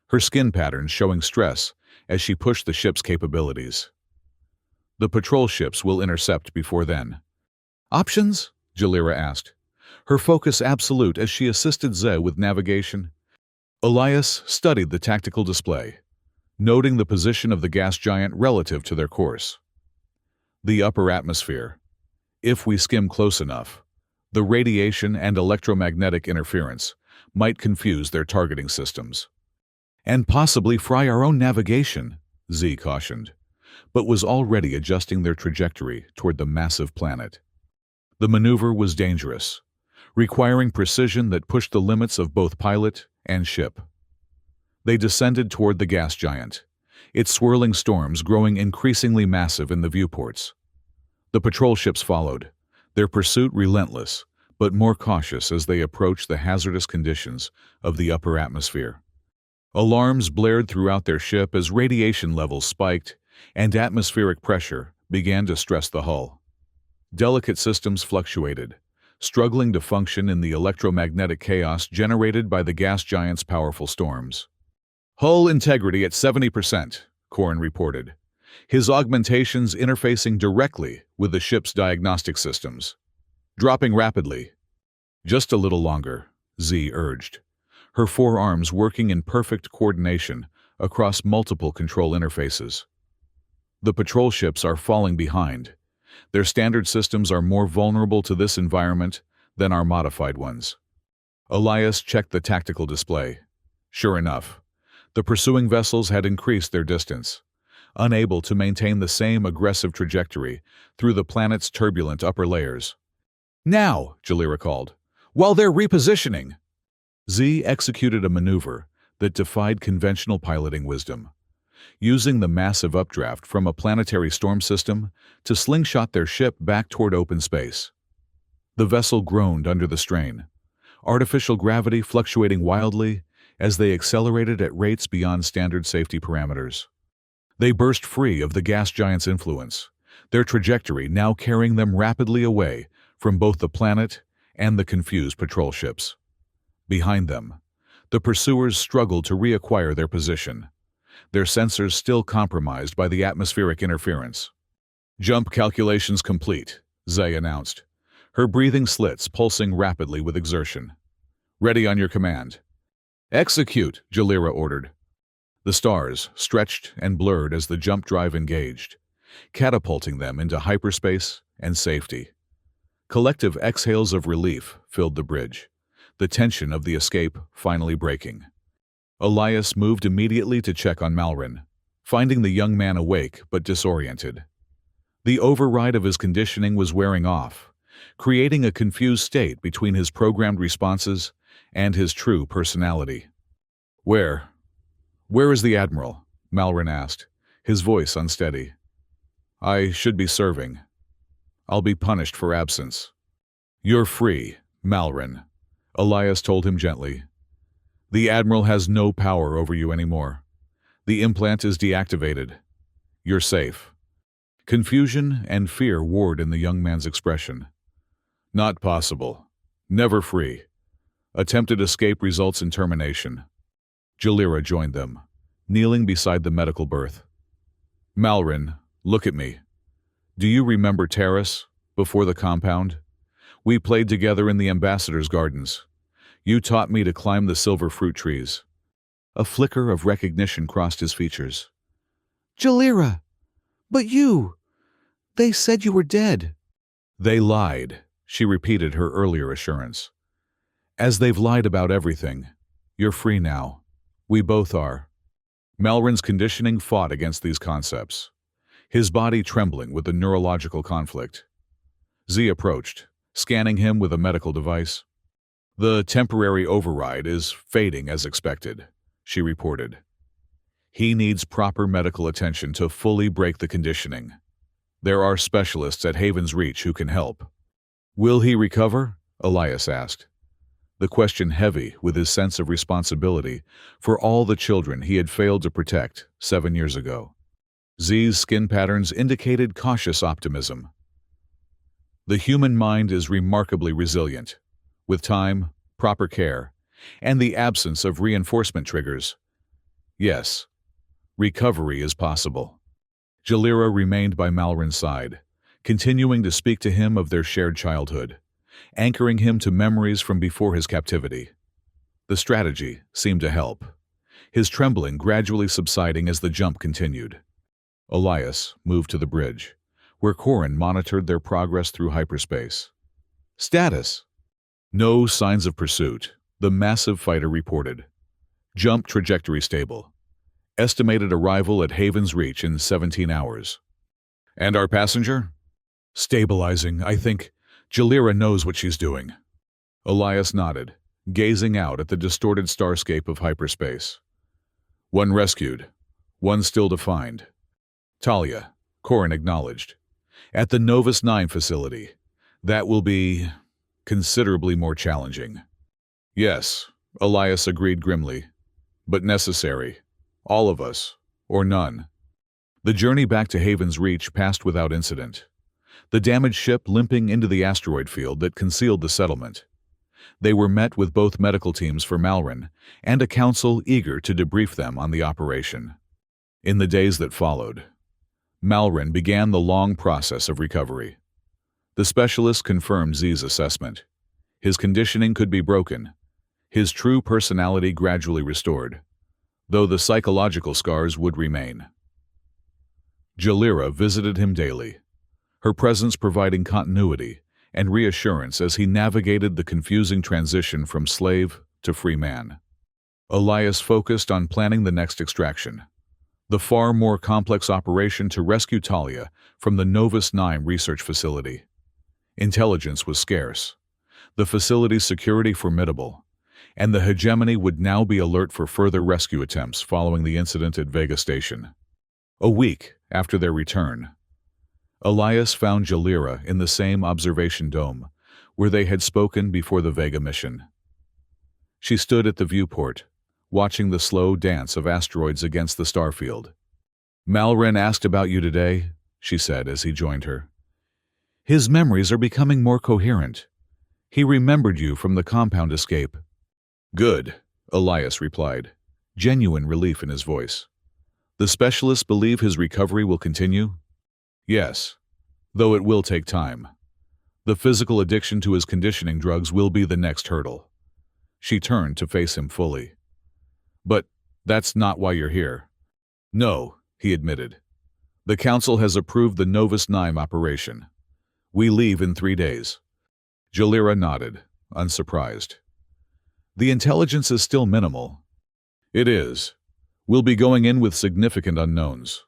her skin patterns showing stress as she pushed the ship's capabilities. The patrol ships will intercept before then. Options? Jalira asked, her focus absolute as she assisted Ze with navigation. Elias studied the tactical display, noting the position of the gas giant relative to their course. The upper atmosphere. If we skim close enough, the radiation and electromagnetic interference might confuse their targeting systems. And possibly fry our own navigation, Z cautioned, but was already adjusting their trajectory toward the massive planet. The maneuver was dangerous, requiring precision that pushed the limits of both pilot and ship. They descended toward the gas giant, its swirling storms growing increasingly massive in the viewports. The patrol ships followed, their pursuit relentless, but more cautious as they approached the hazardous conditions of the upper atmosphere. Alarms blared throughout their ship as radiation levels spiked and atmospheric pressure began to stress the hull. Delicate systems fluctuated, struggling to function in the electromagnetic chaos generated by the gas giant's powerful storms. Hull integrity at 70%, Corin reported, his augmentations interfacing directly with the ship's diagnostic systems. Dropping rapidly. Just a little longer, Z urged, her forearms working in perfect coordination across multiple control interfaces. The patrol ships are falling behind. Their standard systems are more vulnerable to this environment than our modified ones. Elias checked the tactical display. Sure enough, the pursuing vessels had increased their distance, unable to maintain the same aggressive trajectory through the planet's turbulent upper layers. Now, Jalira called, while they're repositioning. Z executed a maneuver that defied conventional piloting wisdom, using the massive updraft from a planetary storm system to slingshot their ship back toward open space. The vessel groaned under the strain, artificial gravity fluctuating wildly as they accelerated at rates beyond standard safety parameters. They burst free of the gas giant's influence, their trajectory now carrying them rapidly away from both the planet and the confused patrol ships. Behind them, the pursuers struggled to reacquire their position, their sensors still compromised by the atmospheric interference. Jump calculations complete, Zay announced, her breathing slits pulsing rapidly with exertion. Ready on your command. Execute, Jalira ordered. The stars stretched and blurred as the jump drive engaged, catapulting them into hyperspace and safety. Collective exhales of relief filled the bridge, the tension of the escape finally breaking. Elias moved immediately to check on Malrin, finding the young man awake but disoriented. The override of his conditioning was wearing off, creating a confused state between his programmed responses and his true personality. Where is the Admiral? Malrin asked, his voice unsteady. I should be serving. I'll be punished for absence. You're free, Malrin, Elias told him gently. The Admiral has no power over you anymore. The implant is deactivated. You're safe. Confusion and fear warred in the young man's expression. Not possible. Never free. Attempted escape results in termination. Jalira joined them, kneeling beside the medical berth. Malrin, look at me. Do you remember Terrace, before the compound? We played together in the Ambassador's Gardens. You taught me to climb the silver fruit trees. A flicker of recognition crossed his features. Jalira! But you! They said you were dead. They lied, she repeated her earlier assurance. As they've lied about everything. You're free now. We both are. Malrin's conditioning fought against these concepts, his body trembling with the neurological conflict. Z approached, scanning him with a medical device. The temporary override is fading as expected, she reported. He needs proper medical attention to fully break the conditioning. There are specialists at Haven's Reach who can help. Will he recover? Elias asked, the question heavy with his sense of responsibility for all the children he had failed to protect 7 years ago. Z's skin patterns indicated cautious optimism. The human mind is remarkably resilient. With time, proper care, and the absence of reinforcement triggers. Yes, recovery is possible. Jalira remained by Malrin's side, continuing to speak to him of their shared childhood, anchoring him to memories from before his captivity. The strategy seemed to help, his trembling gradually subsiding as the jump continued. Elias moved to the bridge, where Corin monitored their progress through hyperspace. Status: no signs of pursuit, the massive fighter reported. Jump trajectory stable. Estimated arrival at Haven's Reach in 17 hours. And our passenger? Stabilizing, I think. Jalira knows what she's doing. Elias nodded, gazing out at the distorted starscape of hyperspace. One rescued, one still to find. Talia, Corin acknowledged. At the Novus 9 facility. That will be considerably more challenging. Yes, Elias agreed grimly. But necessary. All of us, or none. The journey back to Haven's Reach passed without incident. The damaged ship limping into the asteroid field that concealed the settlement. They were met with both medical teams for Malrin and a council eager to debrief them on the operation. In the days that followed, Malrin began the long process of recovery. The specialist confirmed Z's assessment. His conditioning could be broken, his true personality gradually restored, though the psychological scars would remain. Jalira visited him daily, her presence providing continuity and reassurance as he navigated the confusing transition from slave to free man. Elias focused on planning the next extraction, the far more complex operation to rescue Talia from the Novus 9 research facility. Intelligence was scarce, the facility's security formidable, and the hegemony would now be alert for further rescue attempts following the incident at Vega Station. A week after their return, Elias found Jalira in the same observation dome where they had spoken before the Vega mission. She stood at the viewport, watching the slow dance of asteroids against the starfield. Malrin asked about you today, she said as he joined her. His memories are becoming more coherent. He remembered you from the compound escape. Good, Elias replied, genuine relief in his voice. The specialists believe his recovery will continue? Yes, though it will take time. The physical addiction to his conditioning drugs will be the next hurdle. She turned to face him fully. But that's not why you're here. No, he admitted. The Council has approved the Novus 9 operation. We leave in 3 days. Jalira nodded, unsurprised. The intelligence is still minimal. It is. We'll be going in with significant unknowns.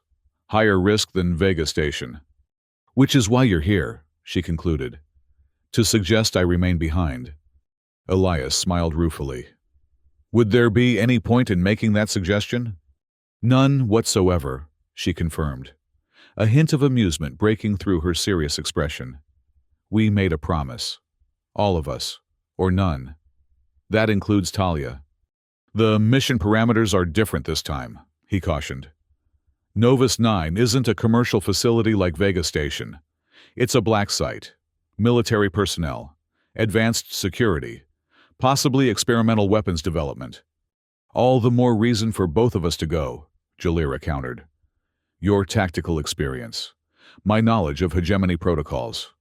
Higher risk than Vega Station. Which is why you're here, she concluded. To suggest I remain behind. Elias smiled ruefully. Would there be any point in making that suggestion? None whatsoever, she confirmed, a hint of amusement breaking through her serious expression. We made a promise. All of us, or none. That includes Talia. The mission parameters are different this time, he cautioned. Novus 9 isn't a commercial facility like Vega Station. It's a black site, military personnel, advanced security, possibly experimental weapons development. All the more reason for both of us to go, Jalira countered. Your tactical experience, my knowledge of hegemony protocols.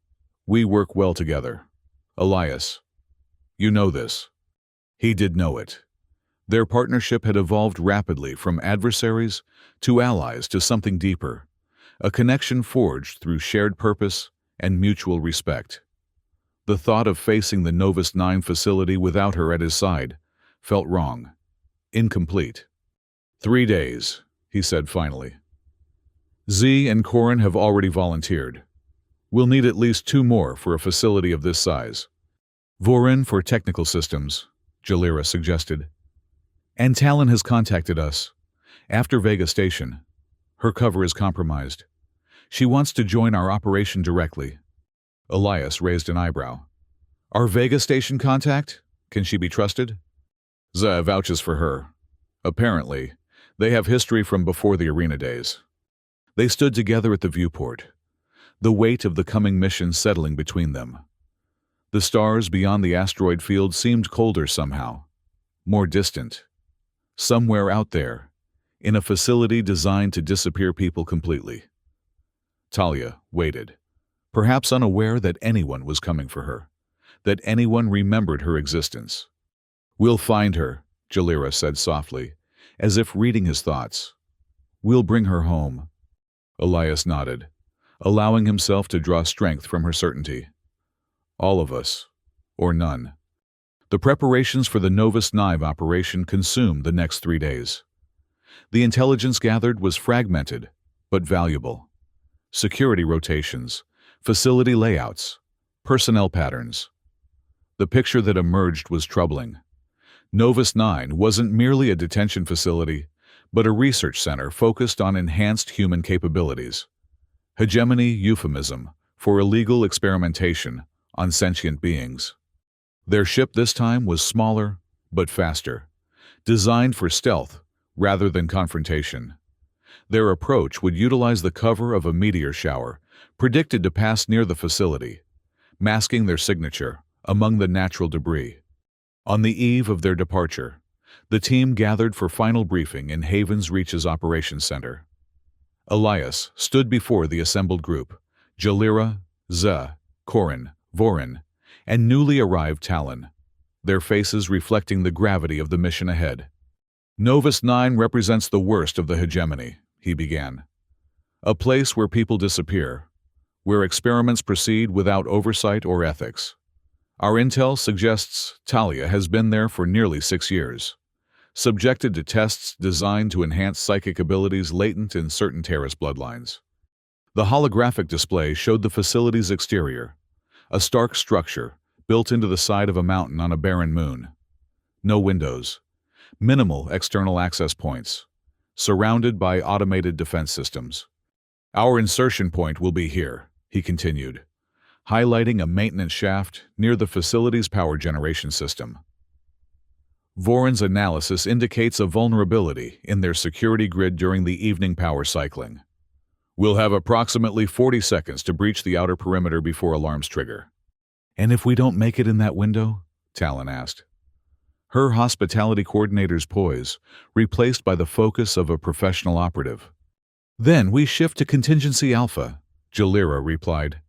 We work well together. Elias, you know this. He did know it. Their partnership had evolved rapidly from adversaries to allies to something deeper, a connection forged through shared purpose and mutual respect. The thought of facing the Novus 9 facility without her at his side felt wrong, incomplete. 3 days, he said finally. Z and Corin have already volunteered. We'll need at least 2 more for a facility of this size. Vorin for technical systems, Jalira suggested. And Talon has contacted us. After Vega Station, her cover is compromised. She wants to join our operation directly. Elias raised an eyebrow. Our Vega Station contact? Can she be trusted? Zah vouches for her. Apparently, they have history from before the arena days. They stood together at the viewport, the weight of the coming mission settling between them. The stars beyond the asteroid field seemed colder somehow, more distant. Somewhere out there, in a facility designed to disappear people completely. Talia waited, perhaps unaware that anyone was coming for her, that anyone remembered her existence. We'll find her, Jalira said softly, as if reading his thoughts. We'll bring her home. Elias nodded, allowing himself to draw strength from her certainty. All of us, or none. The preparations for the Novus 9 operation consumed the next 3 days. The intelligence gathered was fragmented, but valuable. Security rotations, facility layouts, personnel patterns. The picture that emerged was troubling. Novus 9 wasn't merely a detention facility, but a research center focused on enhanced human capabilities. Hegemony euphemism for illegal experimentation on sentient beings. Their ship this time was smaller, but faster, designed for stealth rather than confrontation. Their approach would utilize the cover of a meteor shower, predicted to pass near the facility, masking their signature among the natural debris. On the eve of their departure, the team gathered for final briefing in Haven's Reach's Operations Center. Elias stood before the assembled group, Jalira, Zah, Corin, Vorin, and newly arrived Talon, their faces reflecting the gravity of the mission ahead. Novus 9 represents the worst of the hegemony, he began. A place where people disappear, where experiments proceed without oversight or ethics. Our intel suggests Talia has been there for nearly 6 years, subjected to tests designed to enhance psychic abilities latent in certain Terrace bloodlines. The holographic display showed the facility's exterior, a stark structure built into the side of a mountain on a barren moon. No windows, minimal external access points, surrounded by automated defense systems. Our insertion point will be here, he continued, highlighting a maintenance shaft near the facility's power generation system. Vorin's analysis indicates a vulnerability in their security grid during the evening power cycling. We'll have approximately 40 seconds to breach the outer perimeter before alarms trigger. And if we don't make it in that window? Talon asked. Her hospitality coordinator's poise, replaced by the focus of a professional operative. Then we shift to Contingency Alpha, Jalira replied.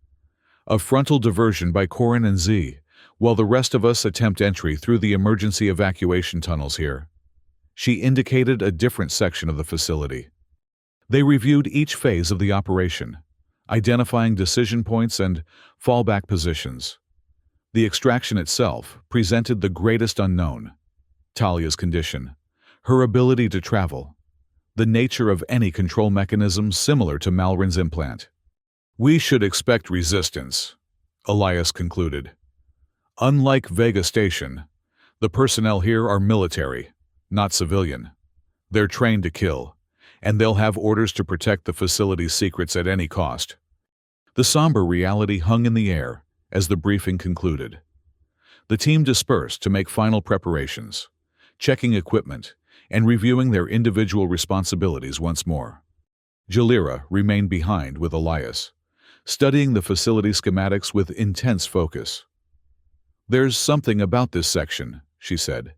A frontal diversion by Corin and Z, while the rest of us attempt entry through the emergency evacuation tunnels here. She indicated a different section of the facility. They reviewed each phase of the operation, identifying decision points and fallback positions. The extraction itself presented the greatest unknown: Talia's condition, her ability to travel, the nature of any control mechanism similar to Malrin's implant. We should expect resistance, Elias concluded. Unlike Vega Station, the personnel here are military, not civilian. They're trained to kill, and they'll have orders to protect the facility's secrets at any cost. The somber reality hung in the air as the briefing concluded. The team dispersed to make final preparations, checking equipment and reviewing their individual responsibilities once more. Jalira remained behind with Elias, studying the facility schematics with intense focus. There's something about this section, she said,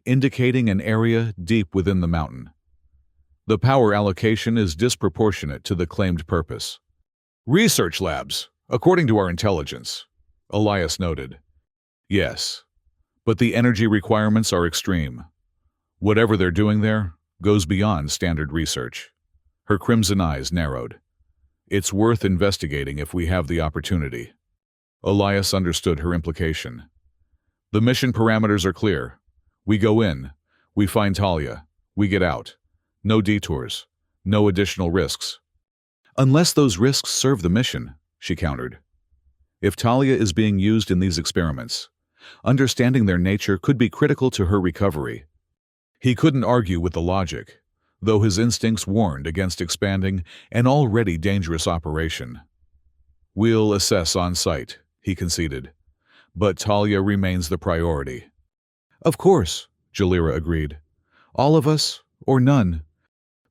indicating an area deep within the mountain. The power allocation is disproportionate to the claimed purpose. Research labs, according to our intelligence, Elias noted. Yes, but the energy requirements are extreme. Whatever they're doing there goes beyond standard research. Her crimson eyes narrowed. It's worth investigating if we have the opportunity. Elias understood her implication. The mission parameters are clear. We go in, we find Talia, we get out. No detours, no additional risks. Unless those risks serve the mission, she countered. If Talia is being used in these experiments, understanding their nature could be critical to her recovery. He couldn't argue with the logic, though his instincts warned against expanding an already dangerous operation. We'll assess on site, he conceded, but Talia remains the priority. Of course, Jalira agreed. All of us, or none.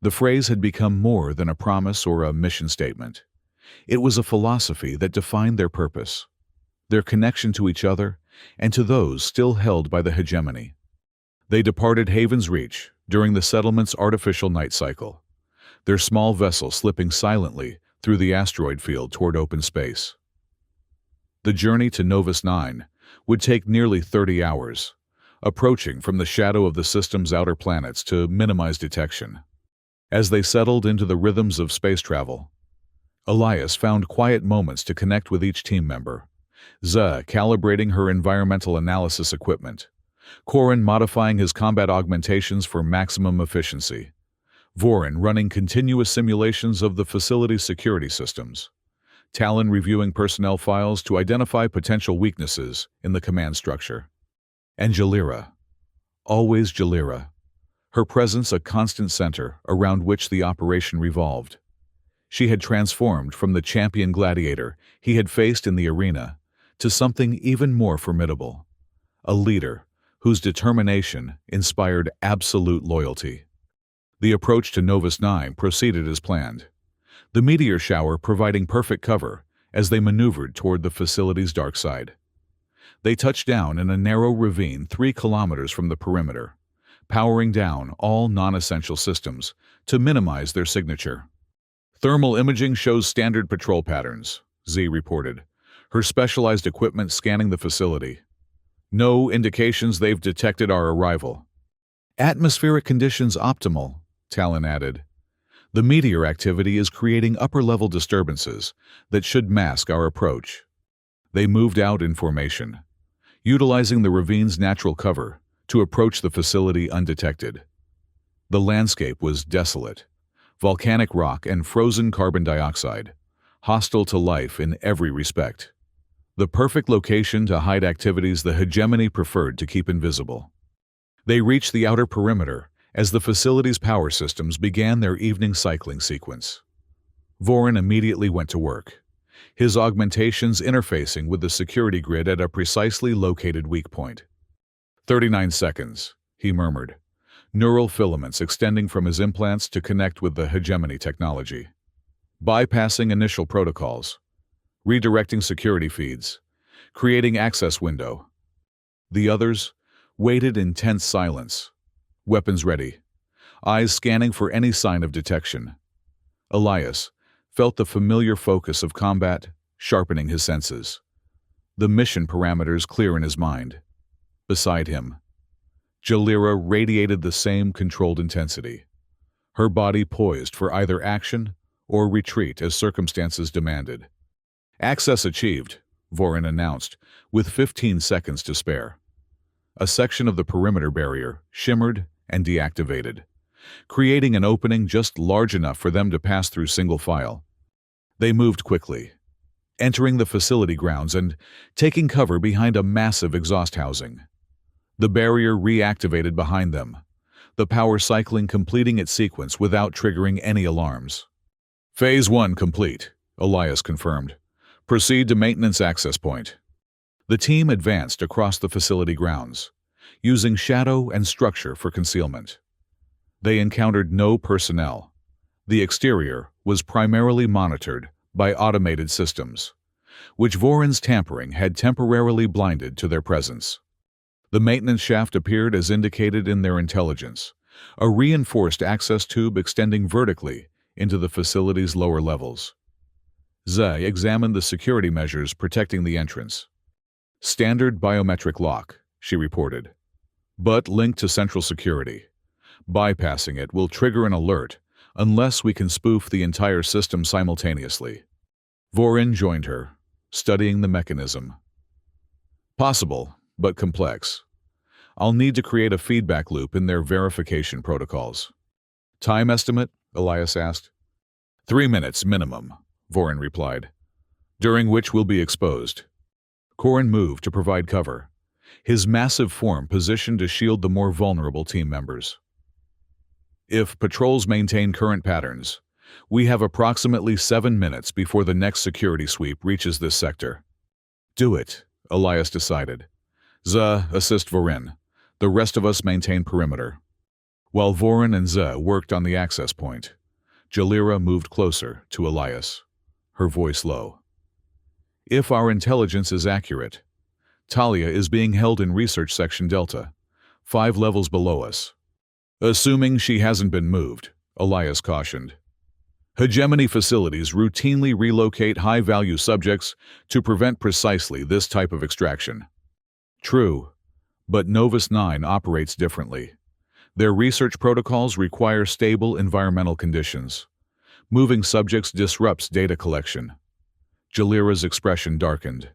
The phrase had become more than a promise or a mission statement. It was a philosophy that defined their purpose, their connection to each other, and to those still held by the hegemony. They departed Haven's Reach during the settlement's artificial night cycle, their small vessel slipping silently through the asteroid field toward open space. The journey to Novus 9 would take nearly 30 hours, approaching from the shadow of the system's outer planets to minimize detection. As they settled into the rhythms of space travel, Elias found quiet moments to connect with each team member. Zah calibrating her environmental analysis equipment, Corin modifying his combat augmentations for maximum efficiency, Vorin running continuous simulations of the facility's security systems, Talon reviewing personnel files to identify potential weaknesses in the command structure. And Jalira, always Jalira, her presence a constant center around which the operation revolved. She had transformed from the champion gladiator he had faced in the arena to something even more formidable, a leader whose determination inspired absolute loyalty. The approach to Novus 9 proceeded as planned, the meteor shower providing perfect cover as they maneuvered toward the facility's dark side. They touched down in a narrow ravine 3 kilometers from the perimeter, powering down all non-essential systems to minimize their signature. Thermal imaging shows standard patrol patterns, Z reported, her specialized equipment scanning the facility. No indications they've detected our arrival. Atmospheric conditions optimal, Talon added. The meteor activity is creating upper-level disturbances that should mask our approach. They moved out in formation, utilizing the ravine's natural cover to approach the facility undetected. The landscape was desolate, volcanic rock and frozen carbon dioxide, hostile to life in every respect. The perfect location to hide activities the hegemony preferred to keep invisible. They reached the outer perimeter as the facility's power systems began their evening cycling sequence. Vorin immediately went to work, his augmentations interfacing with the security grid at a precisely located weak point. 39 seconds, he murmured, neural filaments extending from his implants to connect with the hegemony technology. Bypassing initial protocols, redirecting security feeds, creating access window. The others waited in tense silence, weapons ready, eyes scanning for any sign of detection. Elias felt the familiar focus of combat sharpening his senses, the mission parameters clear in his mind. Beside him, Jalira radiated the same controlled intensity, her body poised for either action or retreat as circumstances demanded. Access achieved, Vorin announced, with 15 seconds to spare. A section of the perimeter barrier shimmered and deactivated, creating an opening just large enough for them to pass through single file. They moved quickly, entering the facility grounds and taking cover behind a massive exhaust housing. The barrier reactivated behind them, the power cycling completing its sequence without triggering any alarms. Phase 1 complete, Elias confirmed. Proceed to maintenance access point. The team advanced across the facility grounds, using shadow and structure for concealment. They encountered no personnel. The exterior was primarily monitored by automated systems, which Vorin's tampering had temporarily blinded to their presence. The maintenance shaft appeared as indicated in their intelligence, a reinforced access tube extending vertically into the facility's lower levels. Zay examined the security measures protecting the entrance. Standard biometric lock, she reported, but linked to central security. Bypassing it will trigger an alert unless we can spoof the entire system simultaneously. Vorin joined her, studying the mechanism. Possible, but complex. I'll need to create a feedback loop in their verification protocols. Time estimate? Elias asked. 3 minutes minimum, Vorin replied, during which we'll be exposed. Corin moved to provide cover, his massive form positioned to shield the more vulnerable team members. If patrols maintain current patterns, we have approximately 7 minutes before the next security sweep reaches this sector. Do it, Elias decided. Za, assist Vorin. The rest of us maintain perimeter. While Vorin and Za worked on the access point, Jalira moved closer to Elias, her voice low. If our intelligence is accurate, Talia is being held in Research Section Delta, 5 levels below us. Assuming she hasn't been moved, Elias cautioned. Hegemony facilities routinely relocate high-value subjects to prevent precisely this type of extraction. True, but Novus 9 operates differently. Their research protocols require stable environmental conditions. Moving subjects disrupts data collection. Jalira's expression darkened.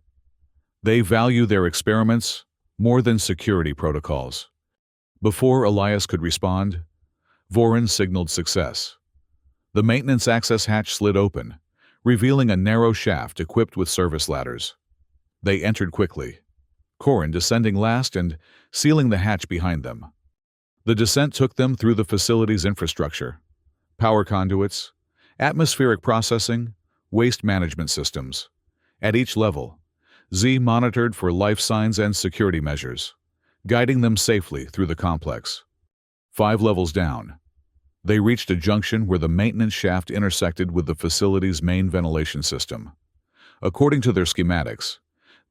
They value their experiments more than security protocols. Before Elias could respond, Vorin signaled success. The maintenance access hatch slid open, revealing a narrow shaft equipped with service ladders. They entered quickly, Corin descending last and sealing the hatch behind them. The descent took them through the facility's infrastructure: power conduits, atmospheric processing, waste management systems. At each level, Z monitored for life signs and security measures, guiding them safely through the complex. 5 levels down, they reached a junction where the maintenance shaft intersected with the facility's main ventilation system. According to their schematics,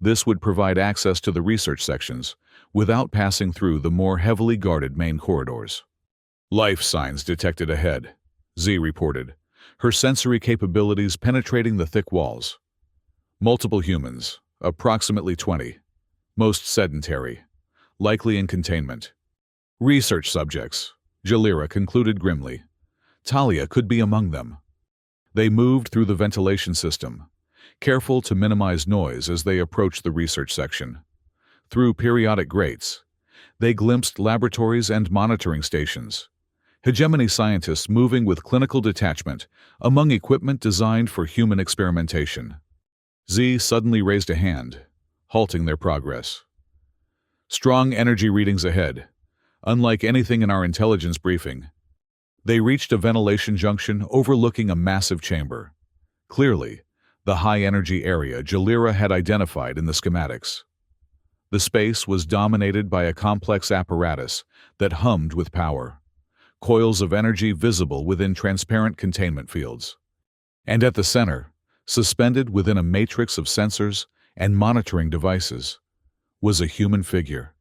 this would provide access to the research sections without passing through the more heavily guarded main corridors. Life signs detected ahead, Z reported, her sensory capabilities penetrating the thick walls. Multiple humans, approximately 20, most sedentary, likely in containment. Research subjects, Jalira concluded grimly. Talia could be among them. They moved through the ventilation system, careful to minimize noise as they approached the research section. Through periodic grates, they glimpsed laboratories and monitoring stations, hegemony scientists moving with clinical detachment among equipment designed for human experimentation. Z suddenly raised a hand, halting their progress. Strong energy readings ahead, unlike anything in our intelligence briefing. They reached a ventilation junction overlooking a massive chamber. Clearly, the high-energy area Jalira had identified in the schematics. The space was dominated by a complex apparatus that hummed with power, coils of energy visible within transparent containment fields. And at the center, suspended within a matrix of sensors and monitoring devices, was a human figure.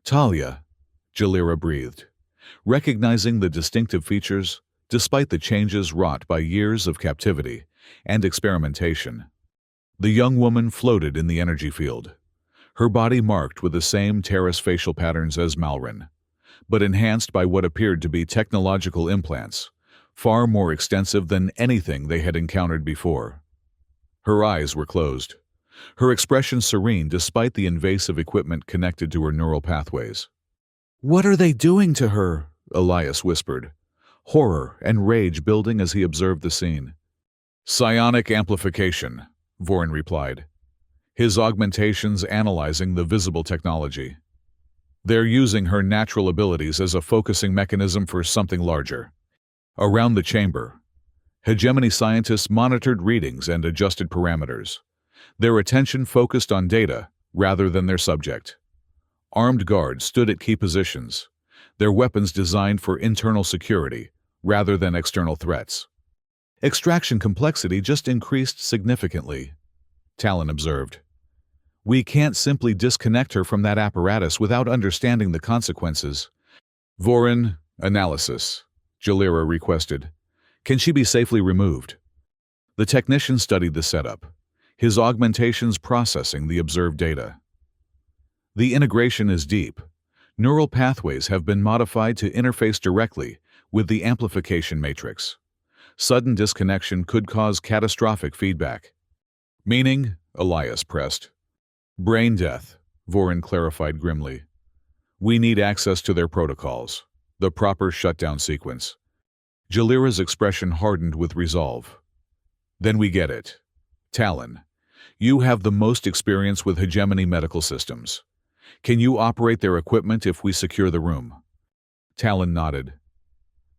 Talia, Jalira breathed, recognizing the distinctive features despite the changes wrought by years of captivity and experimentation. The young woman floated in the energy field, her body marked with the same terrace facial patterns as Malrin, but enhanced by what appeared to be technological implants, far more extensive than anything they had encountered before. Her eyes were closed, her expression serene despite the invasive equipment connected to her neural pathways. "What are they doing to her?" Elias whispered, horror and rage building as he observed the scene. "Psionic amplification," Vorin replied, his augmentations analyzing the visible technology. "They're using her natural abilities as a focusing mechanism for something larger." Around the chamber, hegemony scientists monitored readings and adjusted parameters, their attention focused on data rather than their subject. Armed guards stood at key positions, their weapons designed for internal security rather than external threats. "Extraction complexity just increased significantly," Talon observed. "We can't simply disconnect her from that apparatus without understanding the consequences." "Vorin, analysis," Jalira requested. "Can she be safely removed?" The technician studied the setup, his augmentations processing the observed data. "The integration is deep. Neural pathways have been modified to interface directly with the amplification matrix. Sudden disconnection could cause catastrophic feedback. Meaning? Elias pressed. Brain death, Vorin clarified grimly. We need access to their protocols, the proper shutdown sequence. Jalira's expression hardened with resolve. Then we get it. Talon, you have the most experience with hegemony medical systems. Can you operate their equipment if we secure the room? Talon nodded.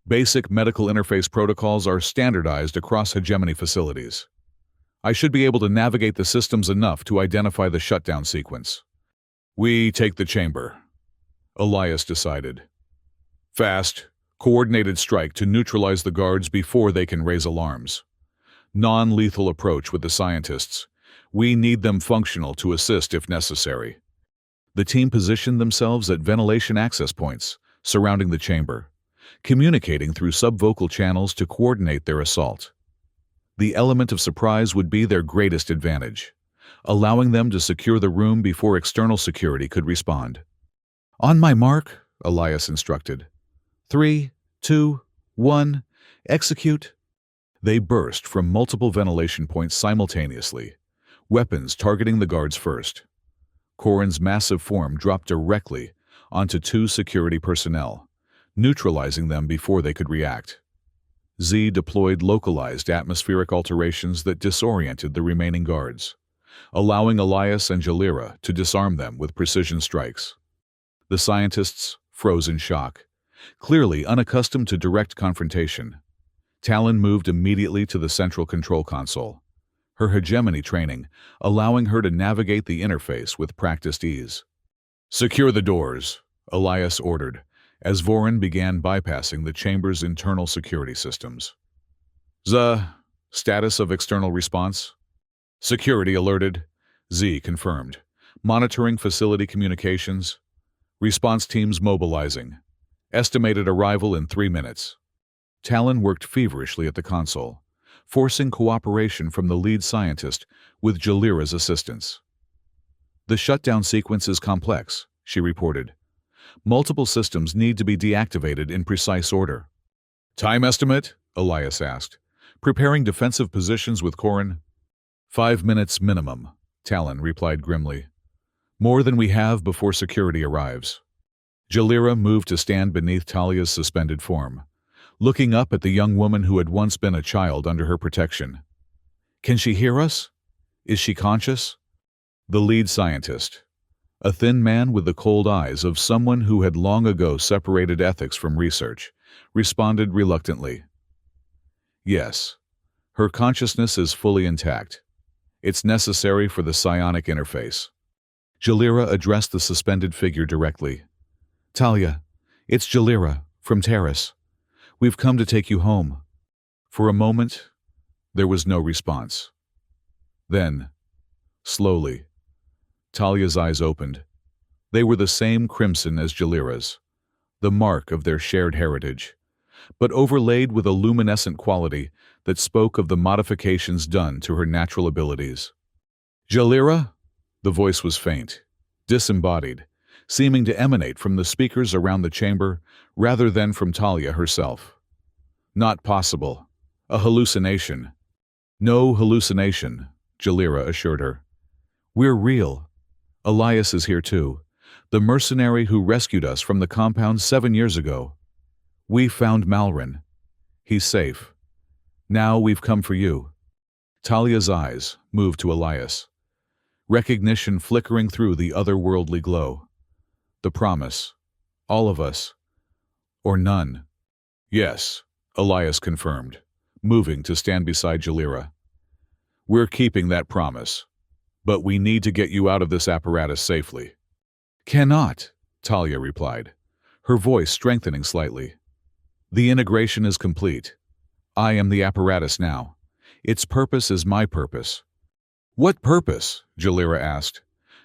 Basic medical interface protocols are standardized across hegemony facilities. I should be able to navigate the systems enough to identify the shutdown sequence. We take the chamber, Elias decided. Fast, coordinated strike to neutralize the guards before they can raise alarms. Non-lethal approach with the scientists. We need them functional to assist if necessary. The team positioned themselves at ventilation access points surrounding the chamber, communicating through subvocal channels to coordinate their assault. The element of surprise would be their greatest advantage, allowing them to secure the room before external security could respond. On my mark, Elias instructed. 3, 2, 1, execute. They burst from multiple ventilation points simultaneously, weapons targeting the guards first. Corrin's massive form dropped directly onto 2 security personnel, neutralizing them before they could react. Z deployed localized atmospheric alterations that disoriented the remaining guards, allowing Elias and Jalira to disarm them with precision strikes. The scientists froze in shock, clearly unaccustomed to direct confrontation. Talon moved immediately to the central control console, her hegemony training allowing her to navigate the interface with practiced ease. Secure the doors, Elias ordered, as Vorin began bypassing the chamber's internal security systems. Status of external response? Security alerted. Z confirmed. Monitoring facility communications. Response teams mobilizing. Estimated arrival in 3 minutes. Talon worked feverishly at the console, forcing cooperation from the lead scientist with Jalira's assistance. The shutdown sequence is complex, she reported. Multiple systems need to be deactivated in precise order. Time estimate? Elias asked. Preparing defensive positions with Corrin? 5 minutes minimum, Talon replied grimly. More than we have before security arrives. Jalira moved to stand beneath Talia's suspended form, looking up at the young woman who had once been a child under her protection. Can she hear us? Is she conscious? The lead scientist, a thin man with the cold eyes of someone who had long ago separated ethics from research, responded reluctantly. Yes, her consciousness is fully intact. It's necessary for the psionic interface. Jalira addressed the suspended figure directly. Talia, it's Jalira, from Terrace. We've come to take you home. For a moment, there was no response. Then, slowly, Talia's eyes opened. They were the same crimson as Jalira's, the mark of their shared heritage, but overlaid with a luminescent quality that spoke of the modifications done to her natural abilities. Jalira? The voice was faint, disembodied, seeming to emanate from the speakers around the chamber rather than from Talia herself. Not possible. A hallucination. No hallucination, Jalira assured her. We're real. Elias is here too, the mercenary who rescued us from the compound 7 years ago. We found Malrin. He's safe. Now we've come for you. Talia's eyes moved to Elias, recognition flickering through the otherworldly glow. The promise. All of us. Or none. Yes, Elias confirmed, moving to stand beside Jalira. We're keeping that promise, but we need to get you out of this apparatus safely. Cannot, Talia replied, her voice strengthening slightly. The integration is complete. I am the apparatus now. Its purpose is my purpose. What purpose? Jalira asked,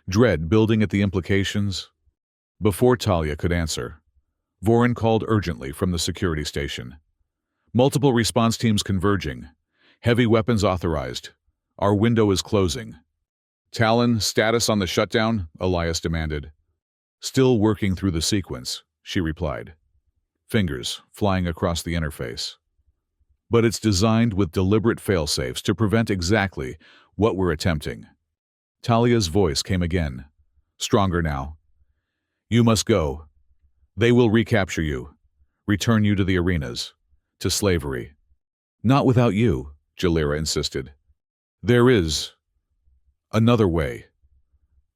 dread building at the implications. Before Talia could answer, Vorin called urgently from the security station. Multiple response teams converging. Heavy weapons authorized. Our window is closing. Talon, status on the shutdown? Elias demanded. Still working through the sequence, she replied. fingers flying across the interface. But it's designed with deliberate failsafes to prevent exactly what we're attempting. Talia's voice came again, stronger now. You must go. They will recapture you, return you to the arenas, to slavery. Not without you, Jalira insisted. There is another way.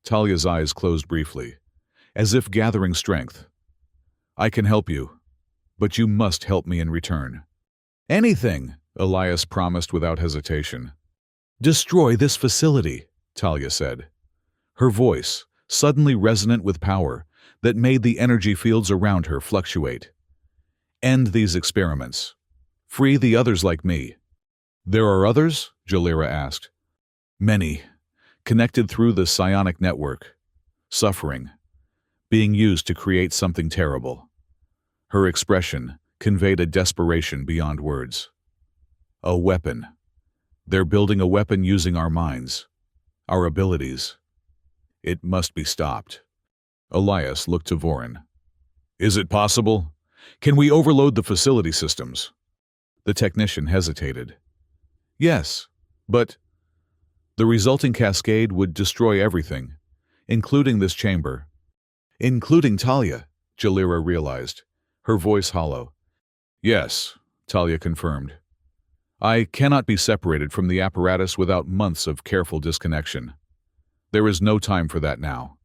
Talia's eyes closed briefly, as if gathering strength. I can help you, but you must help me in return. Anything, Elias promised without hesitation. Destroy this facility, Talia said, her voice suddenly resonant with power that made the energy fields around her fluctuate. End these experiments. Free the others like me. There are others? Jalira asked. Many, connected through the psionic network, suffering, being used to create something terrible. Her expression conveyed a desperation beyond words. A weapon. They're building a weapon using our minds, our abilities. It must be stopped. Elias looked to Vorin. Is it possible? Can we overload the facility systems? The technician hesitated. Yes, but the resulting cascade would destroy everything, including this chamber. Including Talia, Jalira realized, her voice hollow. Yes, Talia confirmed. I cannot be separated from the apparatus without months of careful disconnection. There is no time for that now.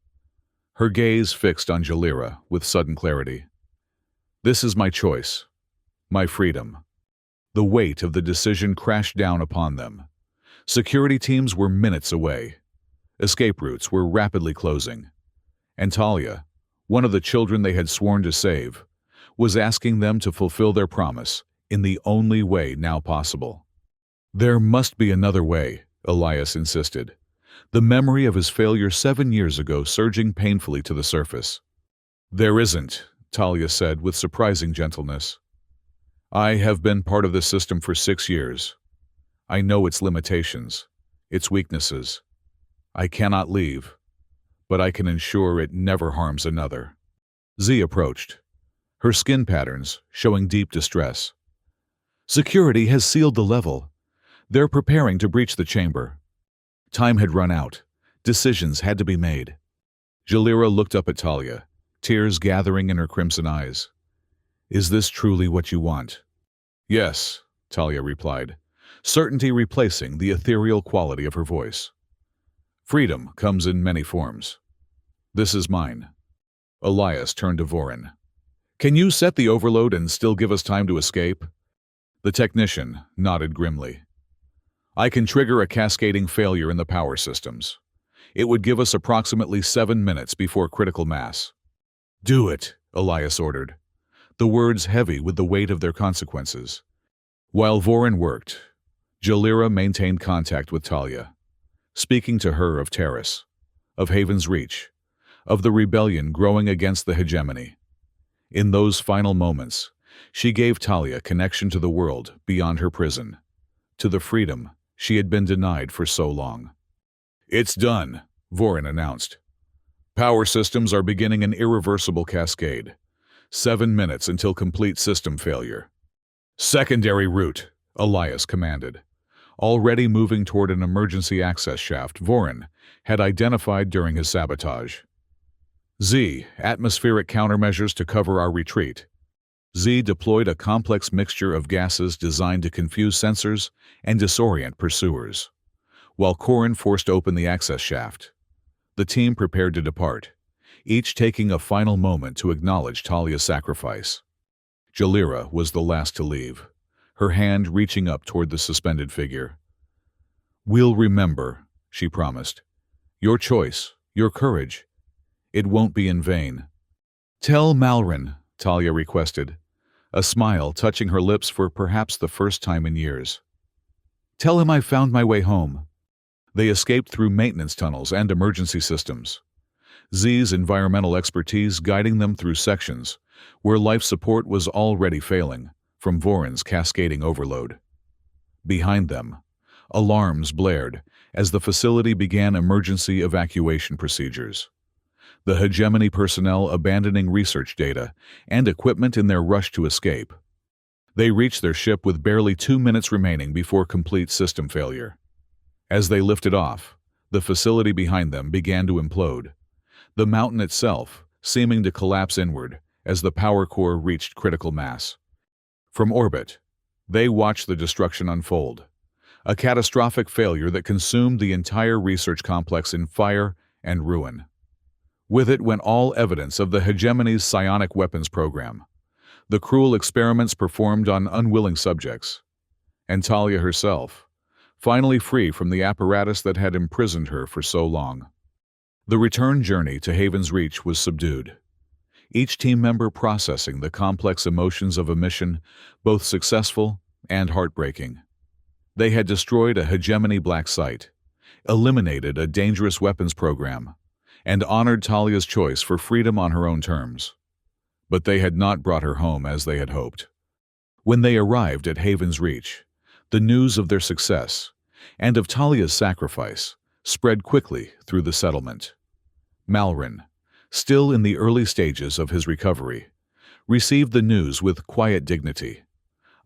Her gaze fixed on Jalira with sudden clarity. This is my choice, my freedom. The weight of the decision crashed down upon them. Security teams were minutes away. Escape routes were rapidly closing. And Talia, one of the children they had sworn to save, was asking them to fulfill their promise in the only way now possible. There must be another way, Elias insisted, the memory of his failure 7 years ago surging painfully to the surface. There isn't, Talia said with surprising gentleness. I have been part of this system for 6 years. I know its limitations, its weaknesses. I cannot leave, but I can ensure it never harms another. Z approached, her skin patterns showing deep distress. Security has sealed the level. They're preparing to breach the chamber. Time had run out. Decisions had to be made. Jalira looked up at Talia, tears gathering in her crimson eyes. Is this truly what you want? Yes, Talia replied, certainty replacing the ethereal quality of her voice. Freedom comes in many forms. This is mine. Elias turned to Vorin. Can you set the overload and still give us time to escape? The technician nodded grimly. I can trigger a cascading failure in the power systems. It would give us approximately 7 minutes before critical mass. Do it, Elias ordered, the words heavy with the weight of their consequences. While Vorin worked, Jalira maintained contact with Talia, speaking to her of Terrace, of Haven's Reach, of the rebellion growing against the hegemony. In those final moments, she gave Talia connection to the world beyond her prison, to the freedom she had been denied for so long. It's done, Vorin announced. Power systems are beginning an irreversible cascade. 7 minutes until complete system failure. Secondary route, Elias commanded. Already moving toward an emergency access shaft Vorin had identified during his sabotage. Z, atmospheric countermeasures to cover our retreat. Z deployed a complex mixture of gases designed to confuse sensors and disorient pursuers. While Corin forced open the access shaft, the team prepared to depart, each taking a final moment to acknowledge Talia's sacrifice. Jalira was the last to leave, her hand reaching up toward the suspended figure. We'll remember, she promised. Your choice, your courage. It won't be in vain. Tell Malrin, Talia requested, a smile touching her lips for perhaps the first time in years. Tell him I found my way home. They escaped through maintenance tunnels and emergency systems. Z's environmental expertise guiding them through sections where life support was already failing from Vorin's cascading overload. Behind them, alarms blared as the facility began emergency evacuation procedures. the hegemony personnel abandoning research data and equipment in their rush to escape. They reached their ship with barely 2 minutes remaining before complete system failure. As they lifted off, the facility behind them began to implode, the mountain itself seeming to collapse inward as the power core reached critical mass. From orbit, they watched the destruction unfold, a catastrophic failure that consumed the entire research complex in fire and ruin. With it went all evidence of the hegemony's psionic weapons program, the cruel experiments performed on unwilling subjects, and Talia herself, finally free from the apparatus that had imprisoned her for so long. The return journey to Haven's Reach was subdued, each team member processing the complex emotions of a mission both successful and heartbreaking. They had destroyed a hegemony black site, eliminated a dangerous weapons program, and honored Talia's choice for freedom on her own terms. But they had not brought her home as they had hoped. When they arrived at Haven's Reach, the news of their success and of Talia's sacrifice spread quickly through the settlement. Malrin, still in the early stages of his recovery, received the news with quiet dignity,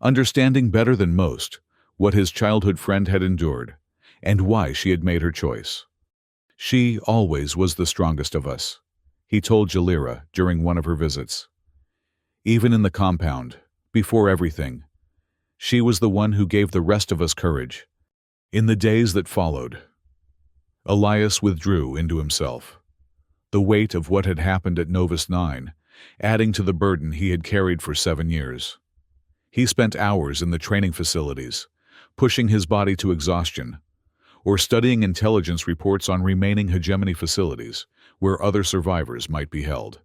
understanding better than most what his childhood friend had endured and why she had made her choice. "She always was the strongest of us," he told Jalira during one of her visits. "Even in the compound, before everything, she was the one who gave the rest of us courage." In the days that followed, Elias withdrew into himself, the weight of what had happened at Novus 9 adding to the burden he had carried for 7 years. He spent hours in the training facilities, pushing his body to exhaustion, or studying intelligence reports on remaining hegemony facilities where other survivors might be held.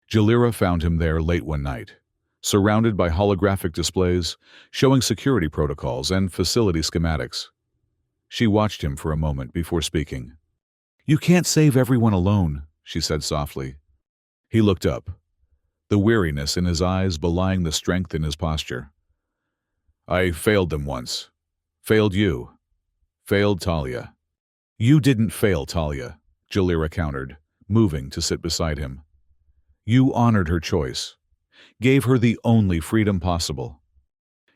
Jalira found him there late one night, surrounded by holographic displays showing security protocols and facility schematics. She watched him for a moment before speaking. "You can't save everyone alone," she said softly. He looked up, the weariness in his eyes belying the strength in his posture. "I failed them once. Failed you. Failed Talia." "You didn't fail Talia," Jalira countered, moving to sit beside him. "You honored her choice, gave her the only freedom possible."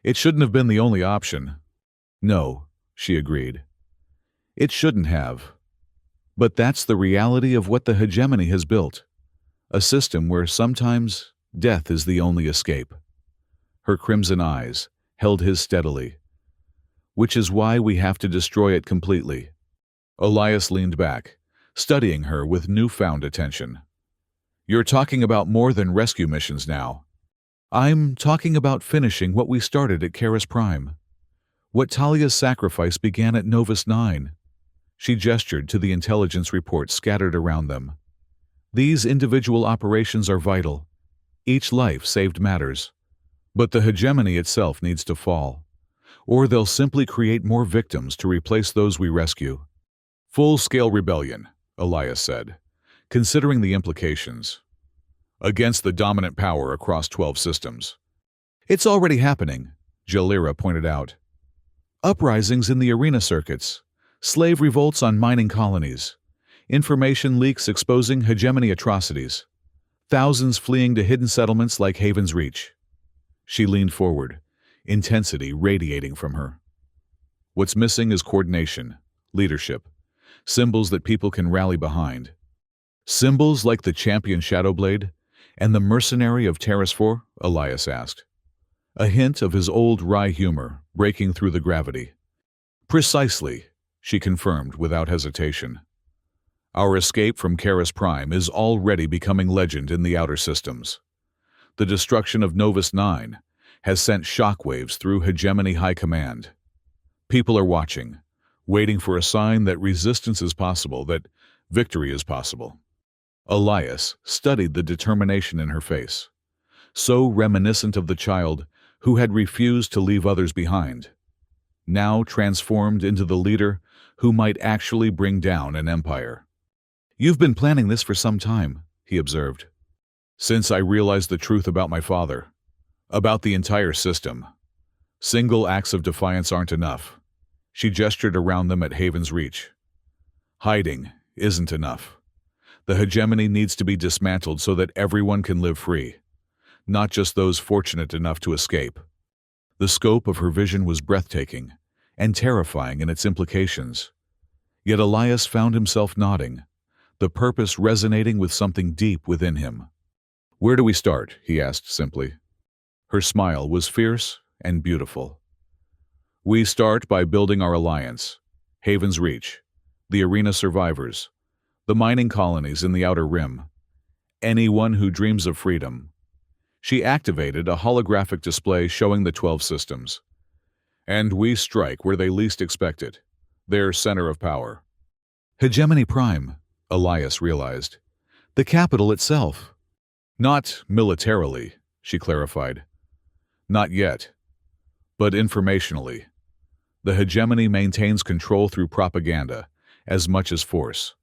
"It shouldn't have been the only option." "No," she agreed. "It shouldn't have. But that's the reality of what the hegemony has built, a system where sometimes death is the only escape." Her crimson eyes held his steadily. "Which is why we have to destroy it completely." Elias leaned back, studying her with newfound attention. "You're talking about more than rescue missions now." "I'm talking about finishing what we started at Karis Prime. What Talia's sacrifice began at Novus 9. She gestured to the intelligence reports scattered around them. "These individual operations are vital. Each life saved matters. But the hegemony itself needs to fall, or they'll simply create more victims to replace those we rescue." "Full-scale rebellion," Elias said, considering the implications. "Against the dominant power across 12 systems." "It's already happening," Jalira pointed out. "Uprisings in the arena circuits, slave revolts on mining colonies, information leaks exposing hegemony atrocities, thousands fleeing to hidden settlements like Haven's Reach." She leaned forward, intensity radiating from her. "What's missing is coordination, leadership, symbols that people can rally behind. Symbols like the champion Shadowblade and the mercenary of Terrace 4, Elias asked, a hint of his old wry humor breaking through the gravity. "Precisely," she confirmed without hesitation. "Our escape from Karis Prime is already becoming legend in the outer systems. The destruction of Novus 9 has sent shockwaves through hegemony high command. People are watching, waiting for a sign that resistance is possible, that victory is possible." Elias studied the determination in her face, so reminiscent of the child who had refused to leave others behind, now transformed into the leader who might actually bring down an empire. "You've been planning this for some time," he observed. "Since I realized the truth about my father, about the entire system. Single acts of defiance aren't enough." She gestured around them at Haven's Reach. "Hiding isn't enough. The hegemony needs to be dismantled so that everyone can live free, not just those fortunate enough to escape. The scope of her vision was breathtaking and terrifying in its implications. Yet Elias found himself nodding, the purpose resonating with something deep within him. "Where do we start?" he asked simply. Her smile was fierce and beautiful. "We start by building our alliance. Haven's Reach, the arena survivors, the mining colonies in the Outer Rim, anyone who dreams of freedom." She activated a holographic display showing the 12 systems. "And we strike where they least expect it, their center of power." Hegemony Prime, Elias realized. The capital itself. "Not militarily," she clarified. "Not yet. But informationally. The hegemony maintains control through propaganda, as much as force.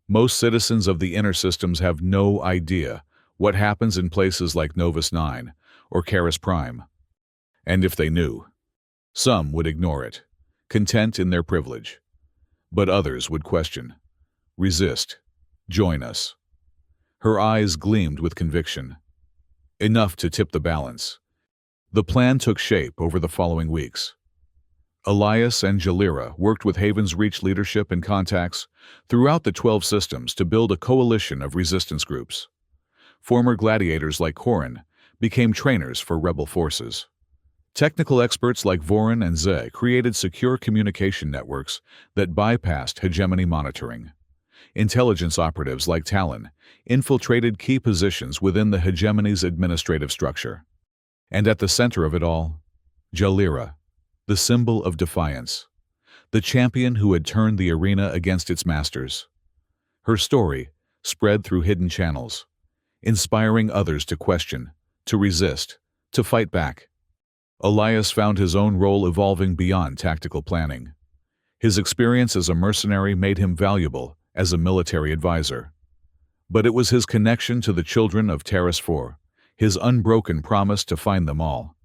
Most citizens of the inner systems have no idea what happens in places like Novus 9 or Caris Prime. And if they knew, some would ignore it, content in their privilege. But others would question, resist, join us." Her eyes gleamed with conviction. Enough to tip the balance. The plan took shape over the following weeks. Elias and Jalira worked with Haven's Reach leadership and contacts throughout the 12 systems to build a coalition of resistance groups. Former gladiators like Corin became trainers for rebel forces. Technical experts like Vorin and Ze created secure communication networks that bypassed hegemony monitoring. Intelligence operatives like Talon infiltrated key positions within the hegemony's administrative structure. And at the center of it all, Jalira, the symbol of defiance, the champion who had turned the arena against its masters. Her story spread through hidden channels, inspiring others to question, to resist, to fight back. Elias found his own role evolving beyond tactical planning. His experience as a mercenary made him valuable as a military advisor. But it was his connection to the children of Terrace 4, his unbroken promise to find them all,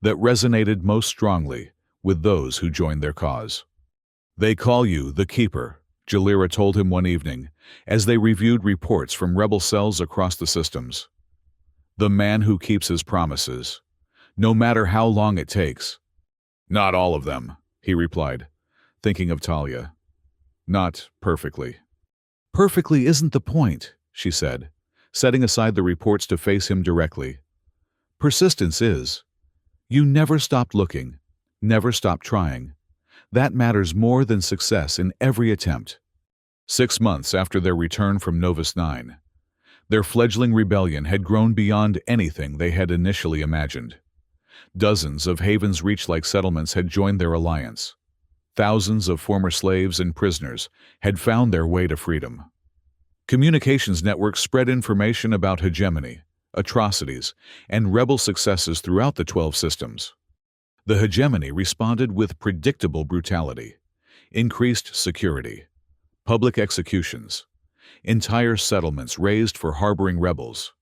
that resonated most strongly with those who joined their cause. "They call you the Keeper," Jalira told him one evening, as they reviewed reports from rebel cells across the systems. "The man who keeps his promises, no matter how long it takes." "Not all of them," he replied, thinking of Talia. "Not perfectly." "Perfectly isn't the point," she said, setting aside the reports to face him directly. "Persistence is. You never stopped looking, never stopped trying. That matters more than success in every attempt." 6 months after their return from Novus 9, their fledgling rebellion had grown beyond anything they had initially imagined. Dozens of Haven's Reach-like settlements had joined their alliance. Thousands of former slaves and prisoners had found their way to freedom. Communications networks spread information about hegemony, atrocities, and rebel successes throughout the 12 systems. The hegemony responded with predictable brutality, increased security, public executions, entire settlements razed for harboring rebels.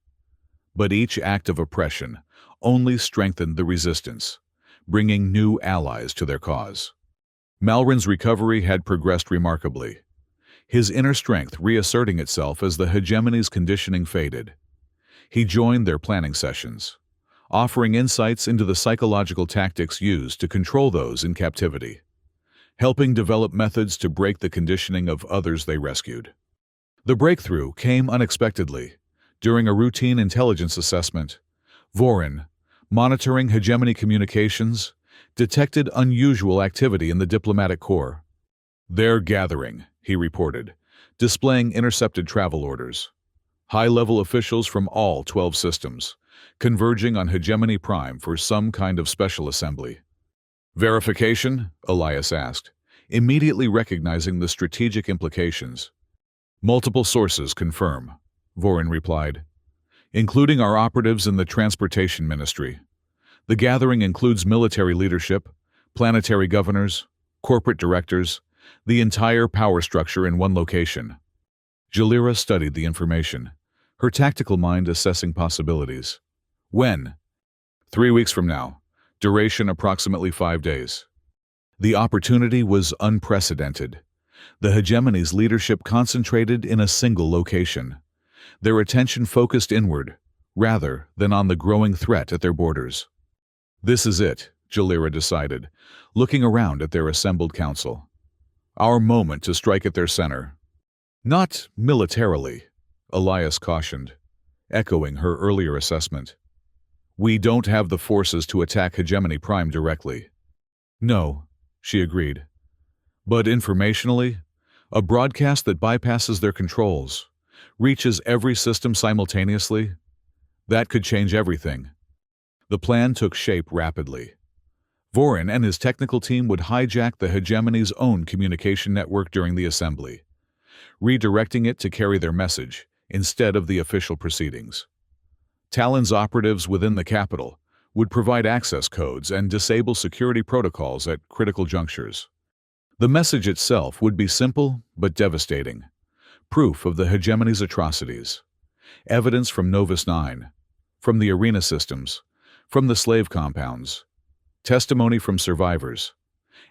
But each act of oppression only strengthened the resistance, bringing new allies to their cause. Malrin's recovery had progressed remarkably, his inner strength reasserting itself as the hegemony's conditioning faded. He joined their planning sessions, offering insights into the psychological tactics used to control those in captivity, helping develop methods to break the conditioning of others they rescued. The breakthrough came unexpectedly. During a routine intelligence assessment, Vorin, monitoring hegemony communications, detected unusual activity in the diplomatic corps. "They're gathering," he reported, displaying intercepted travel orders. High-level officials from all 12 systems, converging on Hegemony Prime for some kind of special assembly. "Verification?" Elias asked, immediately recognizing the strategic implications. "Multiple sources confirm," Vorin replied, "including our operatives in the Transportation Ministry. The gathering includes military leadership, planetary governors, corporate directors, the entire power structure in one location." Jalira studied the information, her tactical mind assessing possibilities. "When?" 3 weeks from now. Duration approximately 5 days. The opportunity was unprecedented. The hegemony's leadership concentrated in a single location, their attention focused inward, rather than on the growing threat at their borders. This is it, Jalira decided, looking around at their assembled council. Our moment to strike at their center. Not militarily, Elias cautioned, echoing her earlier assessment. We don't have the forces to attack Hegemony Prime directly. No, she agreed. But informationally, a broadcast that bypasses their controls, reaches every system simultaneously, that could change everything. The plan took shape rapidly. Vorin and his technical team would hijack the Hegemony's own communication network during the assembly, redirecting it to carry their message instead of the official proceedings. Talon's operatives within the capital would provide access codes and disable security protocols at critical junctures. The message itself would be simple but devastating. Proof of the Hegemony's atrocities. Evidence from Novus 9, from the arena systems, from the slave compounds. Testimony from survivors.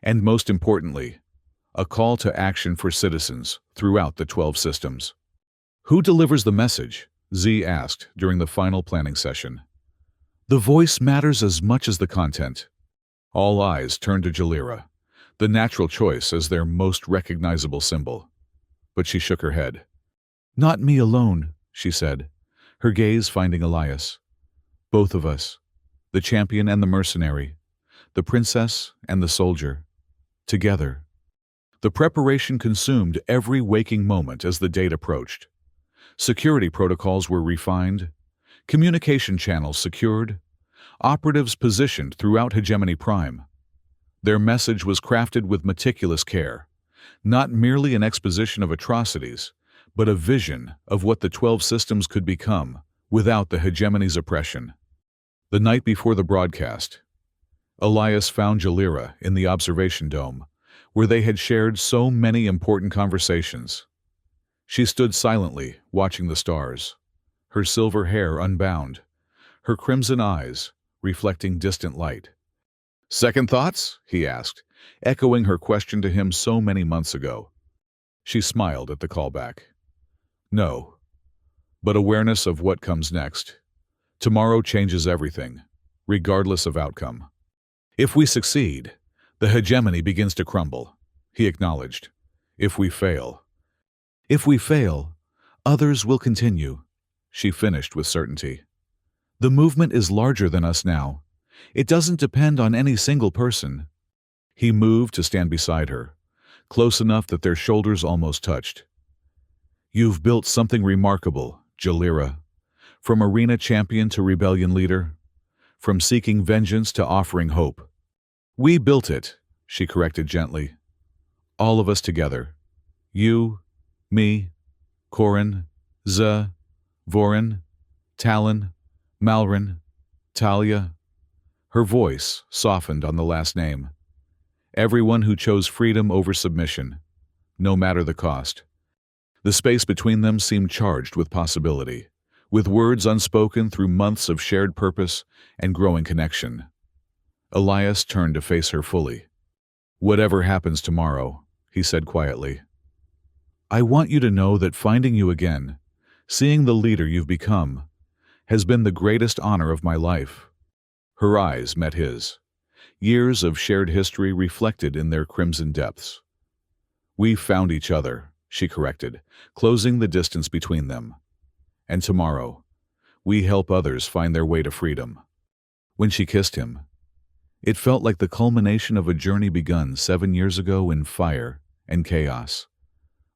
And most importantly, a call to action for citizens throughout the 12 systems. Who delivers the message? Z asked during the final planning session. The voice matters as much as the content. All eyes turned to Jalira, the natural choice as their most recognizable symbol. But she shook her head. Not me alone, she said, her gaze finding Elias. Both of us, the champion and the mercenary, the princess and the soldier, together. The preparation consumed every waking moment as the date approached. Security protocols were refined, communication channels secured, operatives positioned throughout Hegemony Prime. Their message was crafted with meticulous care, not merely an exposition of atrocities, but a vision of what the 12 systems could become without the Hegemony's oppression. The night before the broadcast, Elias found Jalira in the observation dome, where they had shared so many important conversations. She stood silently, watching the stars, her silver hair unbound, her crimson eyes reflecting distant light. Second thoughts? He asked, echoing her question to him so many months ago. She smiled at the callback. No, but awareness of what comes next. Tomorrow changes everything, regardless of outcome. If we succeed, the hegemony begins to crumble, he acknowledged. If we fail, others will continue, she finished with certainty. The movement is larger than us now. It doesn't depend on any single person. He moved to stand beside her, close enough that their shoulders almost touched. You've built something remarkable, Jalira. From arena champion to rebellion leader, from seeking vengeance to offering hope. We built it, she corrected gently. All of us together. You, me, Corin, Vorin, Talon, Malrin, Talia. Her voice softened on the last name. Everyone who chose freedom over submission, no matter the cost. The space between them seemed charged with possibility, with words unspoken through months of shared purpose and growing connection. Elias turned to face her fully. Whatever happens tomorrow, he said quietly, I want you to know that finding you again, seeing the leader you've become, has been the greatest honor of my life. Her eyes met his, years of shared history reflected in their crimson depths. We found each other, she corrected, closing the distance between them. And tomorrow, we help others find their way to freedom. When she kissed him, it felt like the culmination of a journey begun 7 years ago in fire and chaos.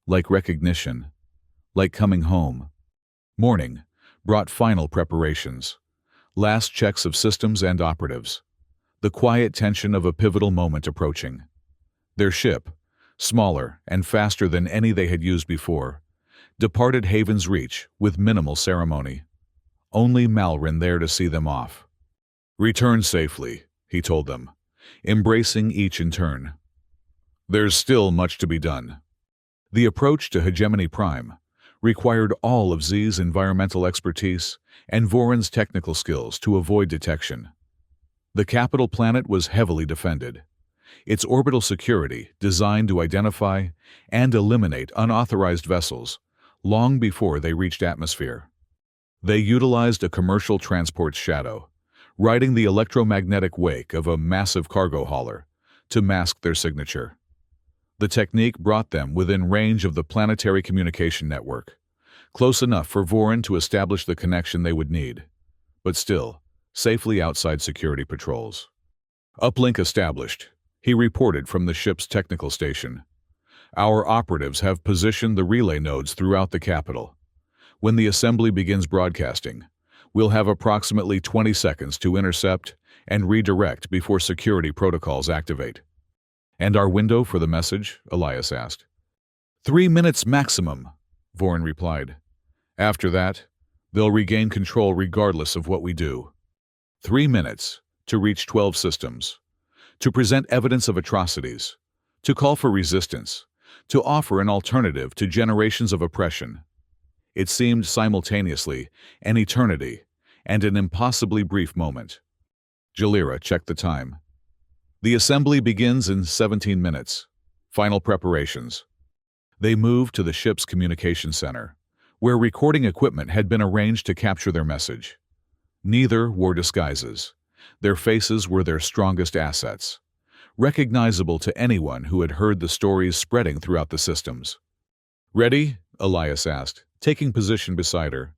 Like recognition, like coming home. Morning brought final preparations, last checks of systems and operatives, the quiet tension of a pivotal moment approaching. Their ship, smaller and faster than any they had used before, departed Haven's Reach with minimal ceremony. Only Malrin there to see them off. Return safely, he told them, embracing each in turn. There's still much to be done. The approach to Hegemony Prime required all of Z's environmental expertise and Vorin's technical skills to avoid detection. The capital planet was heavily defended, Its orbital security designed to identify and eliminate unauthorized vessels long before they reached atmosphere. They utilized a commercial transport's shadow, riding the electromagnetic wake of a massive cargo hauler, to mask their signature. The technique brought them within range of the planetary communication network, close enough for Vorin to establish the connection they would need, but still, safely outside security patrols. Uplink established, he reported from the ship's technical station. Our operatives have positioned the relay nodes throughout the capital. When the assembly begins broadcasting, we'll have approximately 20 seconds to intercept and redirect before security protocols activate. And our window for the message? Elias asked. 3 minutes maximum, Vorin replied. After that, they'll regain control regardless of what we do. 3 minutes to reach 12 systems, to present evidence of atrocities, to call for resistance, to offer an alternative to generations of oppression. It seemed simultaneously an eternity and an impossibly brief moment. Jalira checked the time. The assembly begins in 17 minutes. Final preparations. They moved to the ship's communication center, where recording equipment had been arranged to capture their message. Neither wore disguises. Their faces were their strongest assets, recognizable to anyone who had heard the stories spreading throughout the systems. "Ready?" Elias asked, taking position beside her.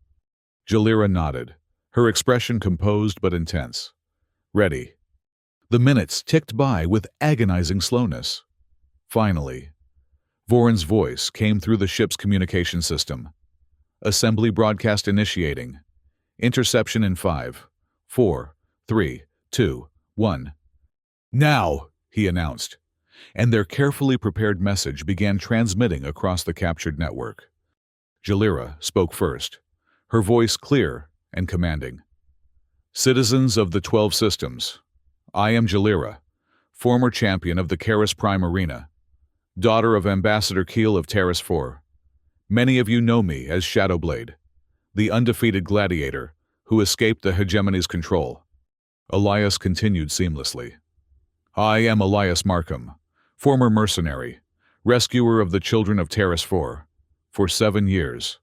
Jalira nodded, her expression composed but intense. "Ready." The minutes ticked by with agonizing slowness. Finally, Vorin's voice came through the ship's communication system. Assembly broadcast initiating. Interception in 5, 4, 3, 2, 1. "Now," he announced, and their carefully prepared message began transmitting across the captured network. Jalira spoke first, her voice clear and commanding. "Citizens of the 12 systems, I am Jalira, former champion of the Karis Prime Arena, daughter of Ambassador Keel of Terrace 4. Many of you know me as Shadowblade, the undefeated gladiator who escaped the hegemony's control." Elias continued seamlessly. "I am Elias Markham, former mercenary, rescuer of the children of Terrace 4. For 7 years,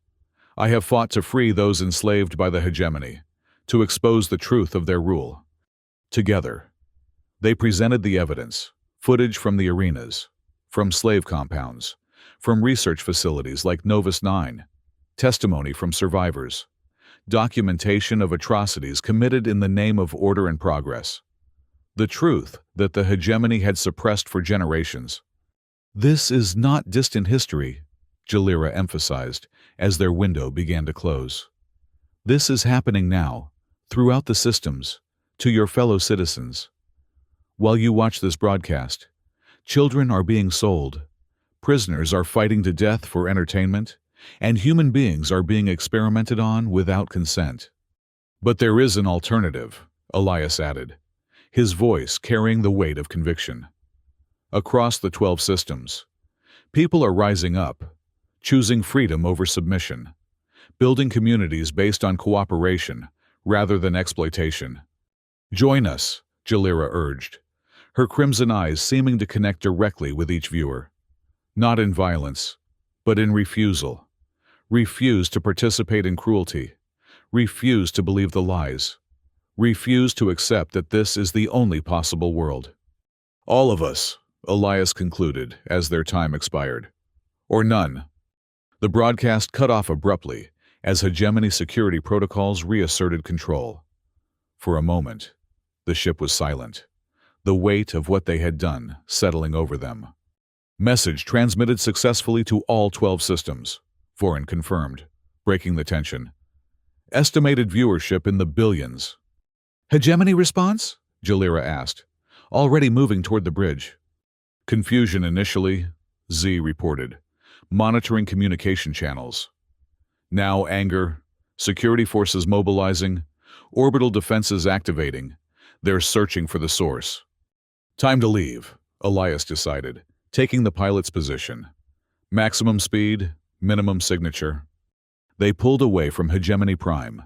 I have fought to free those enslaved by the hegemony, to expose the truth of their rule." Together, they presented the evidence, footage from the arenas, from slave compounds, from research facilities like Novus 9, testimony from survivors, documentation of atrocities committed in the name of order and progress, the truth that the hegemony had suppressed for generations. "This is not distant history," Jalira emphasized as their window began to close. "This is happening now, throughout the systems, to your fellow citizens. While you watch this broadcast, children are being sold, prisoners are fighting to death for entertainment, and human beings are being experimented on without consent." "But there is an alternative," Elias added, his voice carrying the weight of conviction. "Across the 12 systems, people are rising up, choosing freedom over submission, building communities based on cooperation rather than exploitation. Join us," Jalira urged, her crimson eyes seeming to connect directly with each viewer. "Not in violence, but in refusal. Refuse to participate in cruelty. Refuse to believe the lies. Refuse to accept that this is the only possible world. All of us," Elias concluded as their time expired. "Or none." The broadcast cut off abruptly as hegemony security protocols reasserted control. For a moment, the ship was silent, the weight of what they had done settling over them. "Message transmitted successfully to all 12 systems," Vorin confirmed, breaking the tension. "Estimated viewership in the billions." "Hegemony response?" Jalira asked, already moving toward the bridge. "Confusion initially," Z reported, monitoring communication channels. "Now anger, security forces mobilizing, orbital defenses activating. They're searching for the source." "Time to leave," Elias decided, taking the pilot's position. "Maximum speed, minimum signature." They pulled away from Hegemony Prime,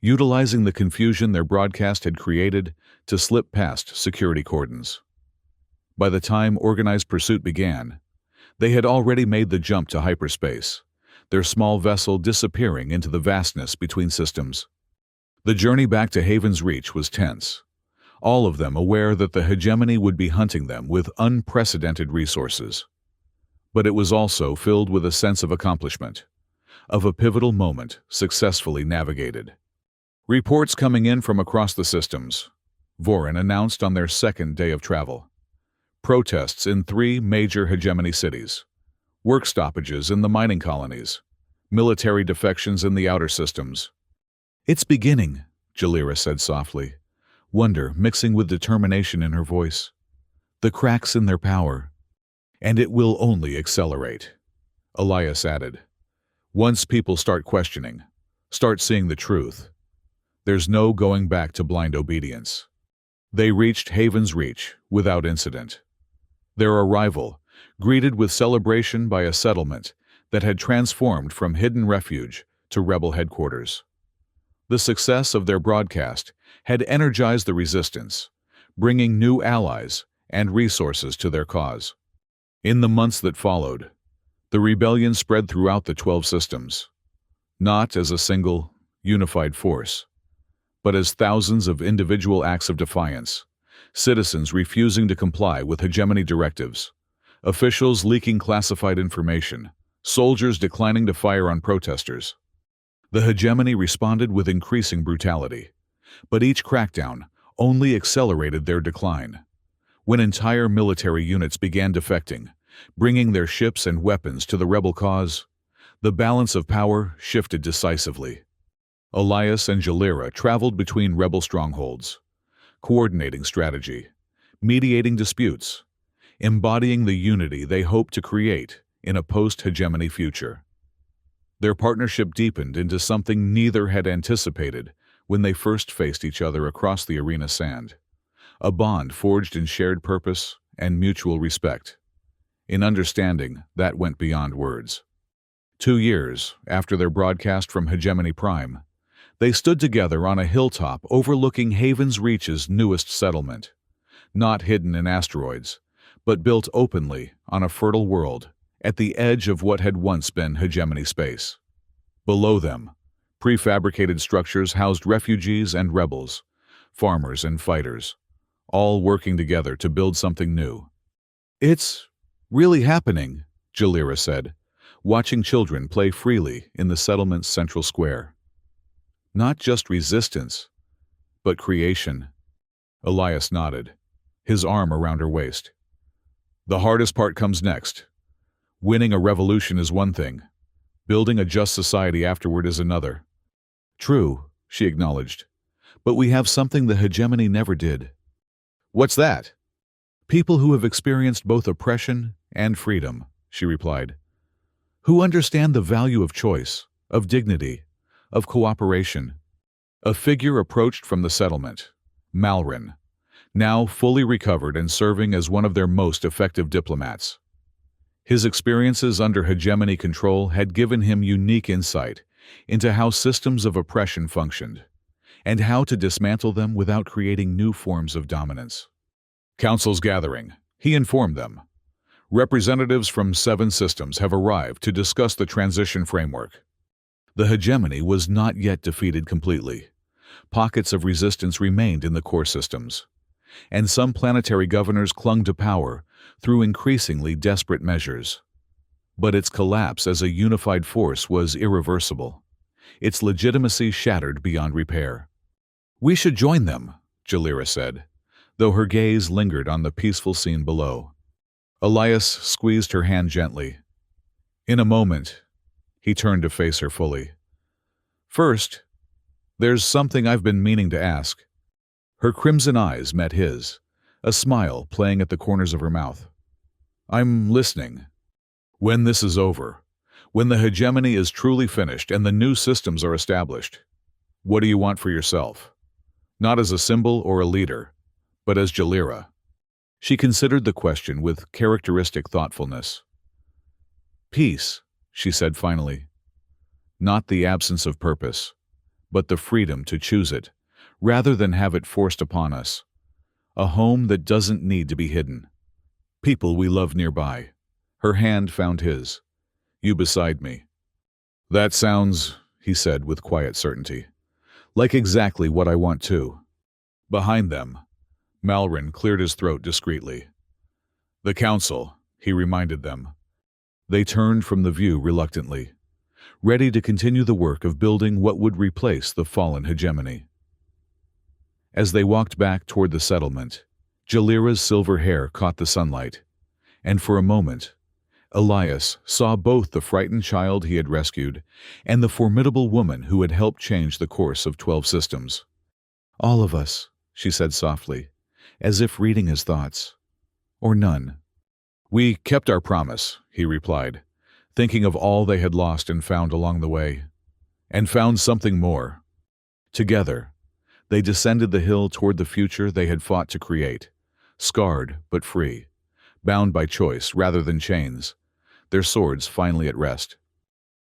utilizing the confusion their broadcast had created to slip past security cordons. By the time organized pursuit began, they had already made the jump to hyperspace, their small vessel disappearing into the vastness between systems. The journey back to Haven's Reach was tense, all of them aware that the hegemony would be hunting them with unprecedented resources. But it was also filled with a sense of accomplishment, of a pivotal moment successfully navigated. Reports coming in from across the systems, Vorin announced on their second day of travel. Protests in 3 major hegemony cities, work stoppages in the mining colonies, military defections in the outer systems. "It's beginning," Jalira said softly, wonder mixing with determination in her voice. "The cracks in their power. And it will only accelerate," Elias added. "Once people start questioning, start seeing the truth, there's no going back to blind obedience." They reached Haven's Reach without incident. Their arrival, greeted with celebration by a settlement that had transformed from hidden refuge to rebel headquarters. The success of their broadcast had energized the resistance, bringing new allies and resources to their cause. In the months that followed, the rebellion spread throughout the 12 systems, not as a single, unified force, but as thousands of individual acts of defiance, citizens refusing to comply with hegemony directives, officials leaking classified information, soldiers declining to fire on protesters. The hegemony responded with increasing brutality, but each crackdown only accelerated their decline. When entire military units began defecting, bringing their ships and weapons to the rebel cause, the balance of power shifted decisively. Elias and Jalira traveled between rebel strongholds, coordinating strategy, mediating disputes, embodying the unity they hoped to create in a post-hegemony future. Their partnership deepened into something neither had anticipated when they first faced each other across the arena sand, a bond forged in shared purpose and mutual respect, in understanding that went beyond words. 2 years after their broadcast from Hegemony Prime, they stood together on a hilltop overlooking Haven's Reach's newest settlement, not hidden in asteroids, but built openly on a fertile world at the edge of what had once been hegemony space. Below them, prefabricated structures housed refugees and rebels, farmers and fighters, all working together to build something new. "It's really happening," Jalira said, watching children play freely in the settlement's central square. "Not just resistance, but creation." Elias nodded, his arm around her waist. "The hardest part comes next. Winning a revolution is one thing. Building a just society afterward is another." "True," she acknowledged, "but we have something the hegemony never did." "What's that?" "People who have experienced both oppression and freedom," she replied. "Who understand the value of choice, of dignity, of cooperation." A figure approached from the settlement, Malrin, now fully recovered and serving as one of their most effective diplomats. His experiences under hegemony control had given him unique insight into how systems of oppression functioned, and how to dismantle them without creating new forms of dominance. "Council's gathering," he informed them. "Representatives from 7 systems have arrived to discuss the transition framework." The hegemony was not yet defeated completely. Pockets of resistance remained in the core systems, and some planetary governors clung to power through increasingly desperate measures. But its collapse as a unified force was irreversible, its legitimacy shattered beyond repair. "We should join them," Jalira said, though her gaze lingered on the peaceful scene below. Elias squeezed her hand gently. "In a moment," he turned to face her fully. "First, there's something I've been meaning to ask." Her crimson eyes met his, a smile playing at the corners of her mouth. "I'm listening. When this is over, when the hegemony is truly finished and the new systems are established, what do you want for yourself? Not as a symbol or a leader, but as Jalira." She considered the question with characteristic thoughtfulness. "Peace," she said finally. "Not the absence of purpose, but the freedom to choose it, rather than have it forced upon us. A home that doesn't need to be hidden. People we love nearby. Her hand found his. You beside me. That sounds, he said with quiet certainty, like exactly what I want too. Behind them, Malrin cleared his throat discreetly. The council, he reminded them. They turned from the view reluctantly, ready to continue the work of building what would replace the fallen hegemony. As they walked back toward the settlement, Jalira's silver hair caught the sunlight, and for a moment, Elias saw both the frightened child he had rescued and the formidable woman who had helped change the course of 12 systems. All of us, she said softly, as if reading his thoughts. Or none. We kept our promise, he replied, thinking of all they had lost and found along the way. And found something more. Together, they descended the hill toward the future they had fought to create, scarred but free, bound by choice rather than chains, their swords finally at rest.